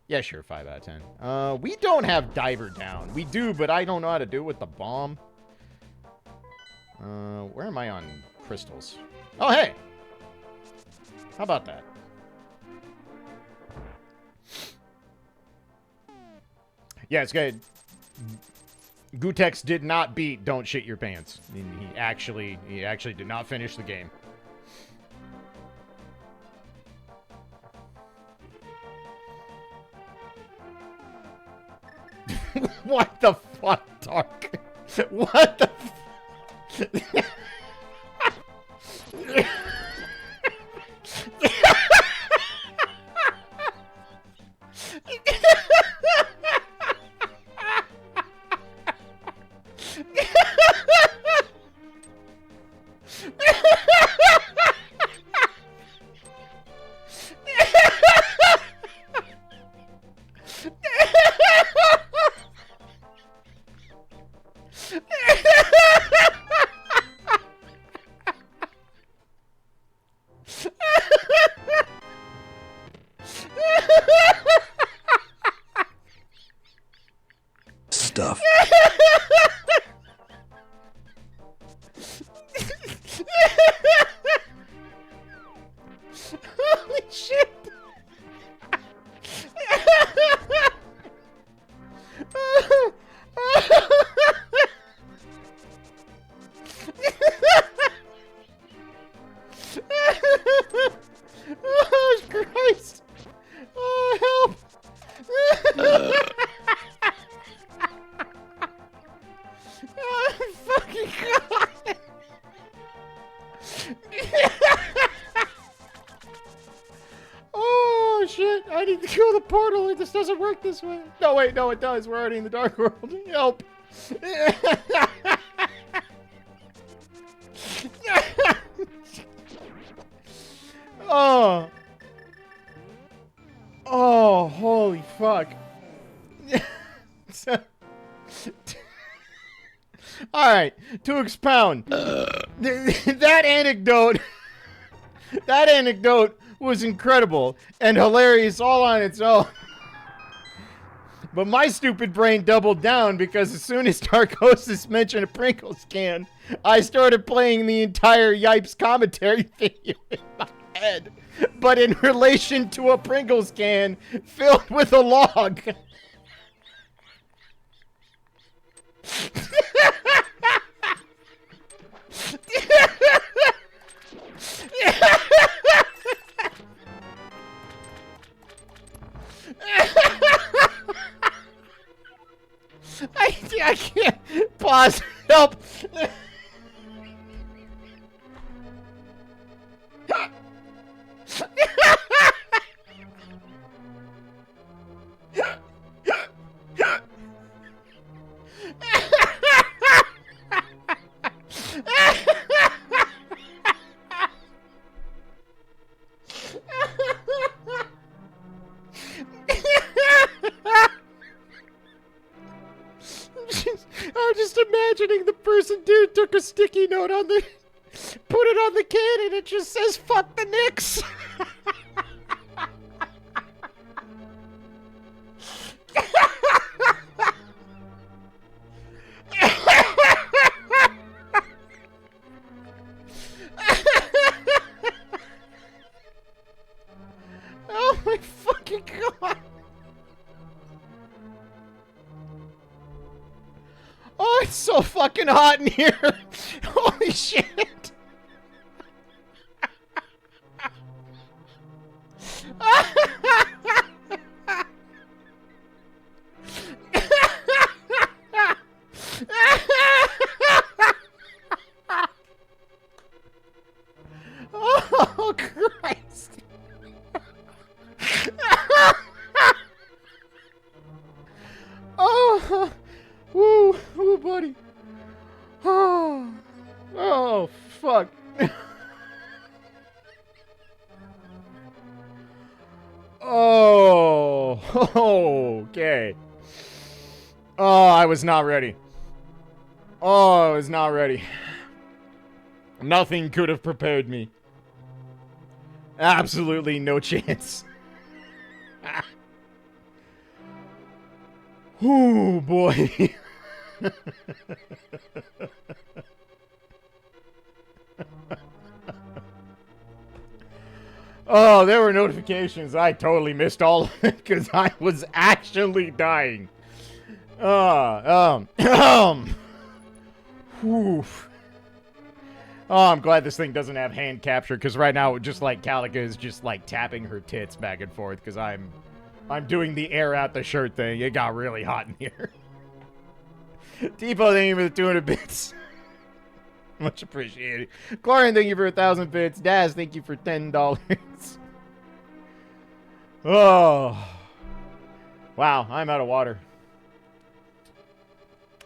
Yeah, sure, 5 out of 10. We don't have Diver down. We do, but I don't know how to do it with the bomb. Where am I on crystals? Oh, hey! How about that? Yeah, it's good. Gutex did not beat Don't Shit Your Pants. He actually did not finish the game. What the fuck, Dark? What the stuff. Holy shit! Oh, Christ! Oh, help! Oh, fucking God! Oh, shit! I need to kill the portal. This doesn't work this way. No, wait, no, it does. We're already in the Dark World. Help! Oh. Oh, holy fuck. Alright, to expound. That anecdote was incredible and hilarious all on its own. But my stupid brain doubled down because as soon as Tarkosis mentioned a Pringles can, I started playing the entire Yipes commentary video in my head, but in relation to a Pringles can filled with a log. I can't pause. Help. I'm just imagining the person dude took a sticky note on the, put it on the can, and it just says "fuck the Knicks." Oh my fucking God. Oh, it's so fucking hot in here. Holy shit. Oh, Christ. Oh, woo, buddy. Oh, okay. Oh, I was not ready. Oh, I was not ready. Nothing could have prepared me. Absolutely no chance. Oh, boy. Oh, there were notifications. I totally missed all of it because I was actually dying. Whew. Oh, I'm glad this thing doesn't have hand capture because right now, just like Klaige is just like tapping her tits back and forth because I'm doing the air out the shirt thing. It got really hot in here. Tipo, thank you for the 200 bits. Much appreciated. Chlorine, thank you for 1,000 bits. Daz, thank you for $10. Oh. Wow, I'm out of water.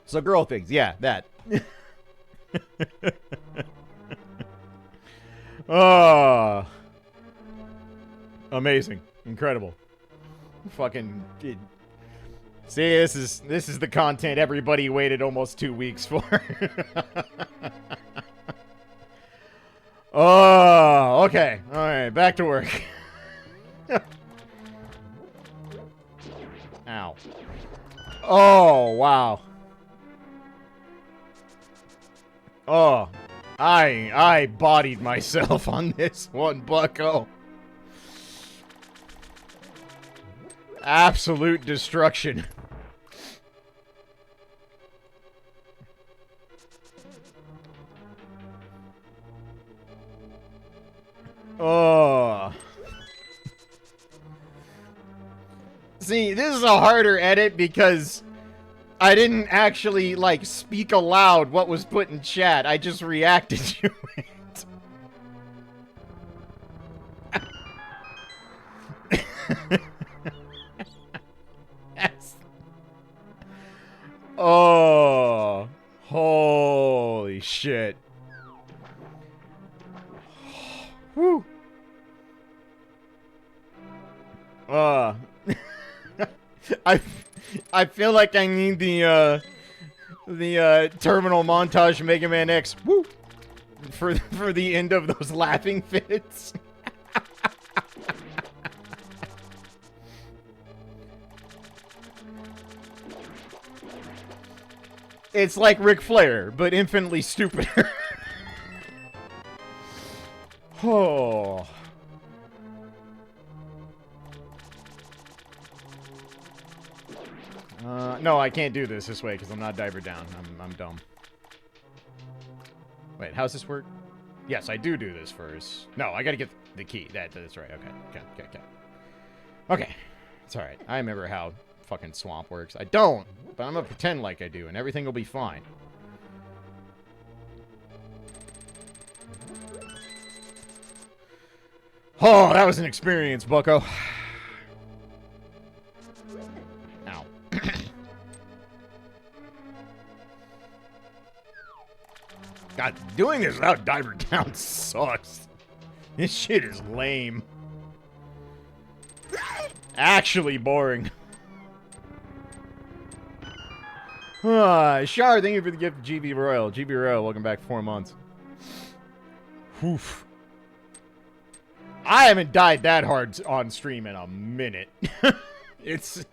So girl things, yeah, that. Oh. Amazing. Incredible. Fucking... See, this is the content everybody waited almost 2 weeks for. Oh, okay. All right, back to work. Ow. Oh, wow. Oh, I bodied myself on this one, bucko. Absolute destruction. Oh. See, this is a harder edit because I didn't actually, like, speak aloud what was put in chat. I just reacted to it. Yes. Oh. Holy shit. Whew. I feel like I need the terminal montage Mega Man X woo for the end of those laughing fits. It's like Ric Flair, but infinitely stupider. Oh. No, I can't do this way because I'm not diver down. I'm dumb. Wait, how's this work? Yes, I do this first. No, I gotta get the key. That's right. Okay. Okay. It's alright. I remember how fucking swamp works. I don't, but I'm gonna pretend like I do, and everything will be fine. Oh, that was an experience, bucko. Ow. God, doing this without diver down sucks. This shit is lame. Actually boring. Shar, thank you for the gift of GB Royal. GB Royal, welcome back 4 months. Oof. I haven't died that hard on stream in a minute. It's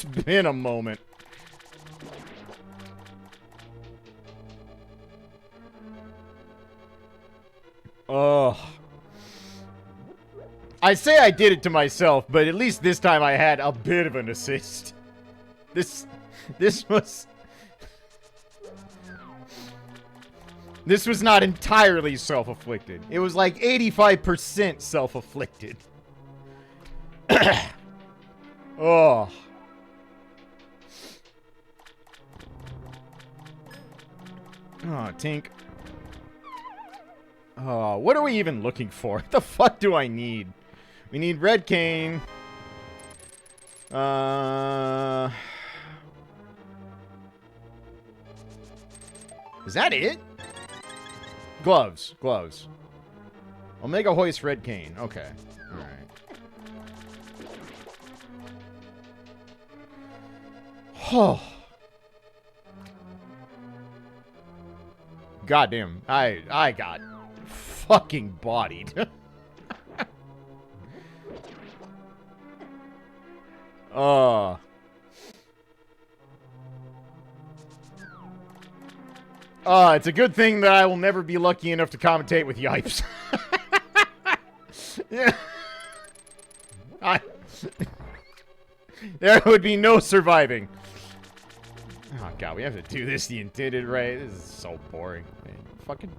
been a moment. Oh. I say I did it to myself, but at least this time I had a bit of an assist. This was not entirely self-afflicted. It was like 85% self-afflicted. Oh. Oh, Tink. Oh, what are we even looking for? What the fuck do I need? We need red cane. Is that it? Gloves. Omega hoist red cane. Okay. Alright. Oh. Goddamn. I got fucking bodied. It's a good thing that I will never be lucky enough to commentate with Yipes. Yeah. There would be no surviving. Oh, God, we have to do this the intended way. This is so boring. Man, fucking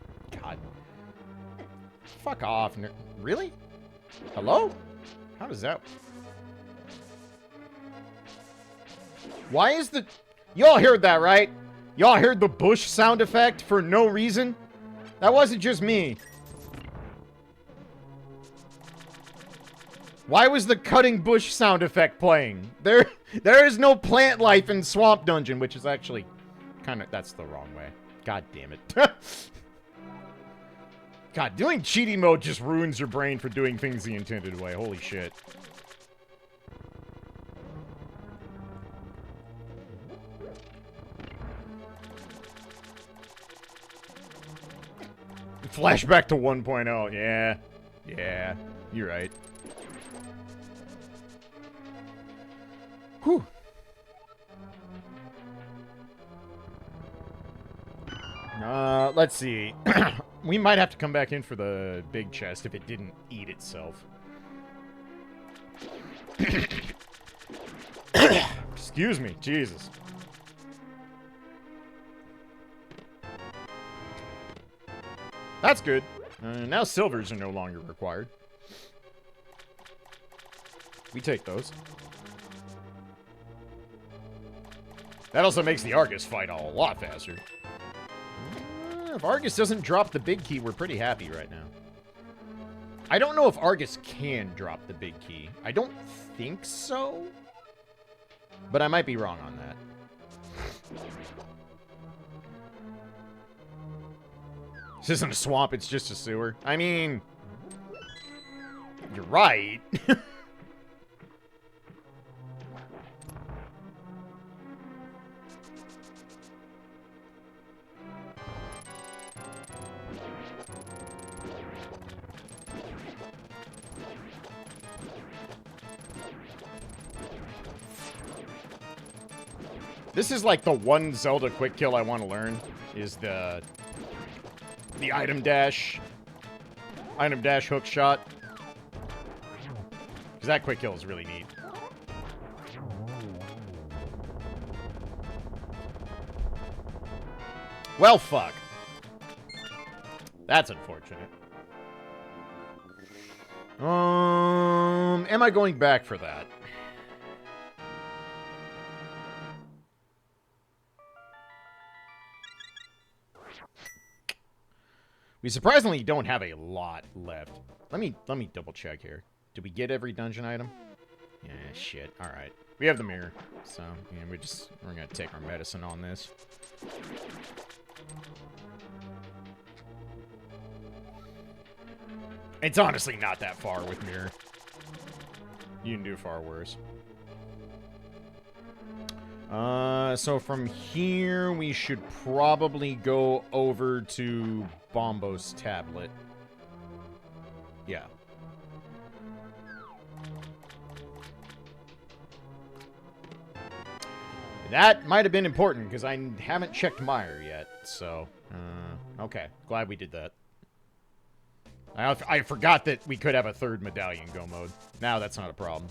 God. Fuck off. Really? Hello? How does that... Why is the... Y'all heard that, right? Y'all heard the bush sound effect for no reason? That wasn't just me. Why was the cutting bush sound effect playing? There is no plant life in Swamp Dungeon, which is actually kind of... That's the wrong way. God damn it. God, doing cheaty mode just ruins your brain for doing things the intended way. Holy shit. Flashback to 1.0. Yeah. Yeah. You're right. Whew. Let's see. We might have to come back in for the big chest if it didn't eat itself. Excuse me. Jesus. That's good. Now silvers are no longer required. We take those. That also makes the Argus fight a lot faster. If Argus doesn't drop the big key, we're pretty happy right now. I don't know if Argus can drop the big key. I don't think so. But I might be wrong on that. This isn't a swamp, it's just a sewer. I mean... You're right. This is like the one Zelda quick kill I want to learn, is the item dash hook shot. Because that quick kill is really neat. Well, fuck. That's unfortunate. Am I going back for that? We surprisingly don't have a lot left. Let me double check here. Did we get every dungeon item? Yeah, shit. All right. We have the mirror. So, yeah, we're going to take our medicine on this. It's honestly not that far with mirror. You can do far worse. So from here, we should probably go over to Bombo's tablet. Yeah. That might have been important, because I haven't checked Meyer yet, so... okay. Glad we did that. I forgot that we could have a third medallion go mode. Now that's not a problem.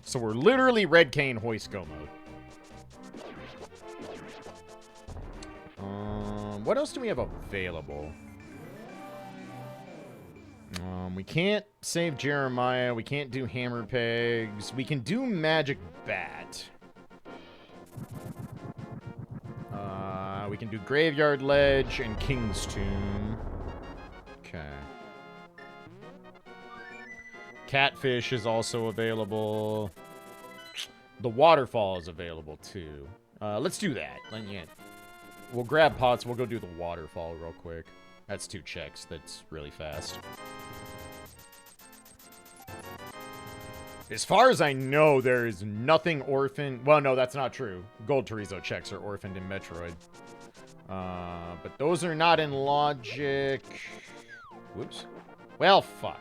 So we're literally Red Cane Hoist go mode. What else do we have available? We can't save Jeremiah. We can't do Hammer Pegs. We can do Magic Bat. We can do Graveyard Ledge and King's Tomb. Okay. Catfish is also available. The Waterfall is available, too. Let's do that. Yeah. We'll grab pots. We'll go do the Waterfall real quick. That's 2 checks. That's really fast. As far as I know, there is nothing orphaned. Well, no, that's not true. Gold Chorizo checks are orphaned in Metroid. But those are not in Logic. Whoops. Well, fuck.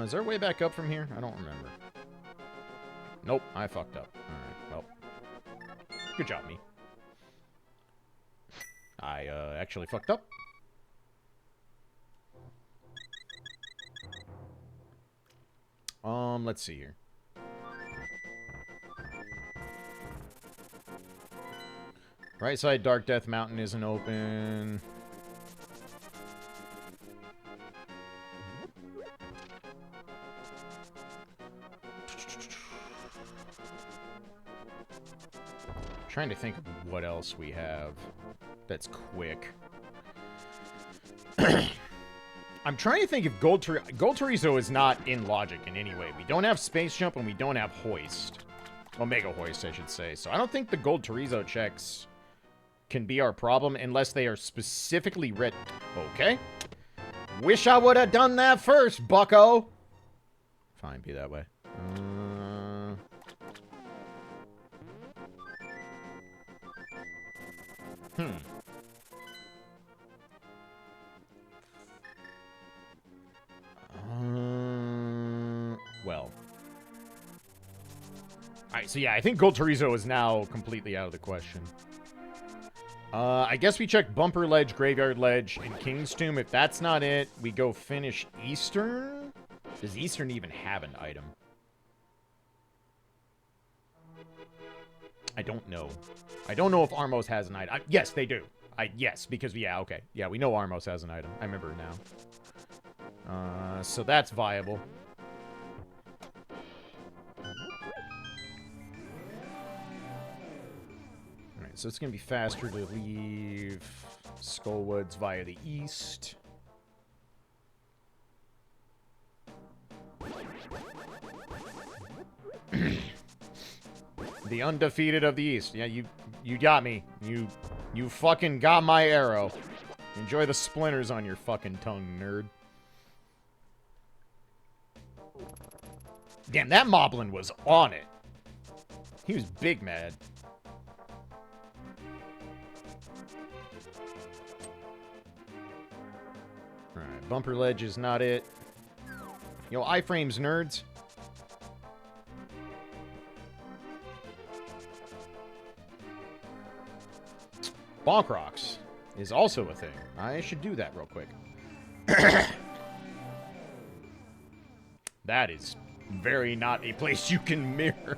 Is there a way back up from here? I don't remember. Nope, I fucked up. Alright, well. Good job, me. I, actually fucked up. Let's see here. Right side Dark Death Mountain isn't open. Trying to think of what else we have that's quick. I'm trying to think if Gold Chorizo is not in Logic in any way. We don't have Space Jump and we don't have Hoist. Omega Hoist, I should say. So I don't think the Gold Chorizo checks can be our problem unless they are specifically written. Okay. Wish I would have done that first, bucko. Fine, be that way. Well. Alright, so yeah, I think Gold Chorizo is now completely out of the question. I guess we check Bumper Ledge, Graveyard Ledge, and King's Tomb. If that's not it, we go finish Eastern. Does Eastern even have an item? I don't know. I don't know if Armos has an item. Yes, they do. Yes, because, yeah, okay. Yeah, we know Armos has an item. I remember now. So that's viable. Alright, so it's going to be faster to leave Skullwoods via the east. The undefeated of the east. Yeah, you got me. You fucking got my arrow. Enjoy the splinters on your fucking tongue, nerd. Damn, that Moblin was on it. He was big mad. Alright, Bumper Ledge is not it. Yo, iframes, nerds. Bonk Rocks is also a thing. I should do that real quick. That is very not a place you can mirror.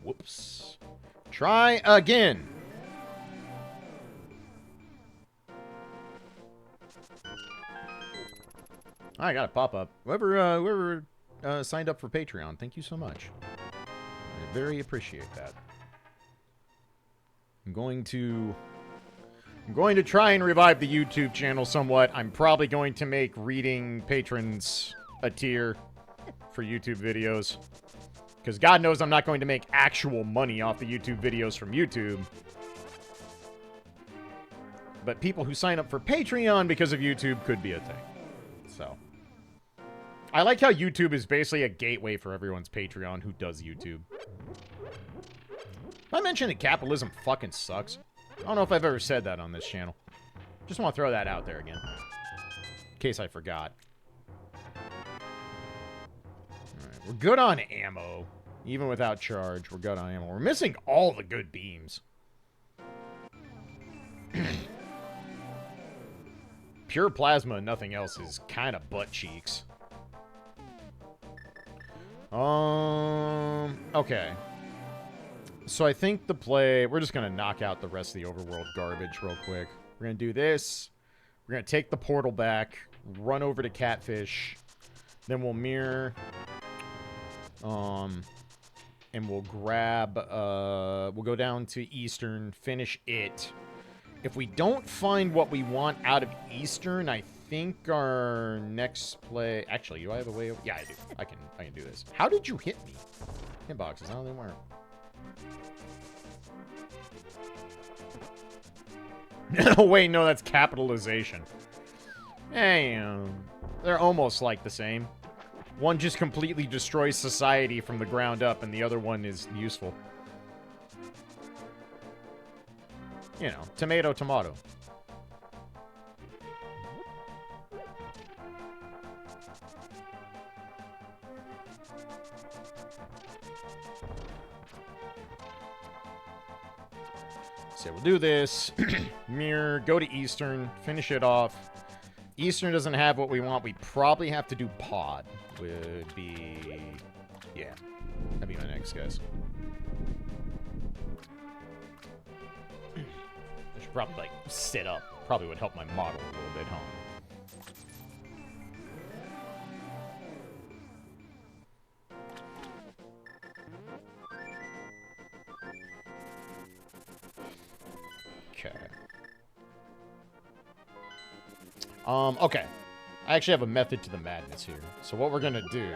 Whoops. Try again. I got a pop-up. Whoever signed up for Patreon, thank you so much. I very appreciate that. I'm going to try and revive the YouTube channel somewhat. I'm probably going to make reading patrons a tier for YouTube videos. Because God knows I'm not going to make actual money off the YouTube videos from YouTube. But people who sign up for Patreon because of YouTube could be a thing. So. I like how YouTube is basically a gateway for everyone's Patreon who does YouTube. I mentioned that capitalism fucking sucks. I don't know if I've ever said that on this channel. Just want to throw that out there again. In case I forgot. Alright, we're good on ammo. Even without charge, we're good on ammo. We're missing all the good beams. Pure plasma and nothing else is kind of butt cheeks. Okay. So I think the play... We're just going to knock out the rest of the overworld garbage real quick. We're going to do this. We're going to take the portal back. Run over to Catfish. Then we'll mirror. And we'll grab... we'll go down to Eastern. Finish it. If we don't find what we want out of Eastern, I think our next play... Actually, do I have a way over... Yeah, I do. I can do this. How did you hit me? Hitboxes, how do they work? No, wait, no, that's capitalization. Hey, they're almost like the same. One just completely destroys society from the ground up, and the other one is useful. You know, tomato, tomato. So we'll do this. Mirror, go to Eastern, finish it off. Eastern doesn't have what we want. We probably have to do pod. Would be... yeah. That'd be my next guess. I should probably, like, sit up. Probably would help my model a little bit, huh? Okay. I actually have a method to the madness here. So what we're gonna do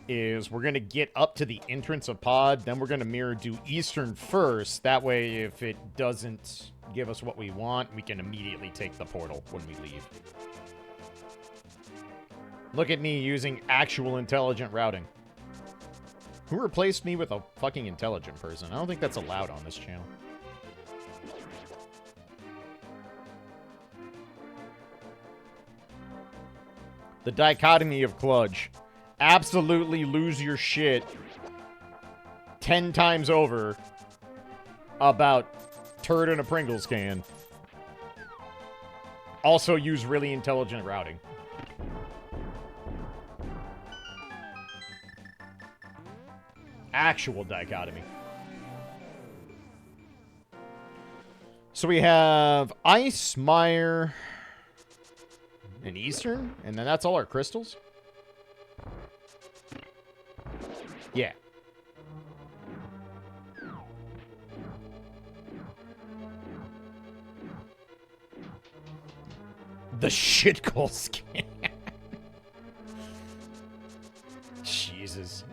is we're gonna get up to the entrance of pod, then we're gonna mirror do Eastern first. That way, if it doesn't give us what we want, we can immediately take the portal when we leave. Look at me using actual intelligent routing. Who replaced me with a fucking intelligent person? I don't think that's allowed on this channel. The dichotomy of Klaige. Absolutely lose your shit 10 times over about turd in a Pringles can. Also use really intelligent routing. Actual dichotomy. So we have Ice, Mire... and Eastern? And then that's all our crystals? Yeah. The shitcoal scan. Jesus.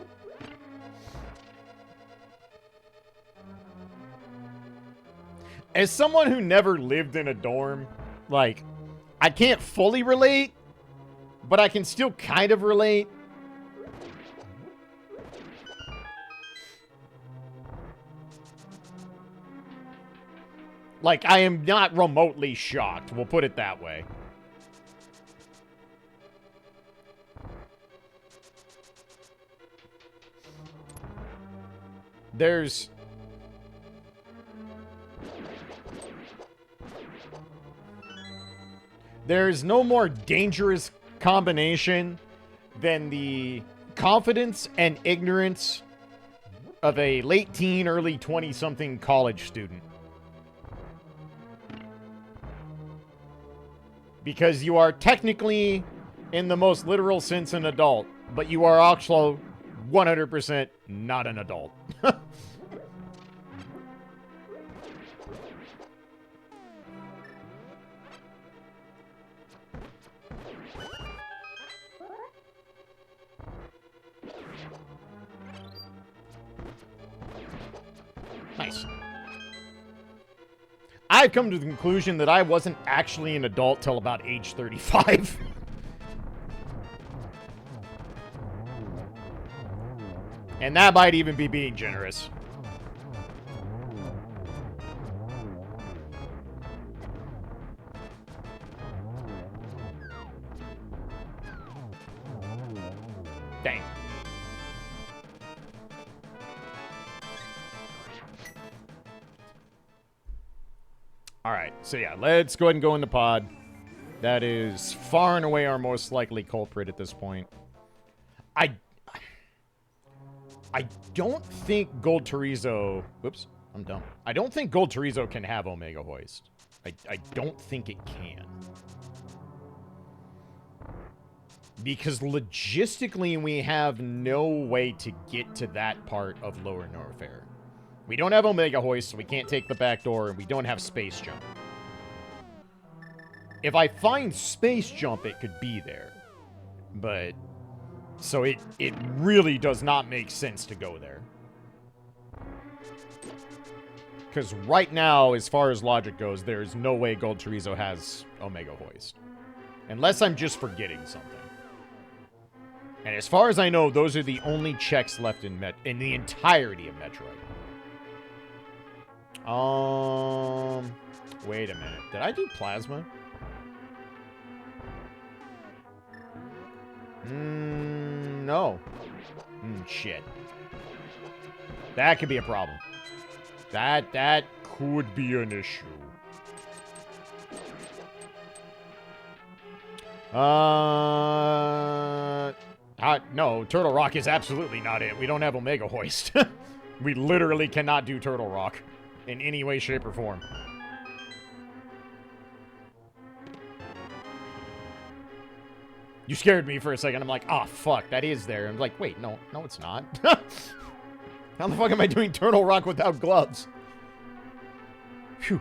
As someone who never lived in a dorm, like... I can't fully relate, but I can still kind of relate. Like, I am not remotely shocked. We'll put it that way. There's no more dangerous combination than the confidence and ignorance of a late teen, early 20-something college student. Because you are technically, in the most literal sense, an adult, but you are also 100% not an adult. Nice. I've come to the conclusion that I wasn't actually an adult till about age 35. And that might even be being generous. Dang. Alright, so yeah, let's go ahead and go in the pod. That is far and away our most likely culprit at this point. I don't think Gold Chorizo... Whoops, I'm dumb. I don't think Gold Chorizo can have Omega Hoist. I don't think it can. Because logistically, we have no way to get to that part of Lower Norfair. We don't have Omega Hoist, so we can't take the back door, and we don't have Space Jump. If I find Space Jump, it could be there. But... so it really does not make sense to go there. Because right now, as far as logic goes, there's no way Gold Chorizo has Omega Hoist. Unless I'm just forgetting something. And as far as I know, those are the only checks left in the entirety of Metroid. Wait a minute. Did I do plasma? No. Shit. That could be a problem. That could be an issue. No, Turtle Rock is absolutely not it. We don't have Omega Hoist. We literally cannot do Turtle Rock in any way, shape, or form. You scared me for a second. I'm like, oh, fuck, that is there. I'm like, wait, no, it's not. How the fuck am I doing Turtle Rock without gloves? Phew.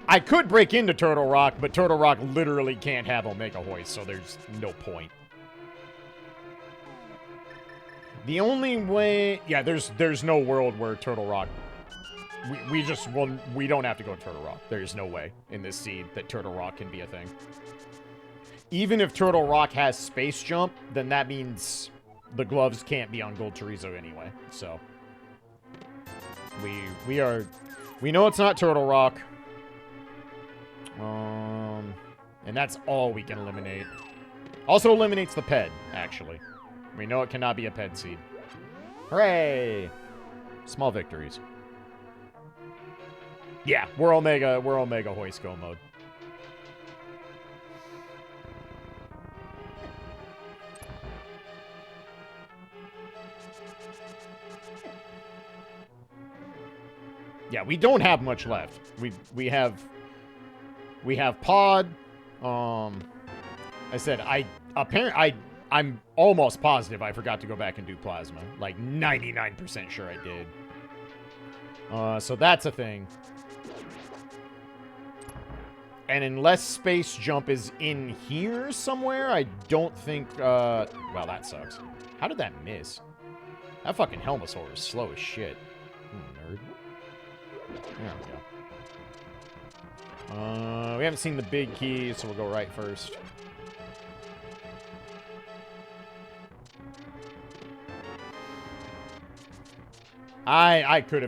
I could break into Turtle Rock, but Turtle Rock literally can't have Omega Hoist, so there's no point. The only way... Yeah, there's no world where Turtle Rock... We don't have to go to Turtle Rock. There's no way in this seed that Turtle Rock can be a thing. Even if Turtle Rock has Space Jump, then that means the gloves can't be on Gold Chorizo anyway, so... We know it's not Turtle Rock. And that's all we can eliminate. Also eliminates the PED, actually. We know it cannot be a PED seed. Hooray! Small victories. Yeah, we're Omega Hoist Go mode. Yeah, we don't have much left. We have Pod. I said I'm almost positive I forgot to go back and do Plasma. Like 99% sure I did. So that's a thing. And unless Space Jump is in here somewhere, I don't think, well, that sucks. How did that miss? That fucking Helmasaur is slow as shit. Nerd. There we go. We haven't seen the big key, so we'll go right first. I could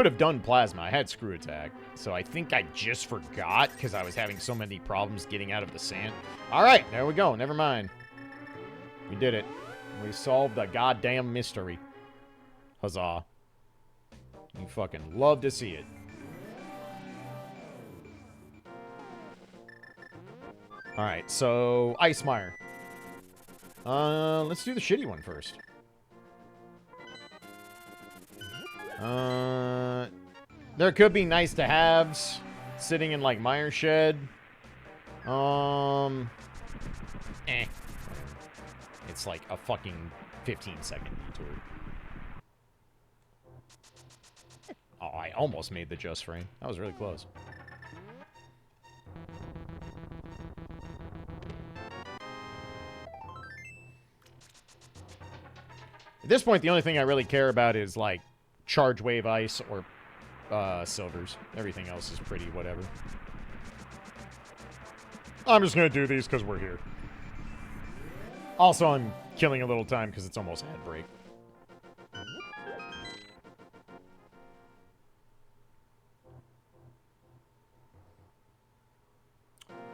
have done Plasma. I had Screw Attack, so I think I just forgot because I was having so many problems getting out of the sand. All right, there we go. Never mind. We did it. We solved the goddamn mystery. Huzzah. You fucking love to see it. Alright, so Ice Mire. Let's do the shitty one first. There could be nice to haves sitting in like Mire Shed. It's like a fucking 15-second detour. Oh, I almost made the just frame. That was really close. At this point, the only thing I really care about is, like, Charge Wave Ice or Silvers. Everything else is pretty whatever. I'm just gonna do these because we're here. Also, I'm killing a little time because it's almost ad break.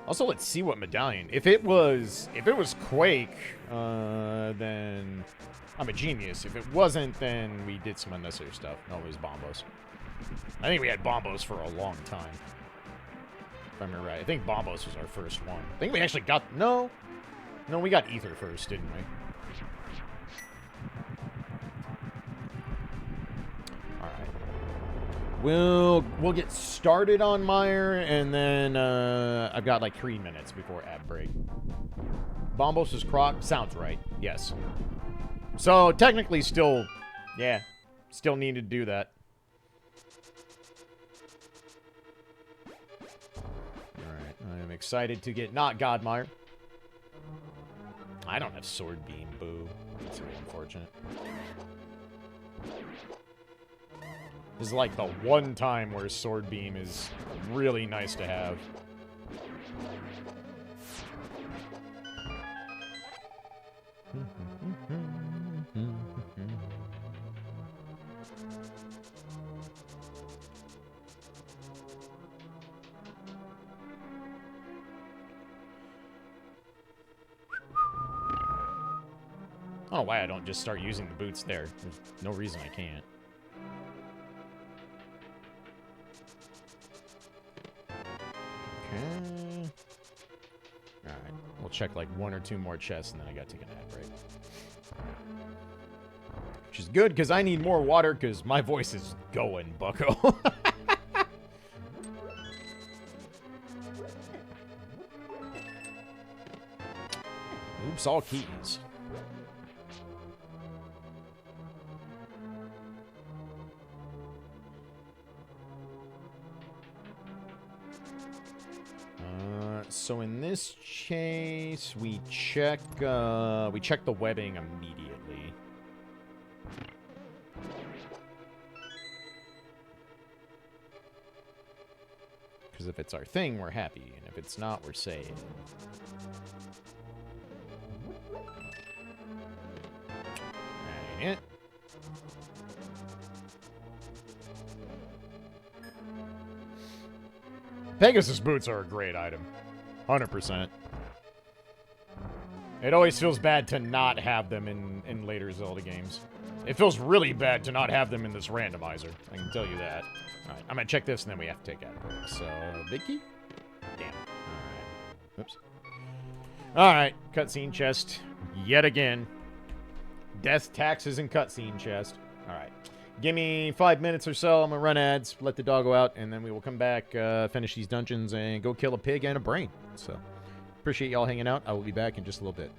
Also, let's see what medallion. If it was Quake, then I'm a genius. If it wasn't, then we did some unnecessary stuff. No, it was Bombos. I think we had Bombos for a long time. If I remember right. I think Bombos was our first one. I think we actually got... No, we got Ether first, didn't we? We'll get started on Mire, and then I've got like 3 minutes before ad break. Bombos is Croc? Sounds right. Yes. So, technically still... Yeah. Still need to do that. Alright. I'm excited to get not Godmire. I don't have Sword Beam. Boo. That's really unfortunate. This is like the one time where Sword Beam is really nice to have. don't know why I don't just start using the boots there. There's no reason I can't. Okay. Alright. We'll check like 1 or 2 more chests and then I gotta take a nap, right? Which is good because I need more water because my voice is going, bucko. Oops, all keys. So in this case, we check the webbing immediately. Because if it's our thing, we're happy, and if it's not, we're sad. That ain't it. Pegasus boots are a great item. 100%. It always feels bad to not have them in later Zelda games. It feels really bad to not have them in this randomizer. I can tell you that. Alright, I'm gonna check this and then we have to take out a break. So, big key? Damn. Alright. Oops. Alright, cutscene chest. Yet again. Death, taxes, and cutscene chest. Alright. Give me 5 minutes or so. I'm going to run ads, let the dog go out, and then we will come back, finish these dungeons, and go kill a pig and a brain. So, appreciate y'all hanging out. I will be back in just a little bit.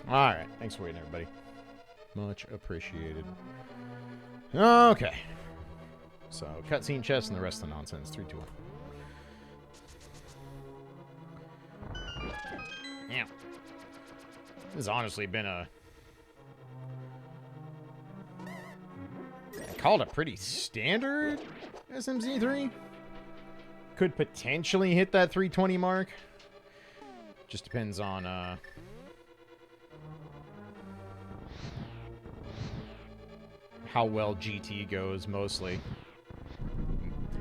Alright, thanks for waiting, everybody. Much appreciated. Okay. So, cutscene chest and the rest of the nonsense. 3, 2, 1. Yeah. This has honestly been a... I call it a pretty standard SMZ3. Could potentially hit that 320 mark. Just depends on, how well GT goes, mostly.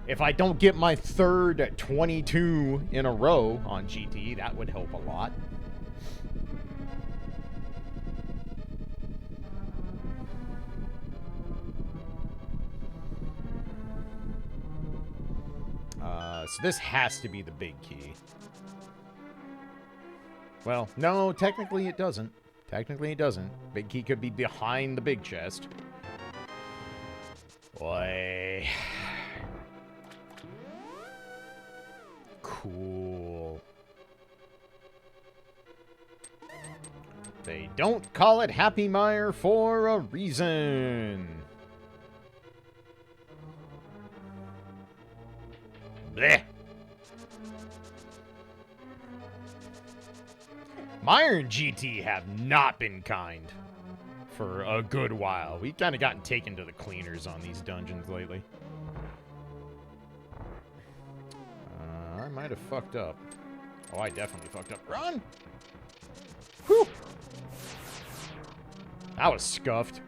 If I don't get my third 22 in a row on GT, that would help a lot. So this has to be the big key. Well, no, technically it doesn't. Technically it doesn't. Big key could be behind the big chest. Boy. Cool. They don't call it Happy Mire for a reason. Blech. Mire and GT have not been kind for a good while. We've kind of gotten taken to the cleaners on these dungeons lately. I might have fucked up. Oh, I definitely fucked up. Run! Whew! That was scuffed.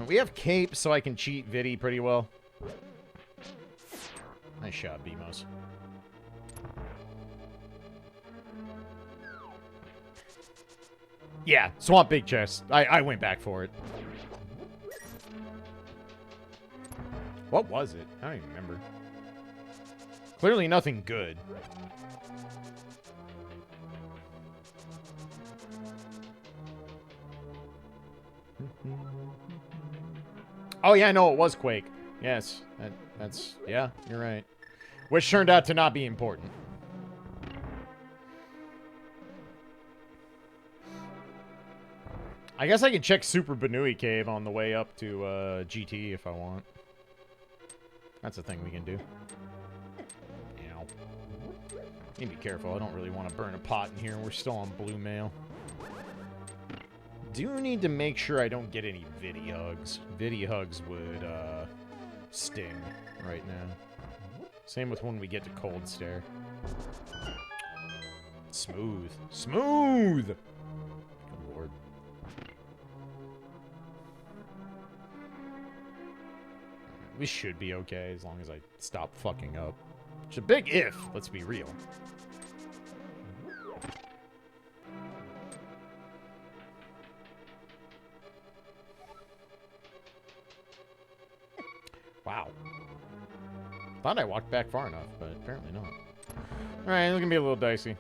We have cape, so I can cheat Viddy pretty well. Nice shot, Beamos. Yeah, swamp big chest. I went back for it. What was it? I don't even remember. Clearly nothing good. Oh yeah, no, it was Quake. Yes, that's yeah, you're right. Which turned out to not be important. I guess I can check Super Banui Cave on the way up to GT if I want. That's a thing we can do. Ow. Need to be careful. I don't really want to burn a pot in here. We're still on blue mail. Do need to make sure I don't get any Viddy hugs. Viddy hugs would sting right now. Same with when we get to Cold Stare. Smooth. Smooth! Good lord. We should be okay as long as I stop fucking up. It's a big if, let's be real. Wow. Thought I walked back far enough, but apparently not. Alright, it's gonna be a little dicey.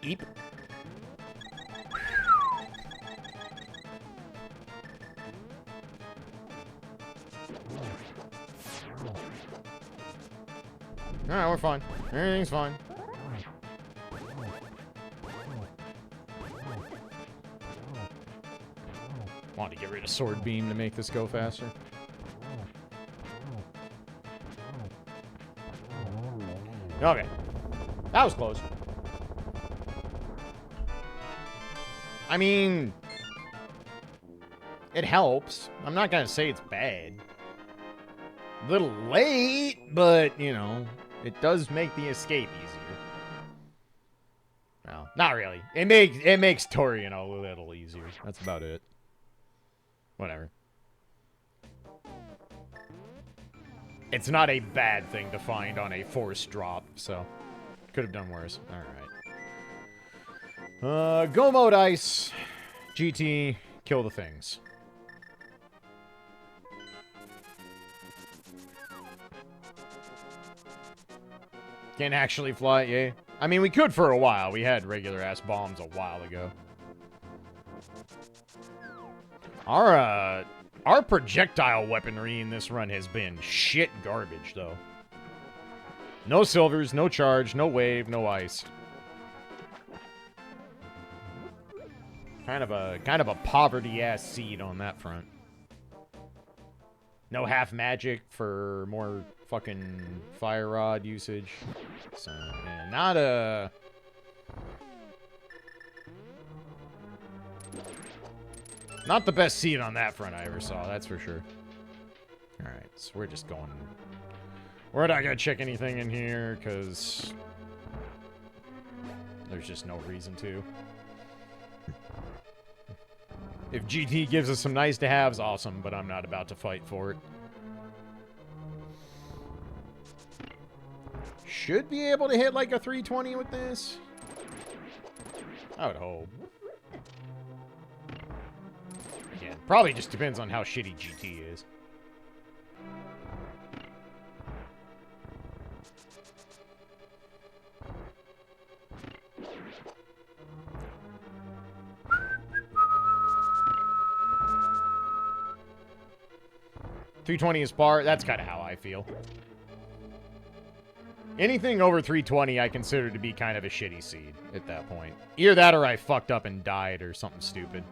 Eep. Alright, we're fine. Everything's fine. Wanted to get rid of Sword Beam to make this go faster. Okay. That was close. I mean, it helps. I'm not gonna say it's bad. A little late, but, you know, it does make the escape easier. Well, not really. It makes Torian a little easier. That's about it. Whatever. It's not a bad thing to find on a forced drop, so could have done worse. Alright. Go mode ice. GT, kill the things. Can't actually fly, yay. I mean, we could for a while. We had regular-ass bombs a while ago. Our projectile weaponry in this run has been shit garbage, though. No silvers, no charge, no wave, no ice. Kind of a poverty-ass seed on that front. No half magic for more fucking fire rod usage. So, yeah, not the best seed on that front I ever saw, that's for sure. Alright, so we're just going... We're not gonna check anything in here, because... there's just no reason to. If GT gives us some nice-to-haves, awesome, but I'm not about to fight for it. Should be able to hit like a 320 with this. I would hope. Yeah, probably just depends on how shitty GT is. $320 is par. That's kind of how I feel. Anything over 320 I consider to be kind of a shitty seed at that point. Either that or I fucked up and died or something stupid.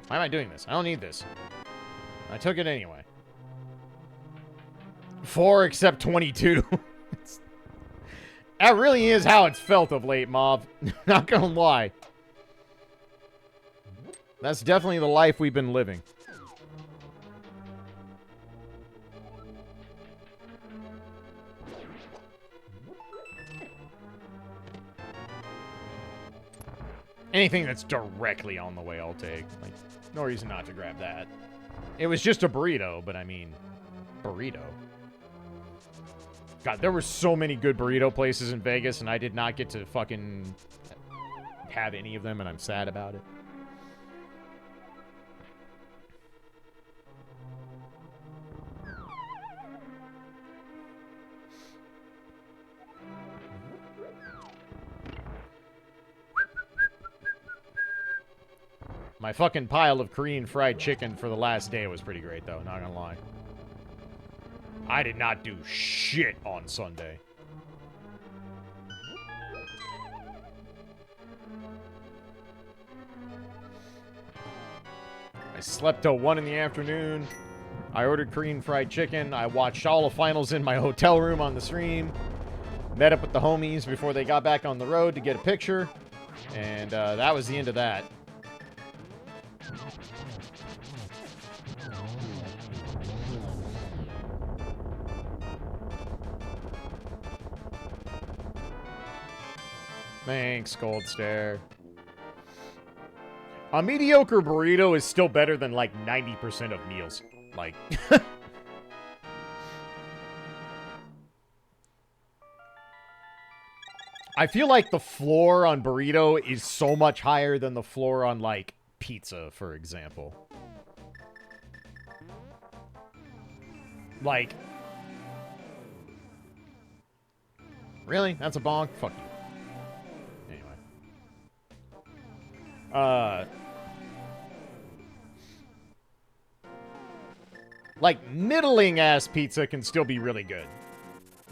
Why am I doing this? I don't need this. I took it anyway. 4 except 22. That really is how it's felt of late, Mob. Not gonna lie. That's definitely the life we've been living. Anything that's directly on the way, I'll take. Like, no reason not to grab that. It was just a burrito, but I mean, burrito. God, there were so many good burrito places in Vegas, and I did not get to fucking have any of them, and I'm sad about it. My fucking pile of Korean fried chicken for the last day was pretty great, though, not gonna lie. I did not do shit on Sunday. I slept till 1 in the afternoon. I ordered Korean fried chicken. I watched all the finals in my hotel room on the stream. Met up with the homies before they got back on the road to get a picture. And that was the end of that. Thanks, Gold Stare. A mediocre burrito is still better than, like, 90% of meals. Like... I feel like the floor on burrito is so much higher than the floor on, like, pizza, for example. Like... Really? That's a bonk? Fuck you. Like, middling-ass pizza can still be really good,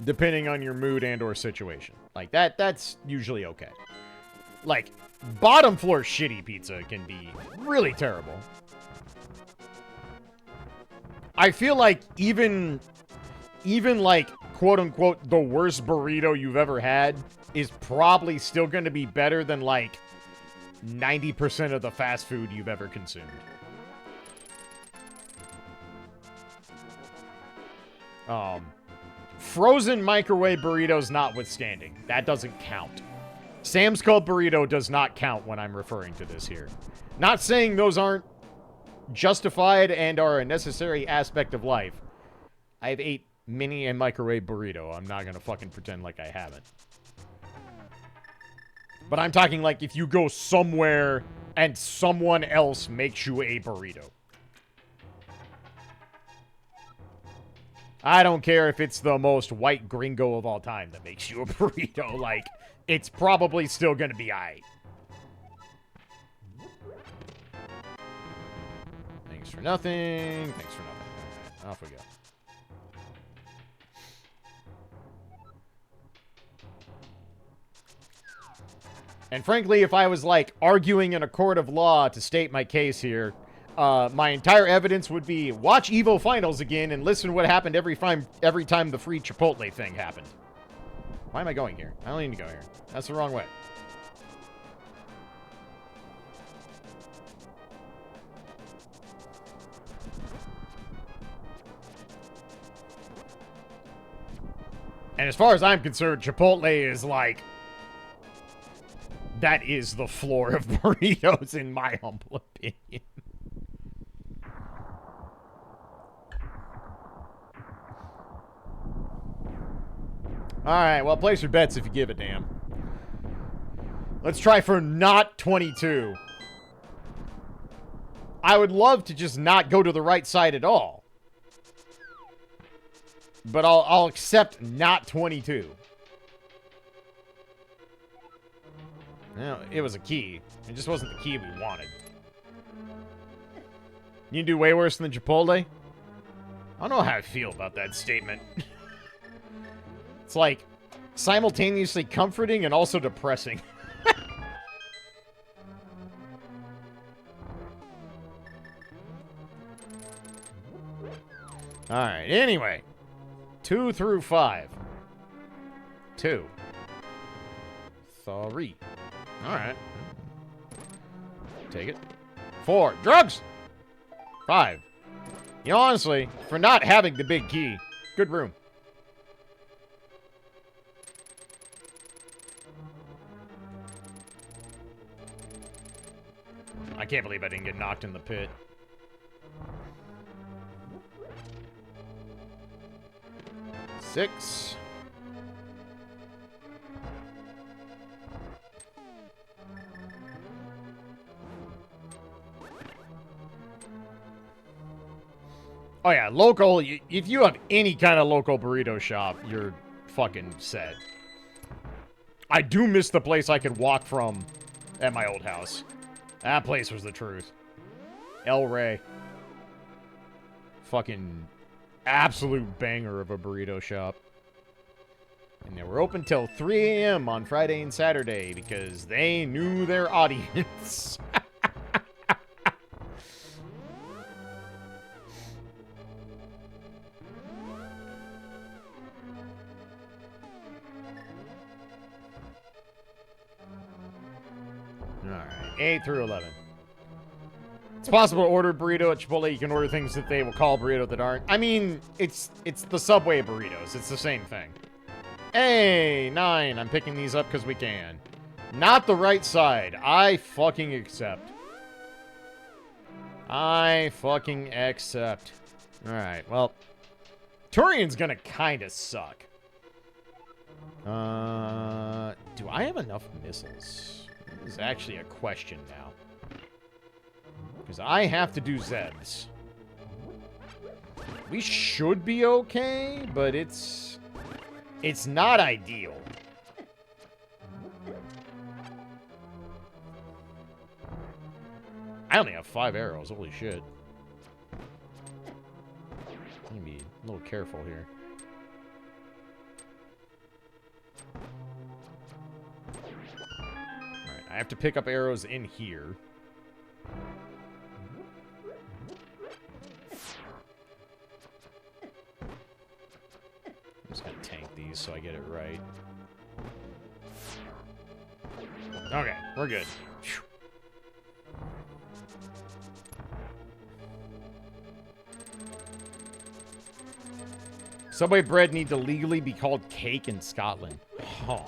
depending on your mood and or situation. Like, that's usually okay. Like, bottom-floor shitty pizza can be really terrible. I feel like even like, quote-unquote, the worst burrito you've ever had is probably still going to be better than, like, 90% of the fast food you've ever consumed. Frozen microwave burritos notwithstanding. That doesn't count. Sam's Club burrito does not count when I'm referring to this here. Not saying those aren't justified and are a necessary aspect of life. I've ate mini and microwave burrito. I'm not gonna fucking pretend like I haven't. But I'm talking like if you go somewhere and someone else makes you a burrito. I don't care if it's the most white gringo of all time that makes you a burrito. Like, it's probably still gonna be aight. Thanks for nothing. Thanks for nothing. Alright, off we go. And frankly, if I was, like, arguing in a court of law to state my case here, my entire evidence would be watch Evo Finals again and listen to what happened every time the free Chipotle thing happened. Why am I going here? I don't need to go here. That's the wrong way. And as far as I'm concerned, Chipotle is like... that is the floor of burritos, in my humble opinion. Alright, well, place your bets if you give a damn. Let's try for not 22. I would love to just not go to the right side at all. But I'll accept not 22. No, it was a key. It just wasn't the key we wanted. You can do way worse than Chipotle? I don't know how I feel about that statement. It's like simultaneously comforting and also depressing. Alright, anyway. 2 through 5. 2. 3. Alright. Take it. 4. Drugs! 5. You know, honestly, for not having the big key, good room. I can't believe I didn't get knocked in the pit. Six. Oh yeah, local, if you have any kind of local burrito shop, you're fucking set. I do miss the place I could walk from at my old house. That place was the truth. El Rey. Fucking absolute banger of a burrito shop. And they were open till 3 a.m. on Friday and Saturday because they knew their audience. Alright, 8 through 11. It's possible to order a burrito at Chipotle. You can order things that they will call burrito that aren't. I mean, it's the Subway burritos. It's the same thing. Hey, 9. I'm picking these up because we can. Not the right side. I fucking accept. I fucking accept. Alright, well. Turian's gonna kinda suck. Do I have enough missiles? This is actually a question now. Because I have to do Zebs. We should be okay, but it's not ideal. I only have 5 arrows. Holy shit. I need to be a little careful here. Alright, I have to pick up arrows in here. I'm just gonna tank these so I get it right. Okay, we're good. Whew. Subway bread need to legally be called cake in Scotland. Huh.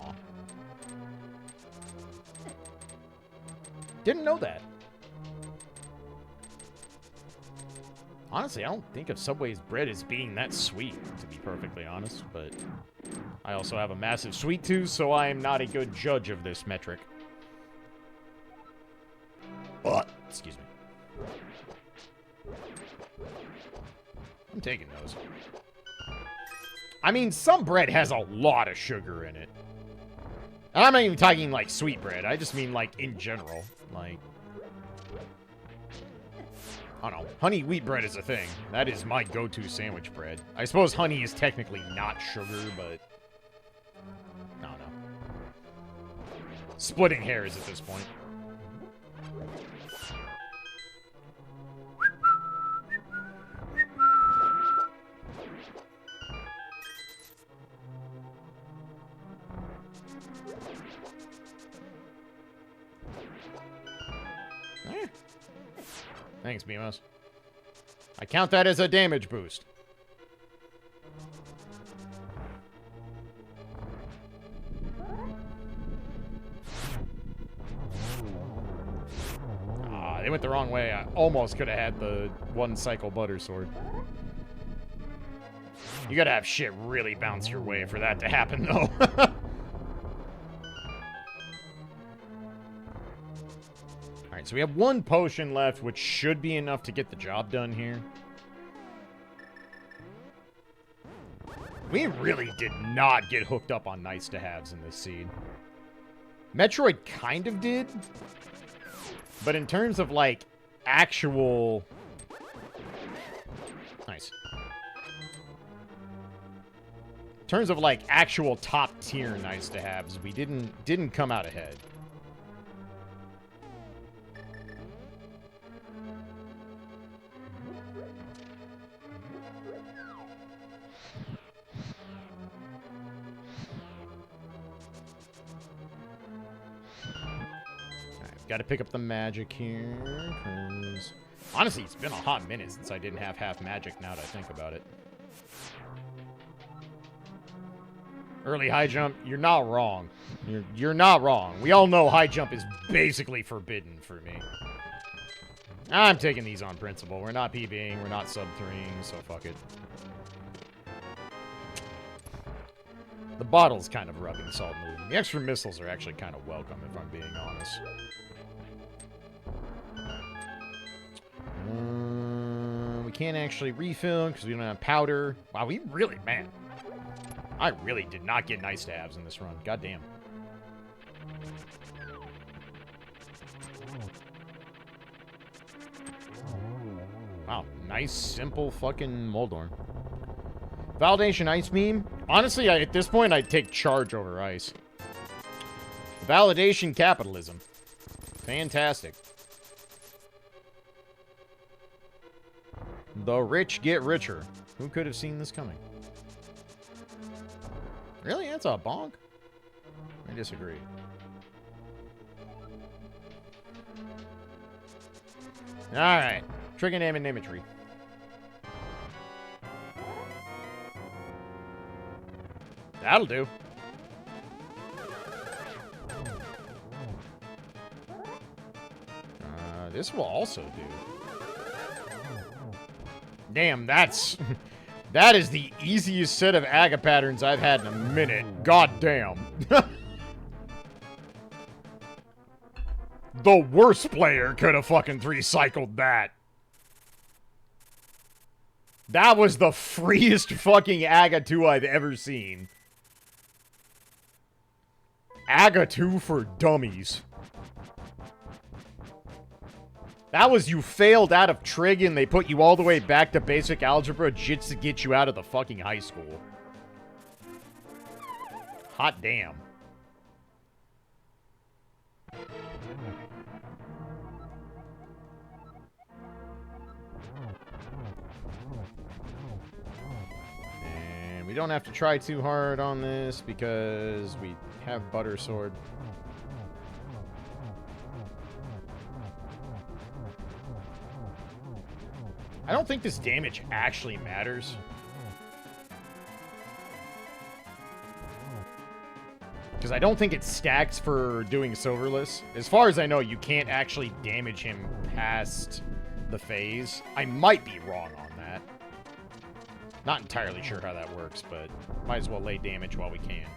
Didn't know that. Honestly, I don't think of Subway's bread as being that sweet, to be perfectly honest, but I also have a massive sweet tooth, so I am not a good judge of this metric. Excuse me. I'm taking those. I mean, some bread has a lot of sugar in it. And I'm not even talking, like, sweet bread. I just mean, like, in general. Like, I don't know. Honey wheat bread is a thing. That is my go-to sandwich bread. I suppose honey is technically not sugar, but... I don't know. Splitting hairs at this point. Thanks, Beamos. I count that as a damage boost. Ah, they went the wrong way. I almost could have had the one-cycle butter sword. You gotta have shit really bounce your way for that to happen, though. Alright, so we have one potion left, which should be enough to get the job done here. We really did not get hooked up on nice-to-haves in this seed. Metroid kind of did. But in terms of, like, actual... Nice. In terms of, like, actual top-tier nice-to-haves, we didn't come out ahead. Got to pick up the magic here, because... Honestly, it's been a hot minute since I didn't have half magic, now that I think about it. Early high jump, you're not wrong. You're not wrong. We all know high jump is basically forbidden for me. I'm taking these on principle. We're not PBing, we're not sub-3ing, so fuck it. The bottle's kind of rubbing salt in the wound. The extra missiles are actually kind of welcome, if I'm being honest. We can't actually refill because we don't have powder. Wow, we really, man. I really did not get nice-to-haves in this run. God damn. Wow, nice, simple fucking Moldorn. Validation ice beam. Honestly, at this point, I'd take charge over ice. Validation capitalism. Fantastic. The rich get richer. Who could have seen this coming? Really? That's a bonk? I disagree. Alright. Trigonometry. That'll do. This will also do. Damn, that's... that is the easiest set of Aga patterns I've had in a minute. God damn. The worst player could have fucking 3-cycled that. That was the freest fucking Aga 2 I've ever seen. Aga 2 for dummies. That was you failed out of trig and they put you all the way back to basic algebra just to get you out of the fucking high school. Hot damn. And we don't have to try too hard on this because we have Butter Sword. I don't think this damage actually matters. Because I don't think it stacks for doing Silverless. As far as I know, you can't actually damage him past the phase. I might be wrong on that. Not entirely sure how that works, but might as well lay damage while we can.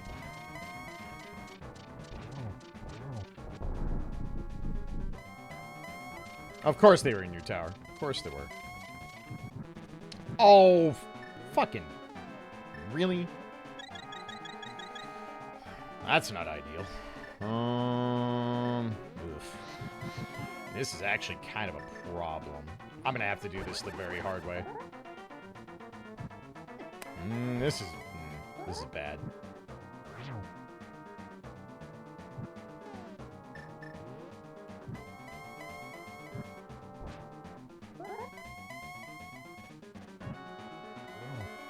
Of course they were in your tower. Of course they were. Oh, fucking... Really? That's not ideal. Oof. This is actually kind of a problem. I'm gonna have to do this the very hard way. This is bad.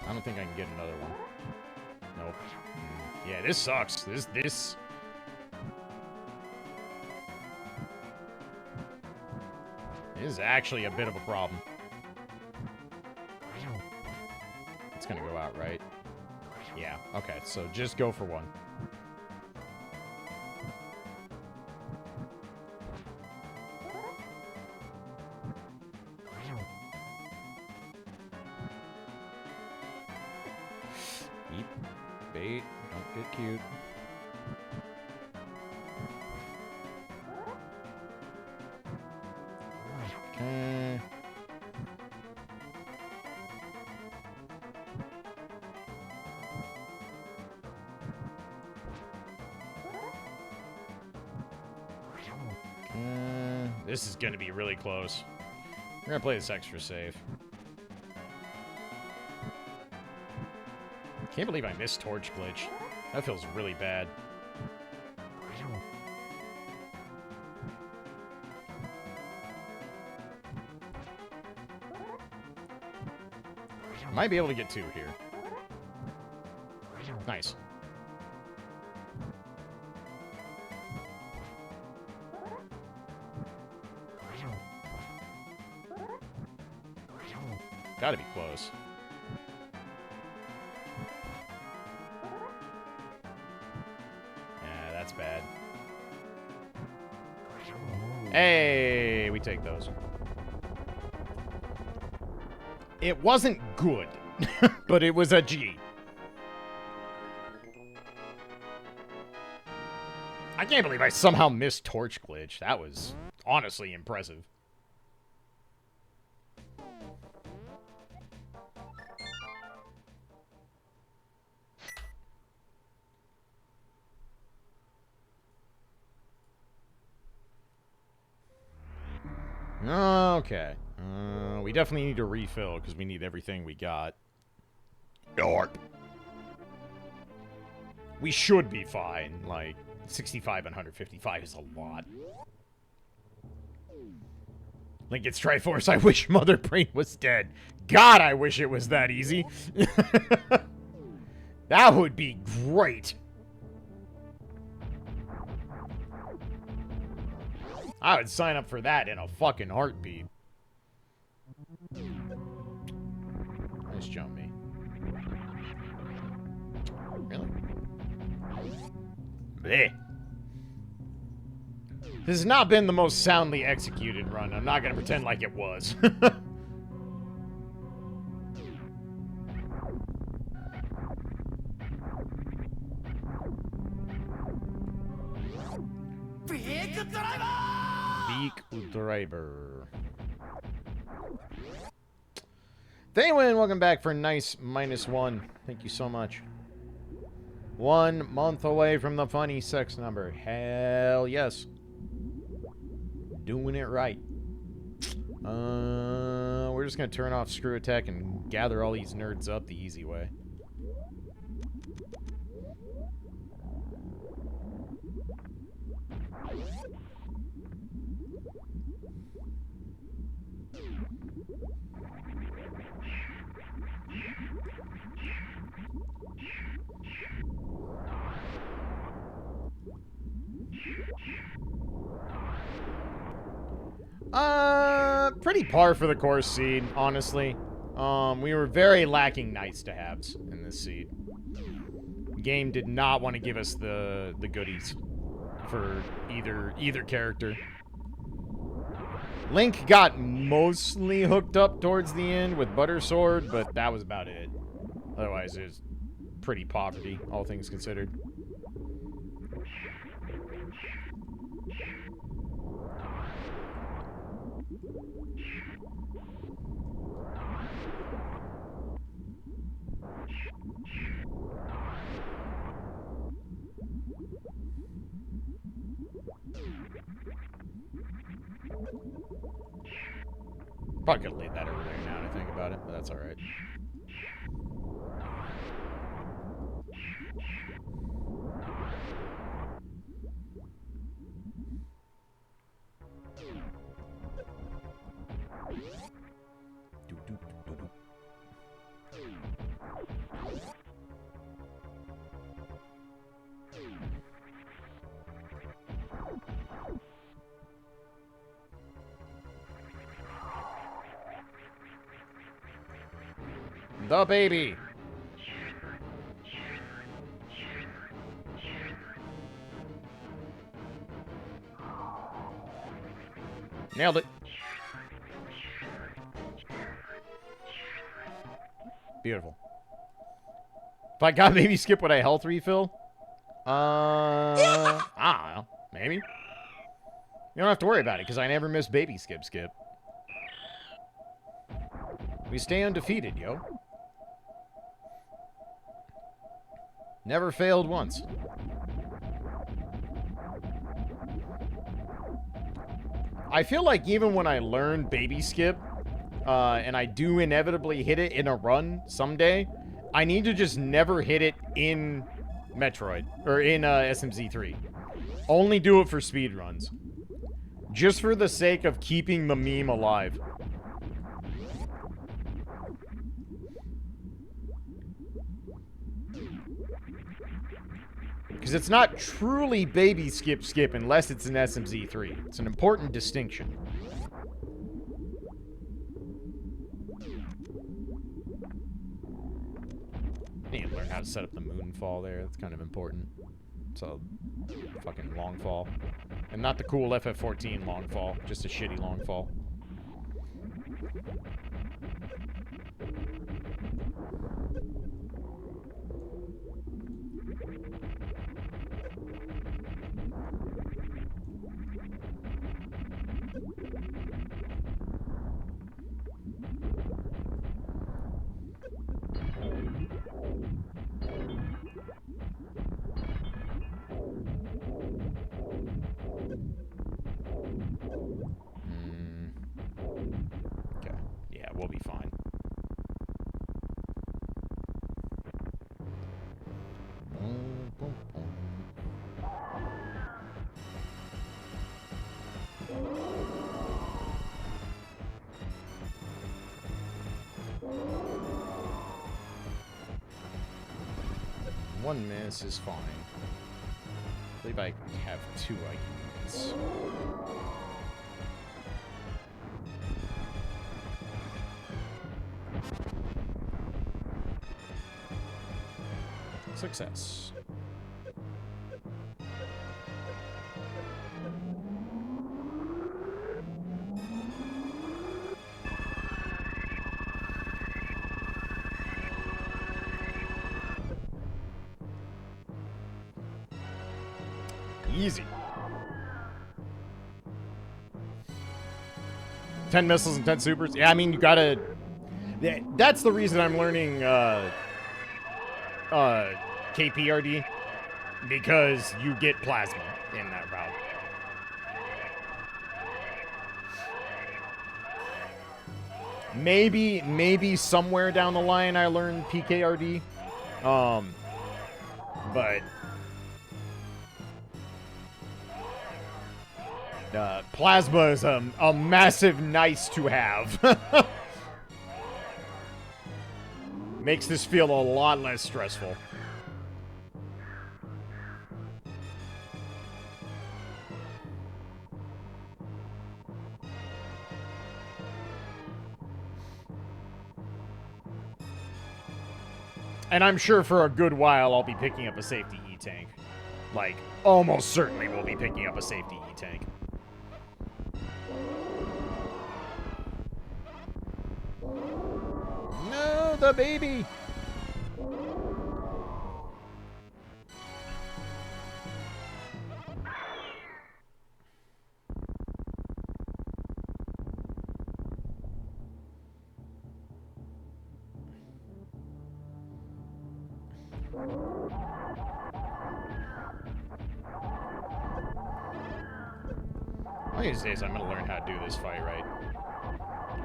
I don't think I can get another one. Nope. Yeah, this sucks. This is actually a bit of a problem. It's gonna go out, right? Yeah, okay, so just go for one. Eat bait, don't get cute. Okay. This is gonna be really close. We're gonna play this extra safe. Can't believe I missed Torch Glitch. That feels really bad. Might be able to get two here. Nice. Gotta be close. Yeah, that's bad. Hey, we take those. It wasn't good, but it was a G. I can't believe I somehow missed Torch Glitch. That was honestly impressive. Okay. We definitely need to refill because we need everything we got. Yarp. We should be fine. Like, 65 and 155 is a lot. Lincoln's Triforce, I wish Mother Brain was dead. God, I wish it was that easy. That would be great. I would sign up for that in a fucking heartbeat. Nice jump, me. Really? Bleh. This has not been the most soundly executed run. I'm not gonna pretend like it was. Beak Driver. Thaywin, welcome back for nice -1. Thank you so much. 1 month away from the funny sex number. Hell yes. Doing it right. We're just gonna turn off Screw Attack and gather all these nerds up the easy way. Pretty par for the course seed, honestly. We were very lacking nice to haves in this seed. Game did not want to give us the goodies for either character. Link got mostly hooked up towards the end with Butter Sword, but that was about it. Otherwise, it was pretty poverty, all things considered. Probably could have laid that over there now to think about it, but that's alright. The baby! Nailed it. Beautiful. If I got baby skip, would I health refill? I don't know. Maybe. You don't have to worry about it, because I never miss baby skip. We stay undefeated, yo. Never failed once. I feel like even when I learn baby skip, and I do inevitably hit it in a run someday, I need to just never hit it in Metroid, or in SMZ3. Only do it for speed runs. Just for the sake of keeping the meme alive. Because it's not truly baby skip unless it's an SMZ3. It's an important distinction. I need to learn how to set up the moonfall there. That's kind of important. It's a fucking long fall. And not the cool FF14 long fall. Just a shitty long fall. Okay. Yeah, we'll be fine. One miss is fine. I believe I have two I can miss. Success. Easy. 10 missiles and 10 supers. Yeah, I mean, you gotta... That's the reason I'm learning, KPRD. Because you get plasma in that route. Maybe somewhere down the line I learn PKRD. But... plasma is a massive nice to have. Makes this feel a lot less stressful. And I'm sure for a good while I'll be picking up a safety E-tank. Like, almost certainly we'll be picking up a safety E-tank. No, the baby! One of these days, I'm gonna learn how to do this fight right.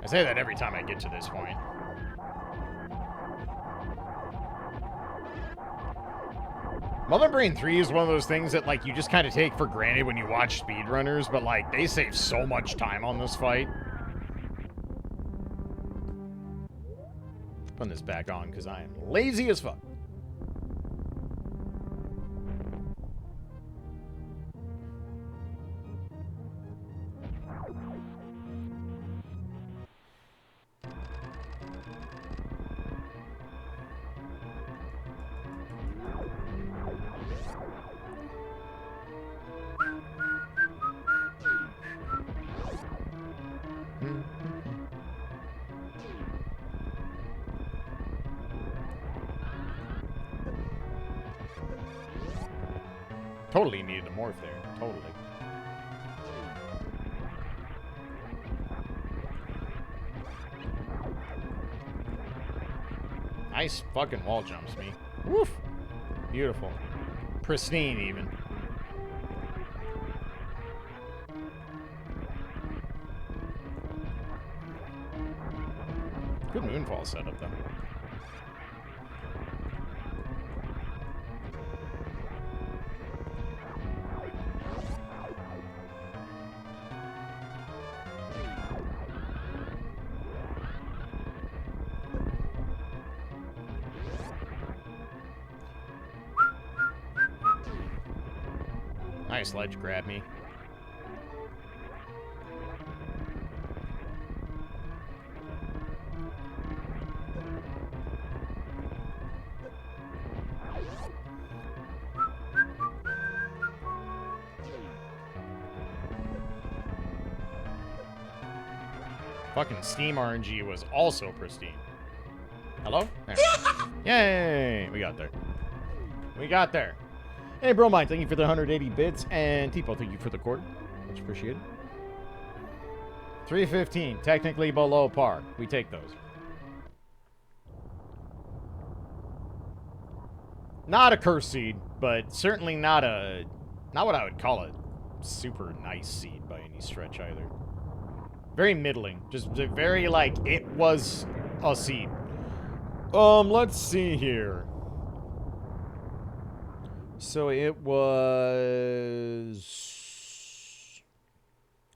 I say that every time I get to this point. Mother Brain 3 is one of those things that, like, you just kind of take for granted when you watch speedrunners, but, like, they save so much time on this fight. Putting this back on because I am lazy as fuck. Totally needed a morph there. Totally. Nice fucking wall jumps, me. Woof. Beautiful. Pristine, even. Good moonfall setup, though. Nice ledge grab me. Fucking Steam RNG was also pristine. Hello? There. Yay! We got there. We got there. Hey, Bro Mine, thank you for the 180 bits. And Tipo, thank you for the quarter. Much appreciated. 315, technically below par. We take those. Not a curse seed, but certainly not what I would call a super nice seed by any stretch either. Very middling. Just very, like, it was a seed. Let's see here. So it was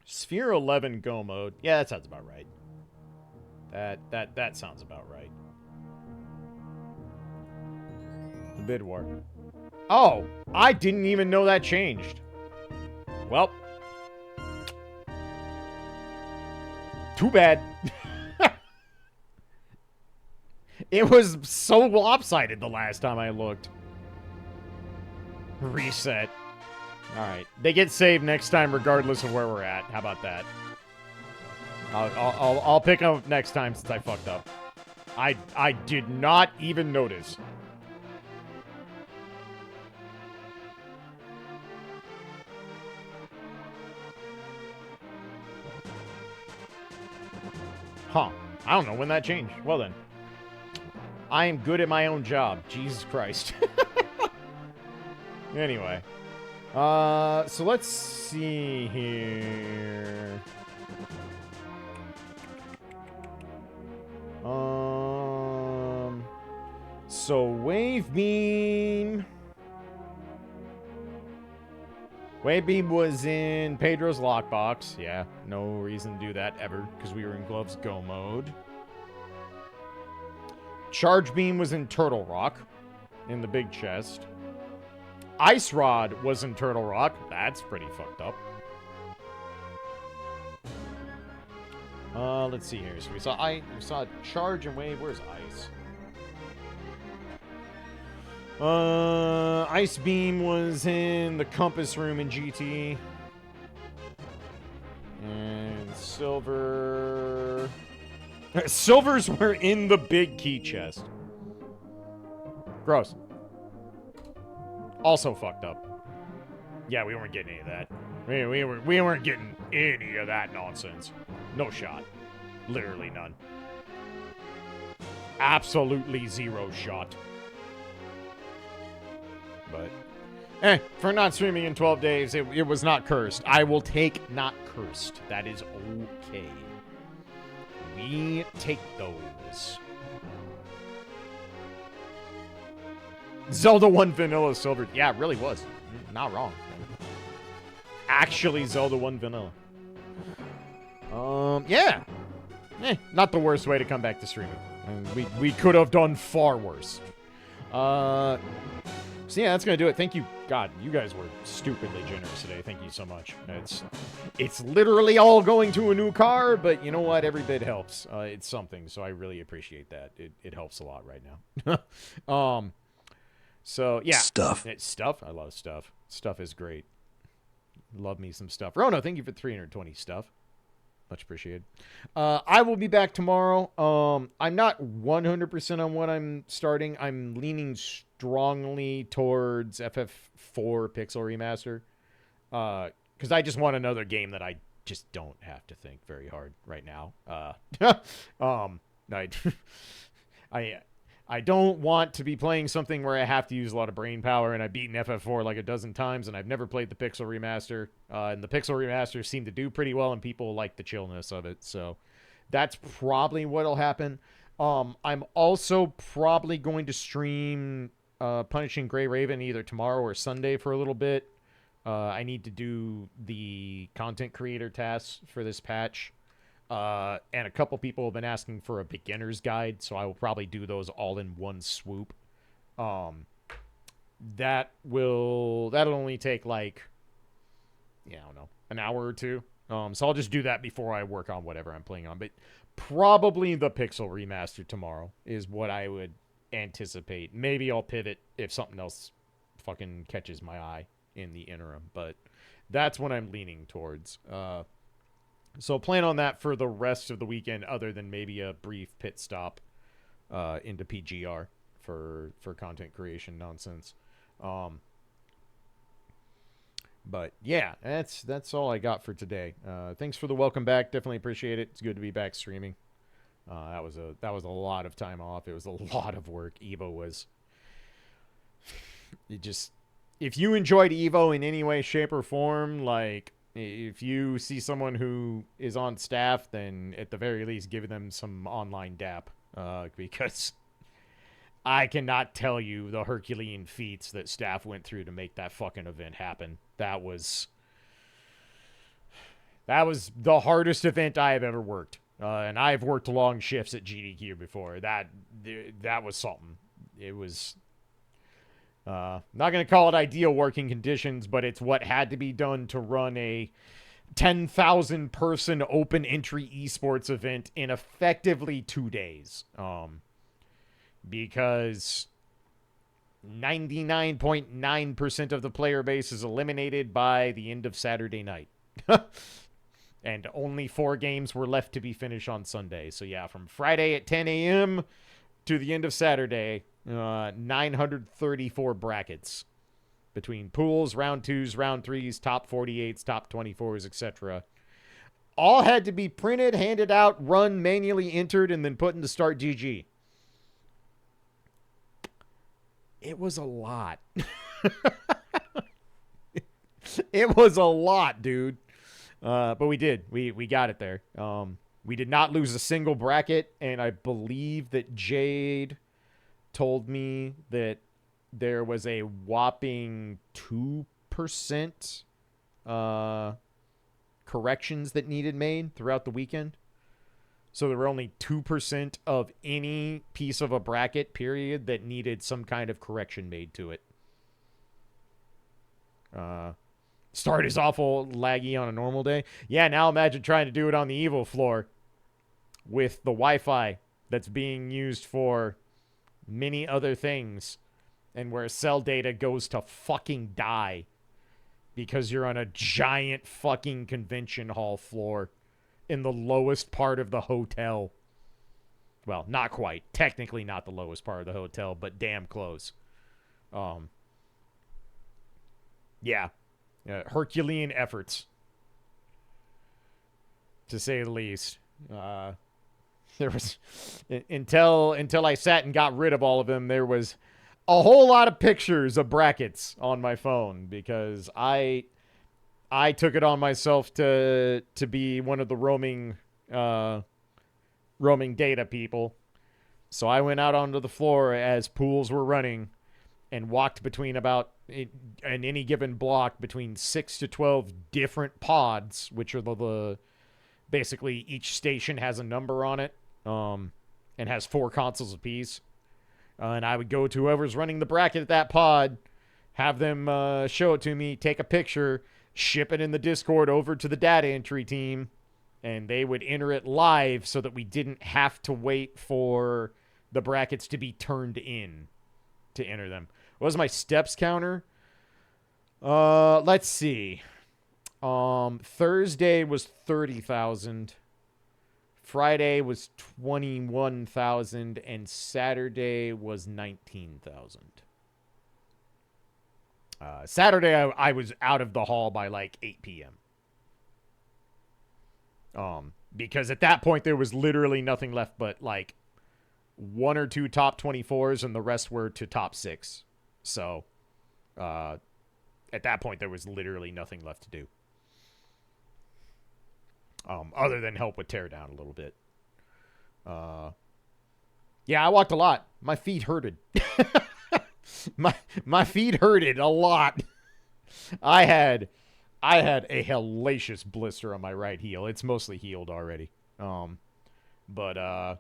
Sphere 11 Go mode. Yeah, that sounds about right. That sounds about right. The bid war. Oh, I didn't even know that changed. Well, too bad. It was so lopsided the last time I looked. Reset. Alright. They get saved next time regardless of where we're at. How about that? I'll pick up next time since I fucked up. I did not even notice. Huh. I don't know when that changed. Well then. I am good at my own job. Jesus Christ. Anyway. So let's see here. So Wave Beam. Wave Beam was in Pedro's lockbox. Yeah, no reason to do that ever, because we were in Gloves Go mode. Charge Beam was in Turtle Rock, in the big chest. Ice Rod was in Turtle Rock. That's pretty fucked up. Let's see here. So we saw Charge and Wave. Where's Ice? Ice Beam was in the Compass Room in GT. And Silver... Silvers were in the big key chest. Gross. Also fucked up. Yeah, we weren't getting any of that. We weren't getting any of that nonsense. No shot. Literally none. Absolutely zero shot. But For not streaming in 12 days, it was not cursed. I will take not cursed. That is okay. We take those. Zelda 1 Vanilla Silver. Yeah, it really was. Not wrong. Actually, Zelda 1 Vanilla. Yeah. Not the worst way to come back to streaming. We could have done far worse. So yeah, that's gonna do it. Thank you. God, you guys were stupidly generous today. Thank you so much. It's literally all going to a new car, but you know what? Every bit helps. It's something, so I really appreciate that. It helps a lot right now. So yeah. Stuff. Stuff. I love stuff. Stuff is great. Love me some stuff. Rono, thank you for 320 stuff. Much appreciated. I will be back tomorrow. I'm not 100% on what I'm starting. I'm leaning strongly towards FF4 Pixel Remaster. Because I just want another game that I just don't have to think very hard right now. I don't want to be playing something where I have to use a lot of brain power, and I've beaten FF4 like a dozen times, and I've never played the Pixel Remaster. And the Pixel Remaster seemed to do pretty well, and people like the chillness of it. So that's probably what'll happen. I'm also probably going to stream Punishing Grey Raven either tomorrow or Sunday for a little bit. I need to do the content creator tasks for this patch. And a couple people have been asking for a beginner's guide, so I will probably do those all in one swoop. That'll only take like, I don't know, an hour or two. So I'll just do that before I work on whatever I'm playing on. But probably the Pixel Remaster tomorrow is what I would anticipate. Maybe I'll pivot if something else fucking catches my eye in the interim. But that's what I'm leaning towards. So plan on that for the rest of the weekend, other than maybe a brief pit stop into PGR for content creation nonsense. But yeah, that's all I got for today. Thanks for the welcome back. Definitely appreciate it. It's good to be back streaming. That was a lot of time off. It was a lot of work. Evo was. If you enjoyed Evo in any way, shape, or form, like. If you see someone who is on staff, then at the very least give them some online DAP, because I cannot tell you the Herculean feats that staff went through to make that fucking event happen. That was the hardest event I have ever worked, and I've worked long shifts at GDQ before. That was something. It was. Not going to call it ideal working conditions, but it's what had to be done to run a 10,000 person open entry esports event in effectively 2 days. Because 99.9% of the player base is eliminated by the end of Saturday night. And only 4 games were left to be finished on Sunday. So yeah, from Friday at 10 a.m. to the end of Saturday, 934 brackets between pools, round 2s, round 3s, top 48s, top 24s, etc. All had to be printed, handed out, run, manually entered, and then put into Start GG. It was a lot. It was a lot, dude. But we did. We got it there. We did not lose a single bracket, and I believe that Jade told me that there was a whopping 2% corrections that needed made throughout the weekend. So there were only 2% of any piece of a bracket, period, that needed some kind of correction made to it. Start is awful laggy on a normal day. Yeah, now imagine trying to do it on the Evo floor with the Wi-Fi that's being used for many other things, and where cell data goes to fucking die because you're on a giant fucking convention hall floor in the lowest part of the hotel. Well, not quite. Technically not the lowest part of the hotel, but damn close. Yeah. Herculean efforts, to say the least. There was, until I sat and got rid of all of them, there was a whole lot of pictures of brackets on my phone because I took it on myself to be one of the roaming data people. So I went out onto the floor as pools were running and walked between about, in any given block, between 6 to 12 different pods, which are the basically each station has a number on it, and has 4 consoles apiece. And I would go to whoever's running the bracket at that pod, have them show it to me, take a picture, ship it in the Discord over to the data entry team, and they would enter it live so that we didn't have to wait for the brackets to be turned in to enter them. What was my steps counter? Let's see. Thursday was 30,000. Friday was 21,000, and Saturday was 19,000. Saturday, I was out of the hall by like 8 p.m. Because at that point, there was literally nothing left but like 1 or 2 top 24s, and the rest were to top 6. So, at that point, there was literally nothing left to do. Other than help with teardown a little bit. Yeah, I walked a lot. My feet hurted. my feet hurted a lot. I had a hellacious blister on my right heel. It's mostly healed already. But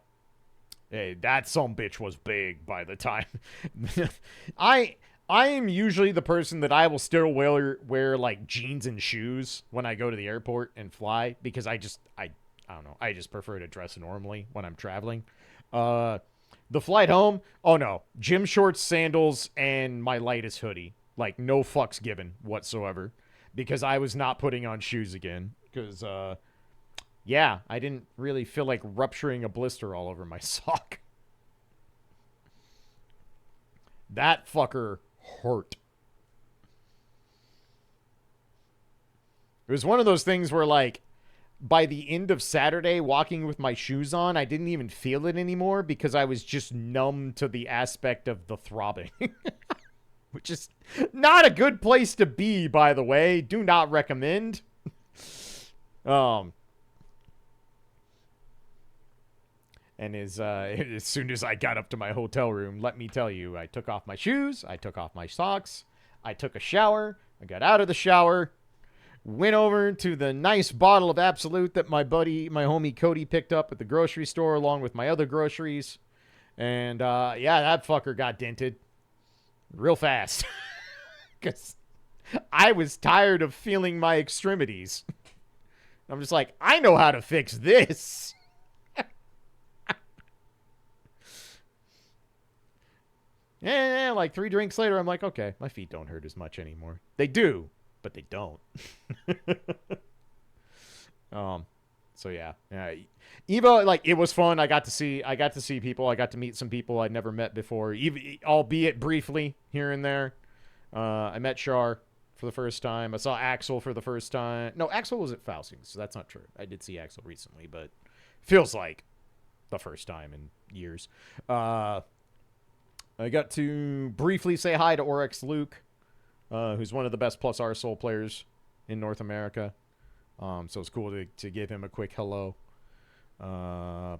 hey, that sumbitch was big by the time. I am usually the person that I will still wear like jeans and shoes when I go to the airport and fly, because I don't know. I just prefer to dress normally when I'm traveling. The flight home, oh no, gym shorts, sandals, and my lightest hoodie. Like, no fucks given whatsoever, because I was not putting on shoes again. Because, yeah, I didn't really feel like rupturing a blister all over my sock. That fucker hurt. It was one of those things where, like, by the end of Saturday, walking with my shoes on, I didn't even feel it anymore because I was just numb to the aspect of the throbbing. Which is not a good place to be, by the way. Do not recommend. And as soon as I got up to my hotel room, let me tell you, I took off my shoes, I took off my socks, I took a shower, I got out of the shower, went over to the nice bottle of Absolute that my homie Cody picked up at the grocery store along with my other groceries. And, yeah, that fucker got dented real fast. Because I was tired of feeling my extremities. I'm just like, I know how to fix this. Yeah, like 3 drinks later, I'm like, okay, my feet don't hurt as much anymore. They do, but they don't. So yeah. Evo, like, it was fun. I got to see people. I got to meet some people I'd never met before, albeit briefly here and there. I met Char for the first time. I saw Axel for the first time. No, Axel was at Faustings, so that's not true. I did see Axel recently, but feels like the first time in years. I got to briefly say hi to Oryx Luke, who's one of the best Plus R Soul players in North America. So it's cool to give him a quick hello. I'm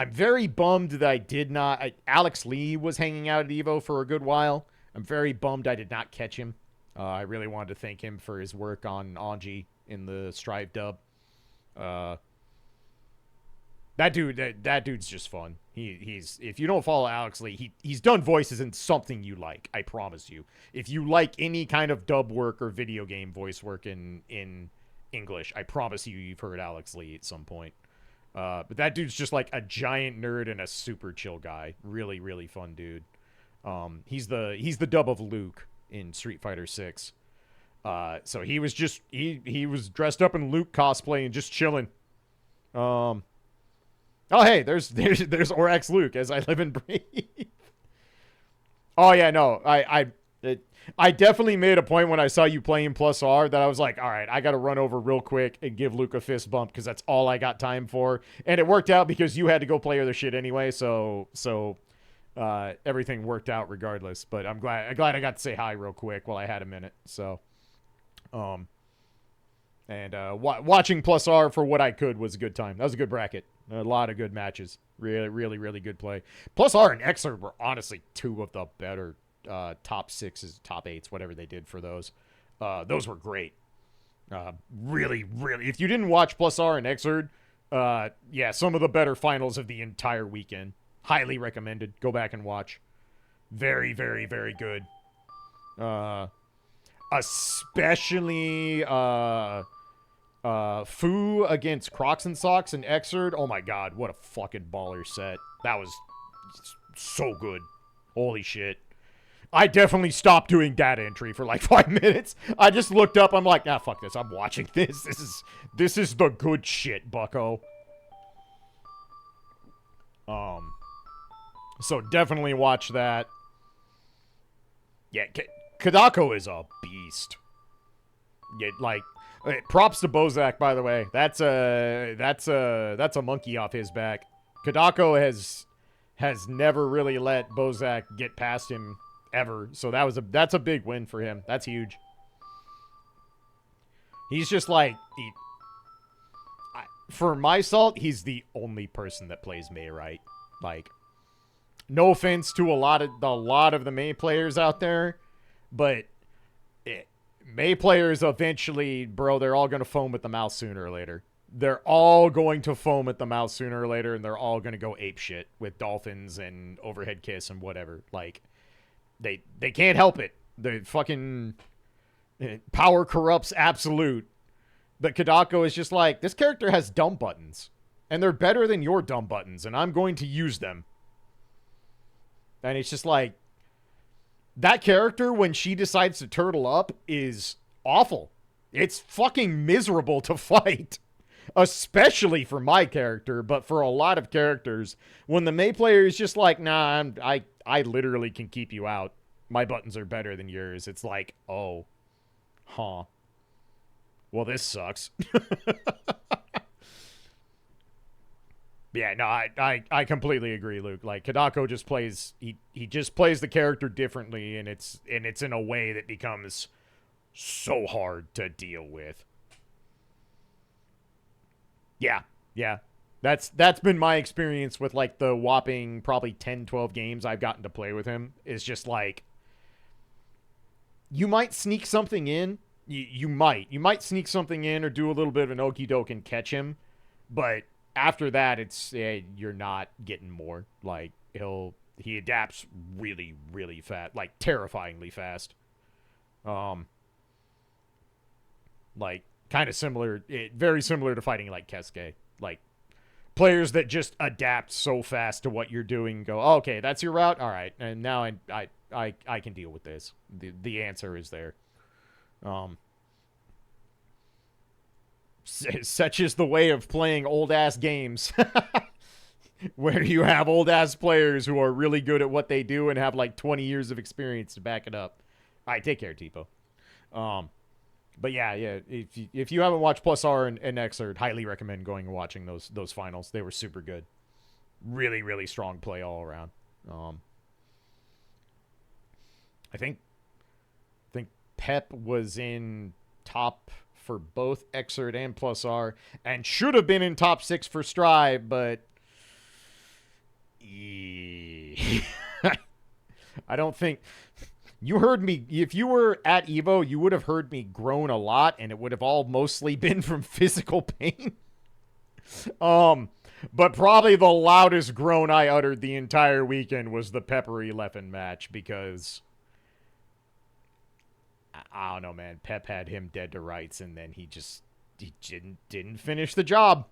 very bummed that I did not... Alex Lee was hanging out at EVO for a good while. I'm very bummed I did not catch him. I really wanted to thank him for his work on Anji in the Strive dub. That dude's just fun. He's if you don't follow Alex Lee, he's done voices in something you like. I promise you. If you like any kind of dub work or video game voice work in English, I promise you've heard Alex Lee at some point. But that dude's just like a giant nerd and a super chill guy. Really, really fun dude. He's the dub of Luke in Street Fighter 6. So he was just he was dressed up in Luke cosplay and just chilling. Oh, hey, there's Orax Luke as I live and breathe. Oh, yeah, no. I definitely made a point when I saw you playing Plus R that I was like, all right, I got to run over real quick and give Luke a fist bump because that's all I got time for. And it worked out because you had to go play other shit anyway. So everything worked out regardless. But I'm glad I got to say hi real quick while I had a minute. So, watching Plus R for what I could was a good time. That was a good bracket. A lot of good matches. Really, really, really good play. Plus R and Xrd were honestly two of the better top 6s, top 8s, whatever they did for those. Those were great. Really, really. If you didn't watch Plus R and Xrd, yeah, some of the better finals of the entire weekend. Highly recommended. Go back and watch. Very, very, very good. Especially Fu against Crocs and Socks and Xrd. Oh my god, what a fucking baller set. That was so good. Holy shit. I definitely stopped doing data entry for like 5 minutes. I just looked up, I'm like, ah, fuck this. I'm watching this. This is the good shit, bucko. So definitely watch that. Yeah, Kadako is a beast. Yeah, like, props to Bozak, by the way. That's a monkey off his back. Kadako has never really let Bozak get past him ever. So that's a big win for him. That's huge. He's just like, for my salt, he's the only person that plays Mei right. Like, no offense to a lot of the Mei players out there, but Mei players eventually, bro, they're all going to foam at the mouth sooner or later. They're all going to foam at the mouth sooner or later, and they're all going to go ape shit with dolphins and overhead kiss and whatever. Like, they can't help it. The fucking power corrupts absolute. But Kadako is just like, this character has dumb buttons, and they're better than your dumb buttons, and I'm going to use them. And it's just like, that character, when she decides to turtle up, is awful. It's fucking miserable to fight. Especially for my character, but for a lot of characters, when the Mei player is just like, nah, I literally can keep you out. My buttons are better than yours. It's like, oh, huh. Well, this sucks. Yeah, no, I completely agree, Luke. Like, Kadako just plays, he just plays the character differently, and it's in a way that becomes so hard to deal with. Yeah. That's been my experience with, like, the whopping probably 10, 12 games I've gotten to play with him. Is just like, you might sneak something in. You might sneak something in or do a little bit of an okie doke and catch him, but after that, it's you're not getting more. Like, he adapts really, really fast, like terrifyingly fast. Like, kind of similar, very similar to fighting like Kesuke. Like, players that just adapt so fast to what you're doing. Go, oh, okay, that's your route. All right, and now I can deal with this. The answer is there. Such is the way of playing old-ass games. Where you have old-ass players who are really good at what they do and have like 20 years of experience to back it up. All right, take care, Tipo. But yeah, if you haven't watched Plus R and Xrd, highly recommend going and watching those finals. They were super good. Really, really strong play all around. I think Pep was in top for both Xrd and Plus R, and should have been in top 6 for Strive, but I don't think you heard me. If you were at Evo, you would have heard me groan a lot, and it would have all mostly been from physical pain. But probably the loudest groan I uttered the entire weekend was the Peppery Leffen match, because I don't know, man. Pep had him dead to rights, and then he didn't finish the job.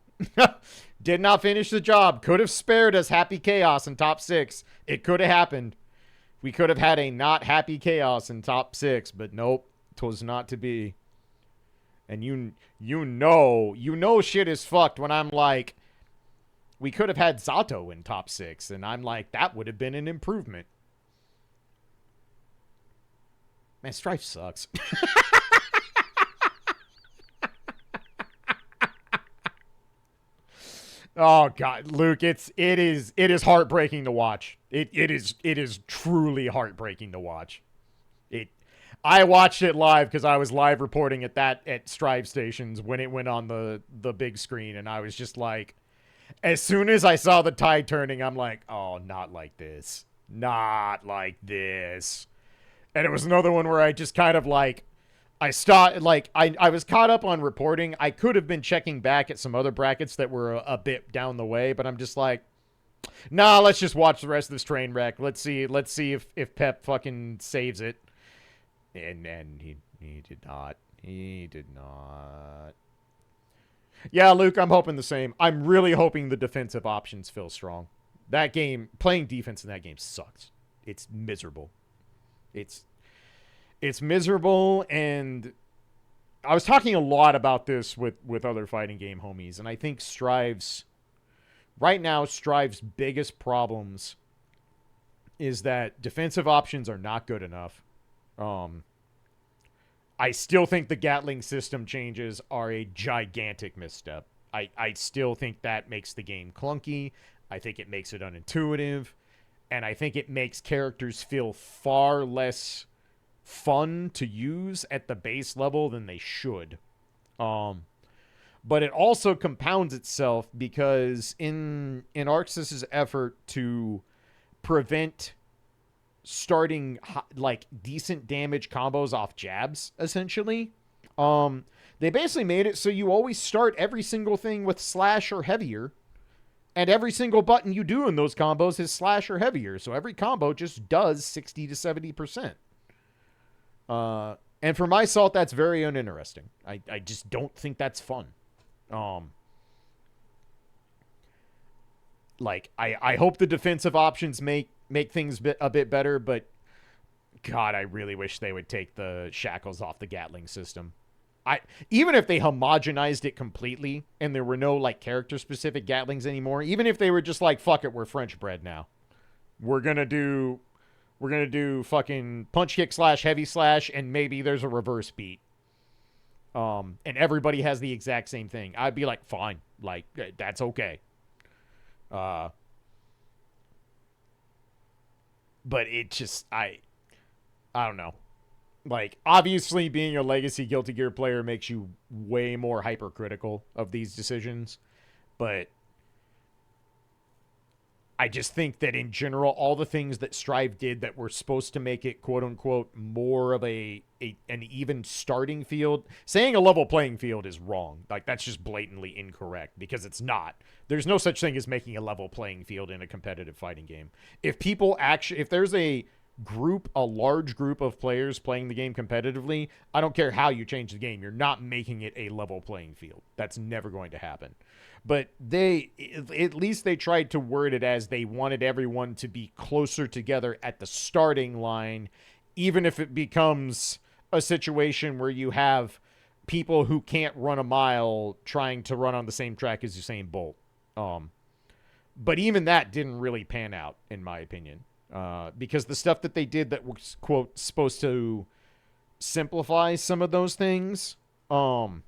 Did not finish the job. Could have spared us Happy Chaos in top 6. It could have happened. We could have had a not Happy Chaos in top 6, but nope, 'twas not to be. And you know shit is fucked when I'm like, we could have had Zato in top 6, and I'm like, that would have been an improvement. Man, Strife sucks. Oh God, Luke, it is heartbreaking to watch. It is truly heartbreaking to watch. I watched it live because I was live reporting at Strive stations when it went on the big screen, and I was just like, as soon as I saw the tide turning, I'm like, oh, not like this. Not like this. And it was another one where I just kind of like, I stopped, like, I was caught up on reporting. I could have been checking back at some other brackets that were a bit down the way, but I'm just like, nah, let's just watch the rest of this train wreck. Let's see if Pep fucking saves it. And he did not. He did not. Yeah, Luke, I'm hoping the same. I'm really hoping the defensive options feel strong. That game, playing defense in that game sucks. It's miserable. It's miserable, and I was talking a lot about this with other fighting game homies, and I think Strive's biggest problems is that defensive options are not good enough. I still think the Gatling system changes are a gigantic misstep. I still think that makes the game clunky. I think it makes it unintuitive. And I think it makes characters feel far less fun to use at the base level than they should. But it also compounds itself because in Arxis' effort to prevent starting like decent damage combos off jabs, essentially, they basically made it so you always start every single thing with slash or heavier, and every single button you do in those combos is slash or heavier, so every combo just does 60 to 70%. And for my salt, that's very uninteresting. I just don't think that's fun. Like, I hope the defensive options make things a bit better, but God, I really wish they would take the shackles off the Gatling system. Even if they homogenized it completely and there were no like character specific Gatlings anymore, even if they were just like, fuck it, we're French bread now. We're gonna do fucking punch kick slash heavy slash, and maybe there's a reverse beat. And everybody has the exact same thing. I'd be like, fine, like that's okay. But it just, I don't know. Like, obviously being a legacy Guilty Gear player makes you way more hypercritical of these decisions. But I just think that in general, all the things that Strive did that were supposed to make it, quote unquote, more of an even starting field. Saying a level playing field is wrong. Like, that's just blatantly incorrect because it's not. There's no such thing as making a level playing field in a competitive fighting game. If there's a large group of players playing the game competitively, I don't care how you change the game, you're not making it a level playing field. That's never going to happen. But at least they tried to word it as they wanted everyone to be closer together at the starting line, even if it becomes a situation where you have people who can't run a mile trying to run on the same track as Usain Bolt. But even that didn't really pan out, in my opinion. Because the stuff that they did that was, quote, supposed to simplify some of those things, I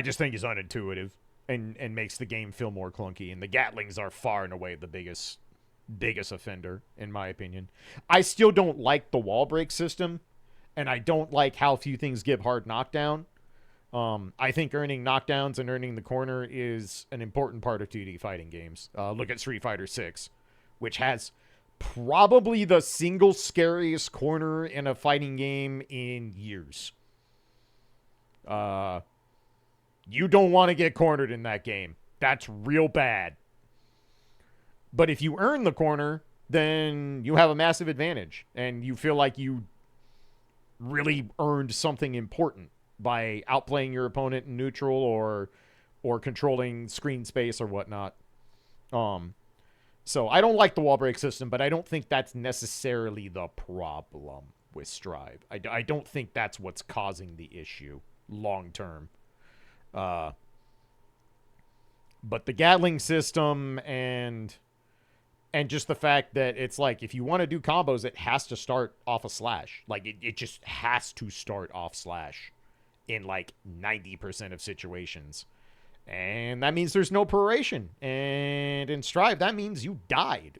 just think is unintuitive and makes the game feel more clunky. And the Gatlings are far and away the biggest offender, in my opinion. I still don't like the wall break system, and I don't like how few things give hard knockdown. I think earning knockdowns and earning the corner is an important part of 2D fighting games. Look at Street Fighter 6. Which has probably the single scariest corner in a fighting game in years. You don't want to get cornered in that game. That's real bad. But if you earn the corner, then you have a massive advantage. And you feel like you really earned something important by outplaying your opponent in neutral or controlling screen space or whatnot. So I don't like the wall break system, but I don't think that's necessarily the problem with Strive. I don't think that's what's causing the issue long term. But the Gatling system and just the fact that it's like, if you want to do combos, it has to start off a slash. Like, it just has to start off slash in like 90% of situations. And that means there's no proration. And in Strive, that means you died.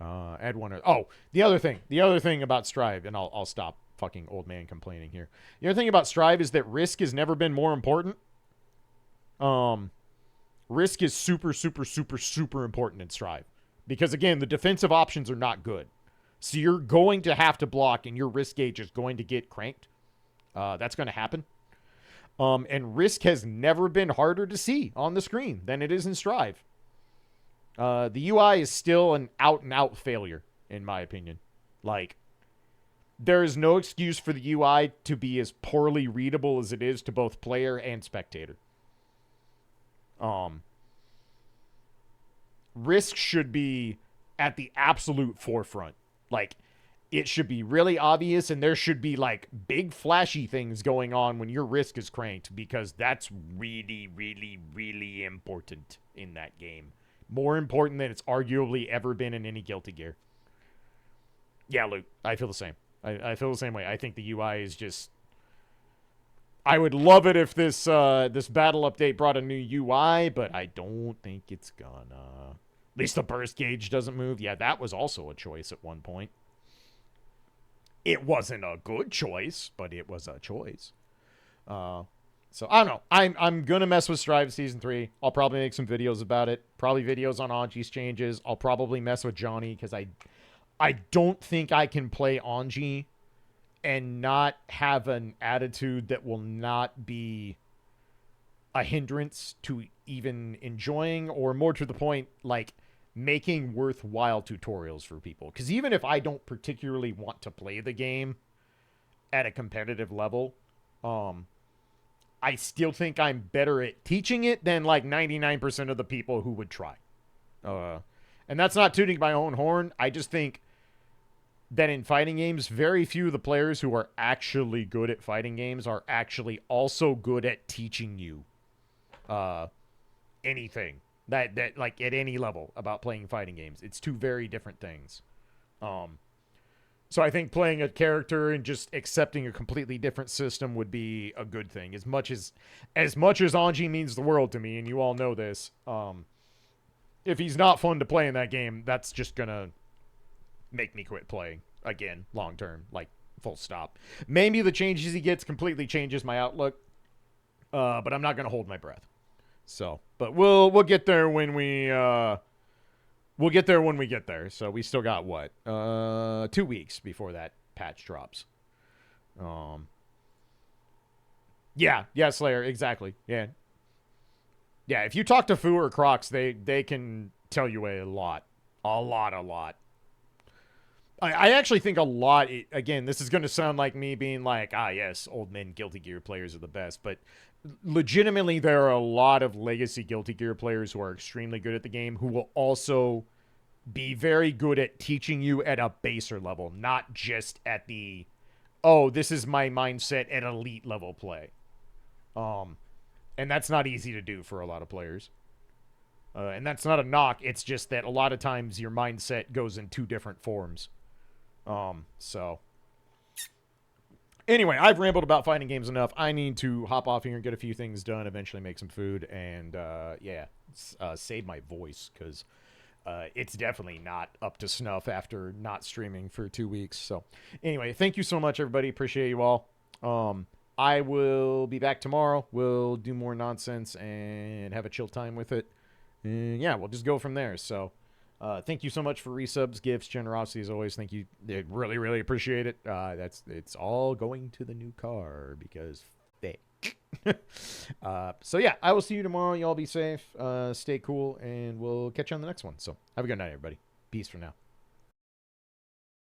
Add one. Oh, the other thing about Strive, and I'll stop fucking old man complaining here. The other thing about Strive is that risk has never been more important. Risk is super, super, super, super important in Strive. Because, again, the defensive options are not good. So you're going to have to block, and your risk gauge is going to get cranked. That's going to happen. And risk has never been harder to see on the screen than it is in Strive. The UI is still an out-and-out failure, in my opinion. Like, there is no excuse for the UI to be as poorly readable as it is to both player and spectator. Risk should be at the absolute forefront. Like, it should be really obvious, and there should be, like, big flashy things going on when your risk is cranked, because that's really, really, really important in that game. More important than it's arguably ever been in any Guilty Gear. Yeah, Luke, I feel the same. I feel the same way. I think the UI is just... I would love it if this battle update brought a new UI, but I don't think it's gonna. At least the burst gauge doesn't move. Yeah, that was also a choice at one point. It wasn't a good choice, but it was a choice. So, I don't know. I'm going to mess with Strive Season 3. I'll probably make some videos about it. Probably videos on Anji's changes. I'll probably mess with Johnny, because I don't think I can play Anji and not have an attitude that will not be a hindrance to even enjoying, or more to the point, like, making worthwhile tutorials for people. Because even if I don't particularly want to play the game at a competitive level, I still think I'm better at teaching it than, like, 99% of the people who would try. And that's not tooting my own horn. I just think that in fighting games, very few of the players who are actually good at fighting games are actually also good at teaching you anything that like at any level about playing fighting games. It's two very different things. So I think playing a character and just accepting a completely different system would be a good thing. As much as Anji means the world to me, and you all know this, if he's not fun to play in that game, that's just gonna make me quit playing again long term, like full stop. Maybe the changes he gets completely changes my outlook, but I'm not gonna hold my breath. So, but we'll get there when we get there. So we still got what 2 weeks before that patch drops. Yeah, Slayer, exactly. Yeah. If you talk to Fu or Crocs, they can tell you a lot. I actually think a lot, again, this is going to sound like me being like, yes, old men Guilty Gear players are the best, but legitimately there are a lot of legacy Guilty Gear players who are extremely good at the game, who will also be very good at teaching you at a baser level, not just at the, this is my mindset at elite level play. And that's not easy to do for a lot of players. And that's not a knock, it's just that a lot of times your mindset goes in two different forms. So anyway, I've rambled about fighting games enough. I need to hop off here and get a few things done, eventually make some food, and save my voice, because it's definitely not up to snuff after not streaming for 2 weeks. So anyway, thank you so much, everybody. Appreciate you all. I will be back tomorrow. We'll do more nonsense and have a chill time with it. And yeah, we'll just go from there. So thank you so much for resubs, gifts, generosity as always. Thank you. I really, really appreciate it. It's all going to the new car because thick. So yeah, I will see you tomorrow. Y'all be safe, stay cool, and we'll catch you on the next one. So have a good night, everybody. Peace for now.